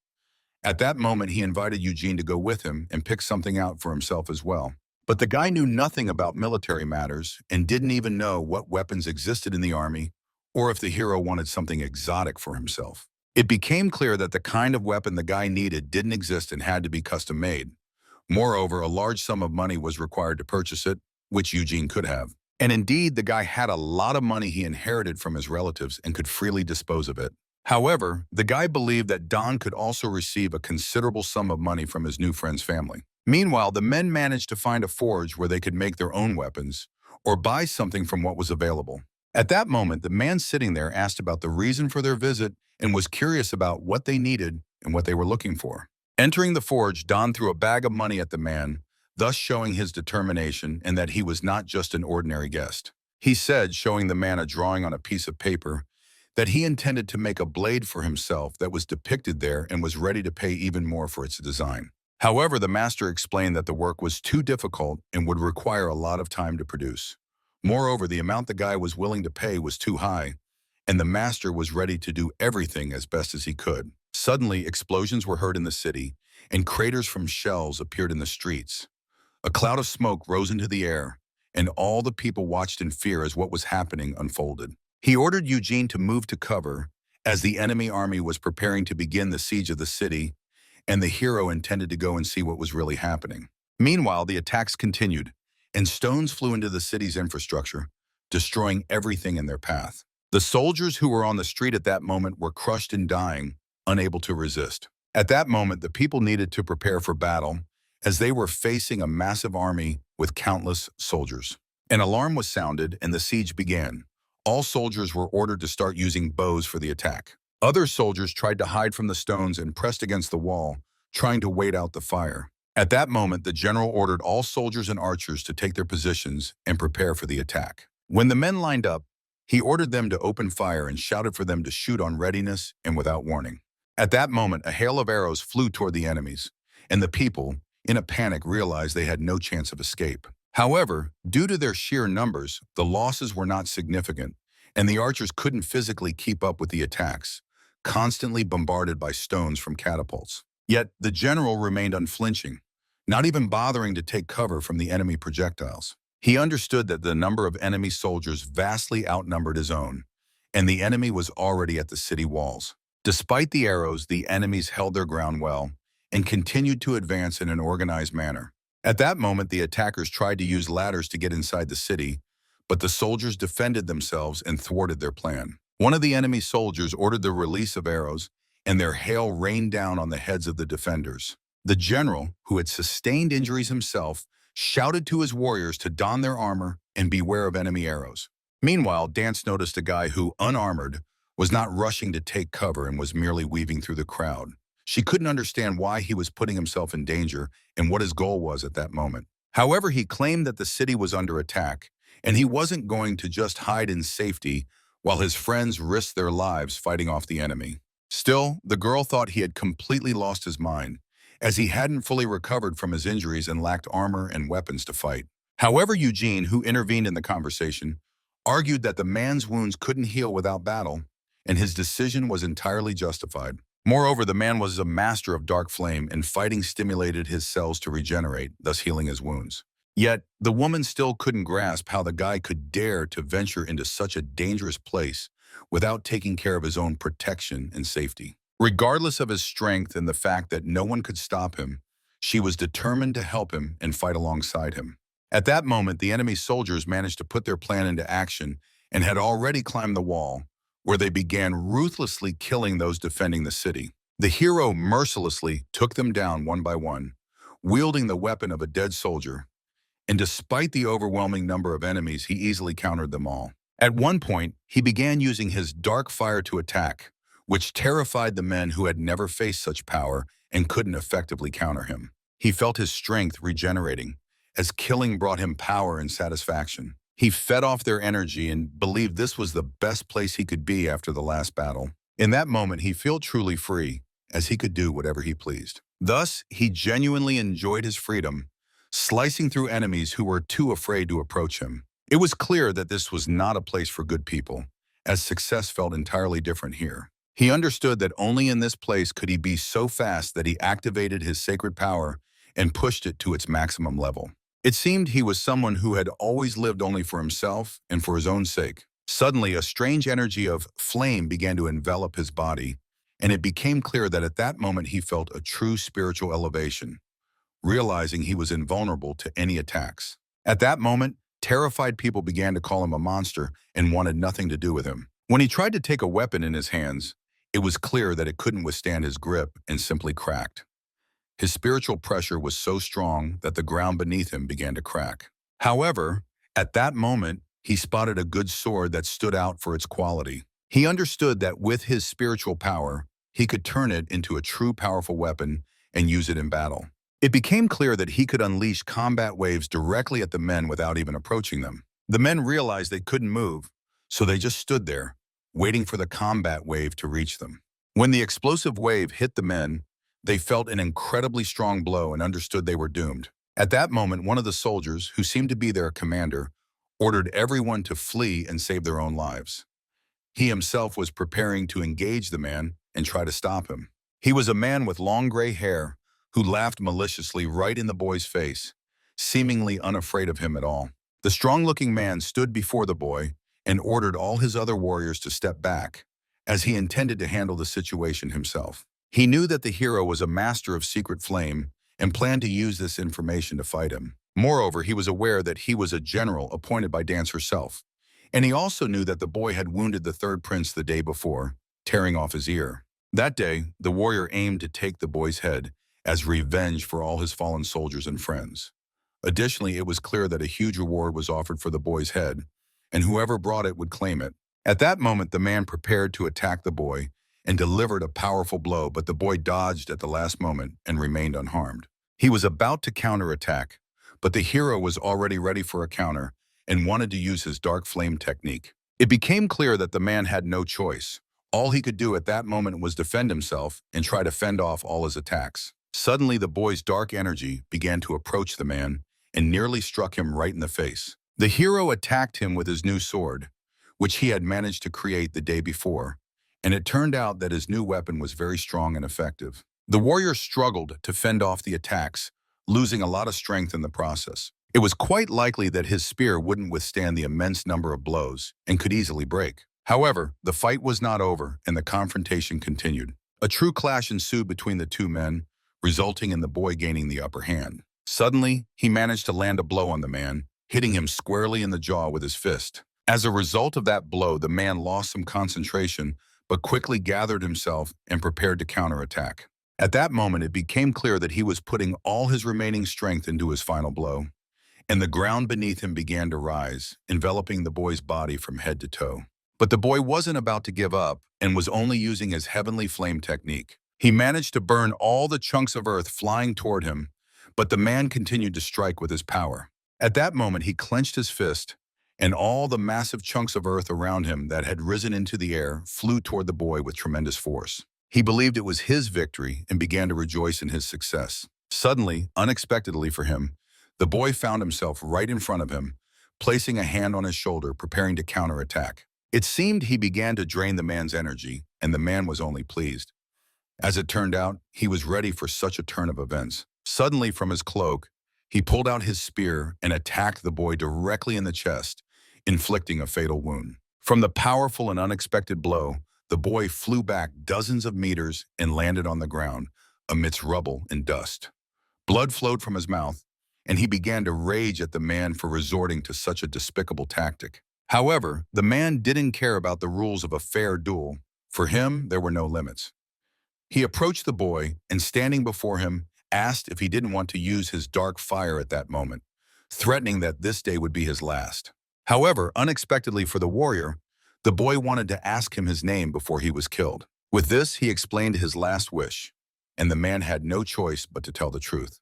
At that moment, he invited Eugene to go with him and pick something out for himself as well. But the guy knew nothing about military matters and didn't even know what weapons existed in the army or if the hero wanted something exotic for himself. It became clear that the kind of weapon the guy needed didn't exist and had to be custom-made. Moreover, a large sum of money was required to purchase it, which Eugene could have. And indeed, the guy had a lot of money he inherited from his relatives and could freely dispose of it. However, the guy believed that Don could also receive a considerable sum of money from his new friend's family. Meanwhile, the men managed to find a forge where they could make their own weapons or buy something from what was available. At that moment, the man sitting there asked about the reason for their visit and was curious about what they needed and what they were looking for. Entering the forge, Don threw a bag of money at the man, thus showing his determination and that he was not just an ordinary guest. He said, showing the man a drawing on a piece of paper, that he intended to make a blade for himself that was depicted there and was ready to pay even more for its design. However, the master explained that the work was too difficult and would require a lot of time to produce. Moreover, the amount the guy was willing to pay was too high, and the master was ready to do everything as best as he could. Suddenly, explosions were heard in the city, and craters from shells appeared in the streets. A cloud of smoke rose into the air, and all the people watched in fear as what was happening unfolded. He ordered Eugene to move to cover, as the enemy army was preparing to begin the siege of the city, and the hero intended to go and see what was really happening. Meanwhile, the attacks continued, and stones flew into the city's infrastructure, destroying everything in their path. The soldiers who were on the street at that moment were crushed and dying, unable to resist. At that moment, the people needed to prepare for battle, as they were facing a massive army with countless soldiers. An alarm was sounded, and the siege began. all soldiers were ordered to start using bows for the attack. Other soldiers tried to hide from the stones and pressed against the wall, trying to wait out the fire. At that moment, the general ordered all soldiers and archers to take their positions and prepare for the attack. When the men lined up, he ordered them to open fire and shouted for them to shoot on readiness and without warning. At that moment, a hail of arrows flew toward the enemies, and the people, in a panic, realized they had no chance of escape. However, due to their sheer numbers, the losses were not significant, and the archers couldn't physically keep up with the attacks, constantly bombarded by stones from catapults. Yet the general remained unflinching, not even bothering to take cover from the enemy projectiles. He understood that the number of enemy soldiers vastly outnumbered his own, and the enemy was already at the city walls. Despite the arrows, the enemies held their ground well and continued to advance in an organized manner. At that moment, the attackers tried to use ladders to get inside the city, but the soldiers defended themselves and thwarted their plan. One of the enemy soldiers ordered the release of arrows, and their hail rained down on the heads of the defenders. The general, who had sustained injuries himself, shouted to his warriors to don their armor and beware of enemy arrows. Meanwhile, Dance noticed a guy who, unarmored, was not rushing to take cover and was merely weaving through the crowd. She couldn't understand why he was putting himself in danger and what his goal was at that moment. However, he claimed that the city was under attack, and he wasn't going to just hide in safety while his friends risked their lives fighting off the enemy. Still, the girl thought he had completely lost his mind, as he hadn't fully recovered from his injuries and lacked armor and weapons to fight. However, Eugene, who intervened in the conversation, argued that the man's wounds couldn't heal without battle, and his decision was entirely justified. Moreover, the man was a master of dark flame, and fighting stimulated his cells to regenerate, thus healing his wounds. Yet, the woman still couldn't grasp how the guy could dare to venture into such a dangerous place without taking care of his own protection and safety. Regardless of his strength and the fact that no one could stop him, she was determined to help him and fight alongside him. At that moment, the enemy soldiers managed to put their plan into action and had already climbed the wall, where they began ruthlessly killing those defending the city. The hero mercilessly took them down one by one, wielding the weapon of a dead soldier, and despite the overwhelming number of enemies, he easily countered them all. At one point, he began using his dark fire to attack, which terrified the men who had never faced such power and couldn't effectively counter him. He felt his strength regenerating, as killing brought him power and satisfaction. He fed off their energy and believed this was the best place he could be after the last battle. In that moment, he felt truly free, as he could do whatever he pleased. Thus, he genuinely enjoyed his freedom, slicing through enemies who were too afraid to approach him. It was clear that this was not a place for good people, as success felt entirely different here. He understood that only in this place could he be so fast that he activated his sacred power and pushed it to its maximum level. It seemed he was someone who had always lived only for himself and for his own sake. Suddenly, a strange energy of flame began to envelop his body, and it became clear that at that moment he felt a true spiritual elevation, realizing he was invulnerable to any attacks. At that moment, terrified people began to call him a monster and wanted nothing to do with him. When he tried to take a weapon in his hands, it was clear that it couldn't withstand his grip and simply cracked. His spiritual pressure was so strong that the ground beneath him began to crack. However, at that moment, he spotted a good sword that stood out for its quality. He understood that with his spiritual power, he could turn it into a true powerful weapon and use it in battle. It became clear that he could unleash combat waves directly at the men without even approaching them. The men realized they couldn't move, so they just stood there, waiting for the combat wave to reach them. When the explosive wave hit the men, they felt an incredibly strong blow and understood they were doomed. At that moment, one of the soldiers, who seemed to be their commander, ordered everyone to flee and save their own lives. He himself was preparing to engage the man and try to stop him. He was a man with long gray hair who laughed maliciously right in the boy's face, seemingly unafraid of him at all. The strong-looking man stood before the boy and ordered all his other warriors to step back, as he intended to handle the situation himself. He knew that the hero was a master of secret flame and planned to use this information to fight him. Moreover, he was aware that he was a general appointed by Dance herself, and he also knew that the boy had wounded the third prince the day before, tearing off his ear. That day, the warrior aimed to take the boy's head as revenge for all his fallen soldiers and friends. Additionally, it was clear that a huge reward was offered for the boy's head, and whoever brought it would claim it. At that moment, the man prepared to attack the boy and delivered a powerful blow, but the boy dodged at the last moment and remained unharmed. He was about to counterattack, but the hero was already ready for a counter and wanted to use his dark flame technique. It became clear that the man had no choice. All he could do at that moment was defend himself and try to fend off all his attacks. Suddenly, the boy's dark energy began to approach the man and nearly struck him right in the face. The hero attacked him with his new sword, which he had managed to create the day before, and it turned out that his new weapon was very strong and effective. The warrior struggled to fend off the attacks, losing a lot of strength in the process. It was quite likely that his spear wouldn't withstand the immense number of blows and could easily break. However, the fight was not over and the confrontation continued. A true clash ensued between the two men, resulting in the boy gaining the upper hand. Suddenly, he managed to land a blow on the man, hitting him squarely in the jaw with his fist. As a result of that blow, the man lost some concentration, but quickly gathered himself and prepared to counterattack. At that moment, it became clear that he was putting all his remaining strength into his final blow, and the ground beneath him began to rise, enveloping the boy's body from head to toe. But the boy wasn't about to give up and was only using his heavenly flame technique. He managed to burn all the chunks of earth flying toward him, but the man continued to strike with his power. At that moment, he clenched his fist, and all the massive chunks of earth around him that had risen into the air flew toward the boy with tremendous force. He believed it was his victory and began to rejoice in his success. Suddenly, unexpectedly for him, the boy found himself right in front of him, placing a hand on his shoulder, preparing to counterattack. It seemed he began to drain the man's energy, and the man was only pleased. As it turned out, he was ready for such a turn of events. Suddenly, from his cloak, he pulled out his spear and attacked the boy directly in the chest, inflicting a fatal wound. From the powerful and unexpected blow, the boy flew back dozens of meters and landed on the ground amidst rubble and dust. Blood flowed from his mouth, and he began to rage at the man for resorting to such a despicable tactic. However, the man didn't care about the rules of a fair duel. For him, there were no limits. He approached the boy and, standing before him, asked if he didn't want to use his dark fire at that moment, threatening that this day would be his last. However, unexpectedly for the warrior, the boy wanted to ask him his name before he was killed. With this, he explained his last wish, and the man had no choice but to tell the truth.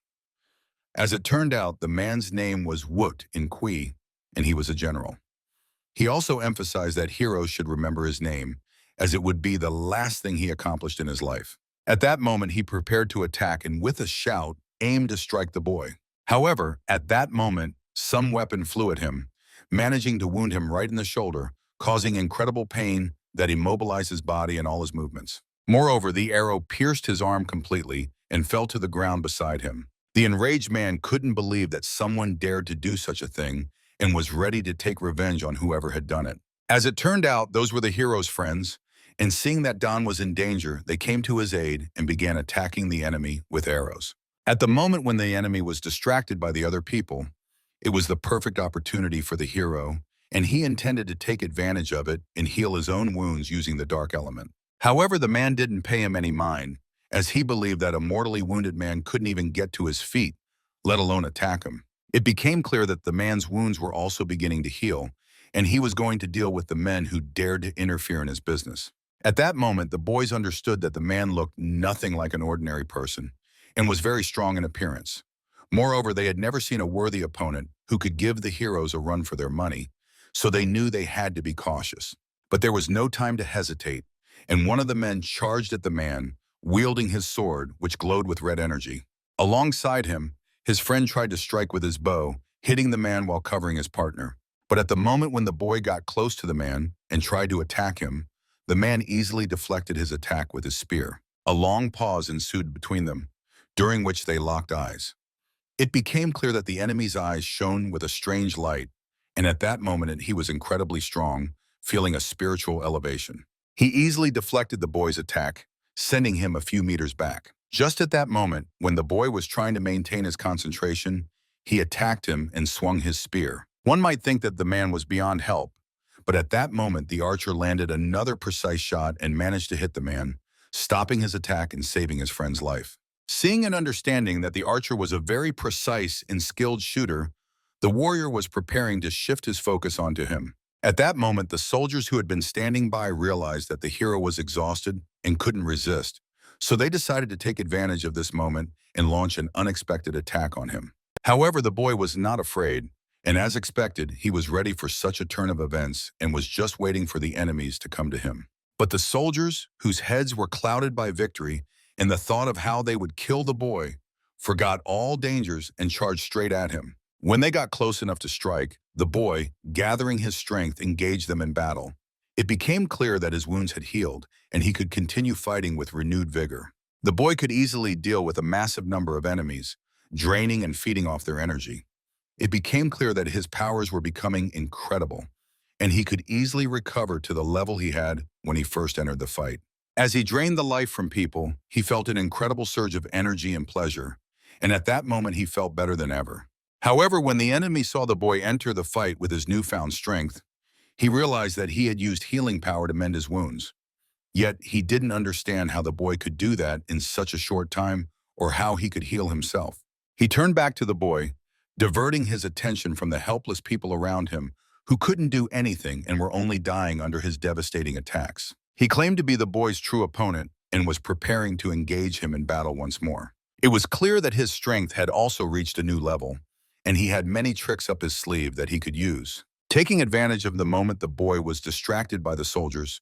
As it turned out, the man's name was Woot in Kui, and he was a general. He also emphasized that heroes should remember his name, as it would be the last thing he accomplished in his life. At that moment, he prepared to attack and, with a shout, aimed to strike the boy. However, at that moment, some weapon flew at him, managing to wound him right in the shoulder, causing incredible pain that immobilized his body and all his movements. Moreover, the arrow pierced his arm completely and fell to the ground beside him. The enraged man couldn't believe that someone dared to do such a thing and was ready to take revenge on whoever had done it. As it turned out, those were the hero's friends, and seeing that Don was in danger, they came to his aid and began attacking the enemy with arrows. At the moment when the enemy was distracted by the other people, it was the perfect opportunity for the hero, and he intended to take advantage of it and heal his own wounds using the dark element. However, the man didn't pay him any mind, as he believed that a mortally wounded man couldn't even get to his feet, let alone attack him. It became clear that the man's wounds were also beginning to heal, and he was going to deal with the men who dared to interfere in his business. At that moment, the boys understood that the man looked nothing like an ordinary person and was very strong in appearance. Moreover, they had never seen a worthy opponent who could give the heroes a run for their money, so they knew they had to be cautious. But there was no time to hesitate, and one of the men charged at the man, wielding his sword, which glowed with red energy. Alongside him, his friend tried to strike with his bow, hitting the man while covering his partner. But at the moment when the boy got close to the man and tried to attack him, the man easily deflected his attack with his spear. A long pause ensued between them, during which they locked eyes. It became clear that the enemy's eyes shone with a strange light, and at that moment he was incredibly strong, feeling a spiritual elevation. He easily deflected the boy's attack, sending him a few meters back. Just at that moment, when the boy was trying to maintain his concentration, he attacked him and swung his spear. One might think that the man was beyond help, but at that moment the archer landed another precise shot and managed to hit the man, stopping his attack and saving his friend's life. Seeing and understanding that the archer was a very precise and skilled shooter, the warrior was preparing to shift his focus onto him. At that moment, the soldiers who had been standing by realized that the hero was exhausted and couldn't resist, so they decided to take advantage of this moment and launch an unexpected attack on him. However, the boy was not afraid, and as expected, he was ready for such a turn of events and was just waiting for the enemies to come to him. But the soldiers, whose heads were clouded by victory and the thought of how they would kill the boy, forgot all dangers and charged straight at him. When they got close enough to strike, the boy, gathering his strength, engaged them in battle. It became clear that his wounds had healed, and he could continue fighting with renewed vigor. The boy could easily deal with a massive number of enemies, draining and feeding off their energy. It became clear that his powers were becoming incredible, and he could easily recover to the level he had when he first entered the fight. As he drained the life from people, he felt an incredible surge of energy and pleasure, and at that moment he felt better than ever. However, when the enemy saw the boy enter the fight with his newfound strength, he realized that he had used healing power to mend his wounds. Yet he didn't understand how the boy could do that in such a short time or how he could heal himself. He turned back to the boy, diverting his attention from the helpless people around him who couldn't do anything and were only dying under his devastating attacks. He claimed to be the boy's true opponent and was preparing to engage him in battle once more. It was clear that his strength had also reached a new level, and he had many tricks up his sleeve that he could use. Taking advantage of the moment the boy was distracted by the soldiers,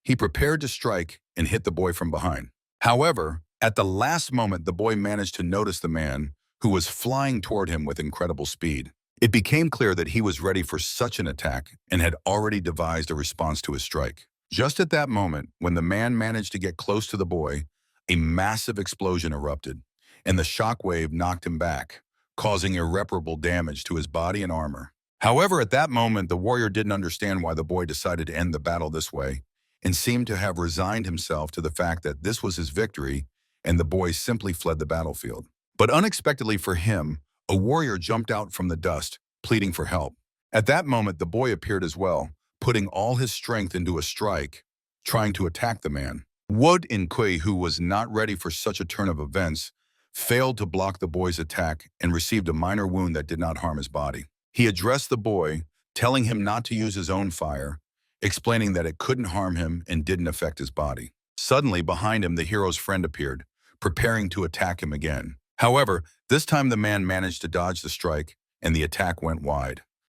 he prepared to strike and hit the boy from behind. However, at the last moment, the boy managed to notice the man who was flying toward him with incredible speed. It became clear that he was ready for such an attack and had already devised a response to his strike. Just at that moment, when the man managed to get close to the boy, a massive explosion erupted, and the shockwave knocked him back, causing irreparable damage to his body and armor. However, at that moment, the warrior didn't understand why the boy decided to end the battle this way, and seemed to have resigned himself to the fact that this was his victory, and the boy simply fled the battlefield. But unexpectedly for him, a warrior jumped out from the dust, pleading for help. At that moment, the boy appeared as well, putting all his strength into a strike, trying to attack the man. Wood In Kui, who was not ready for such a turn of events, failed to block the boy's attack and received a minor wound that did not harm his body. He addressed the boy, telling him not to use his own fire, explaining that it couldn't harm him and didn't affect his body. Suddenly, behind him, the hero's friend appeared, preparing to attack him again. However, this time the man managed to dodge the strike, and the attack went wide.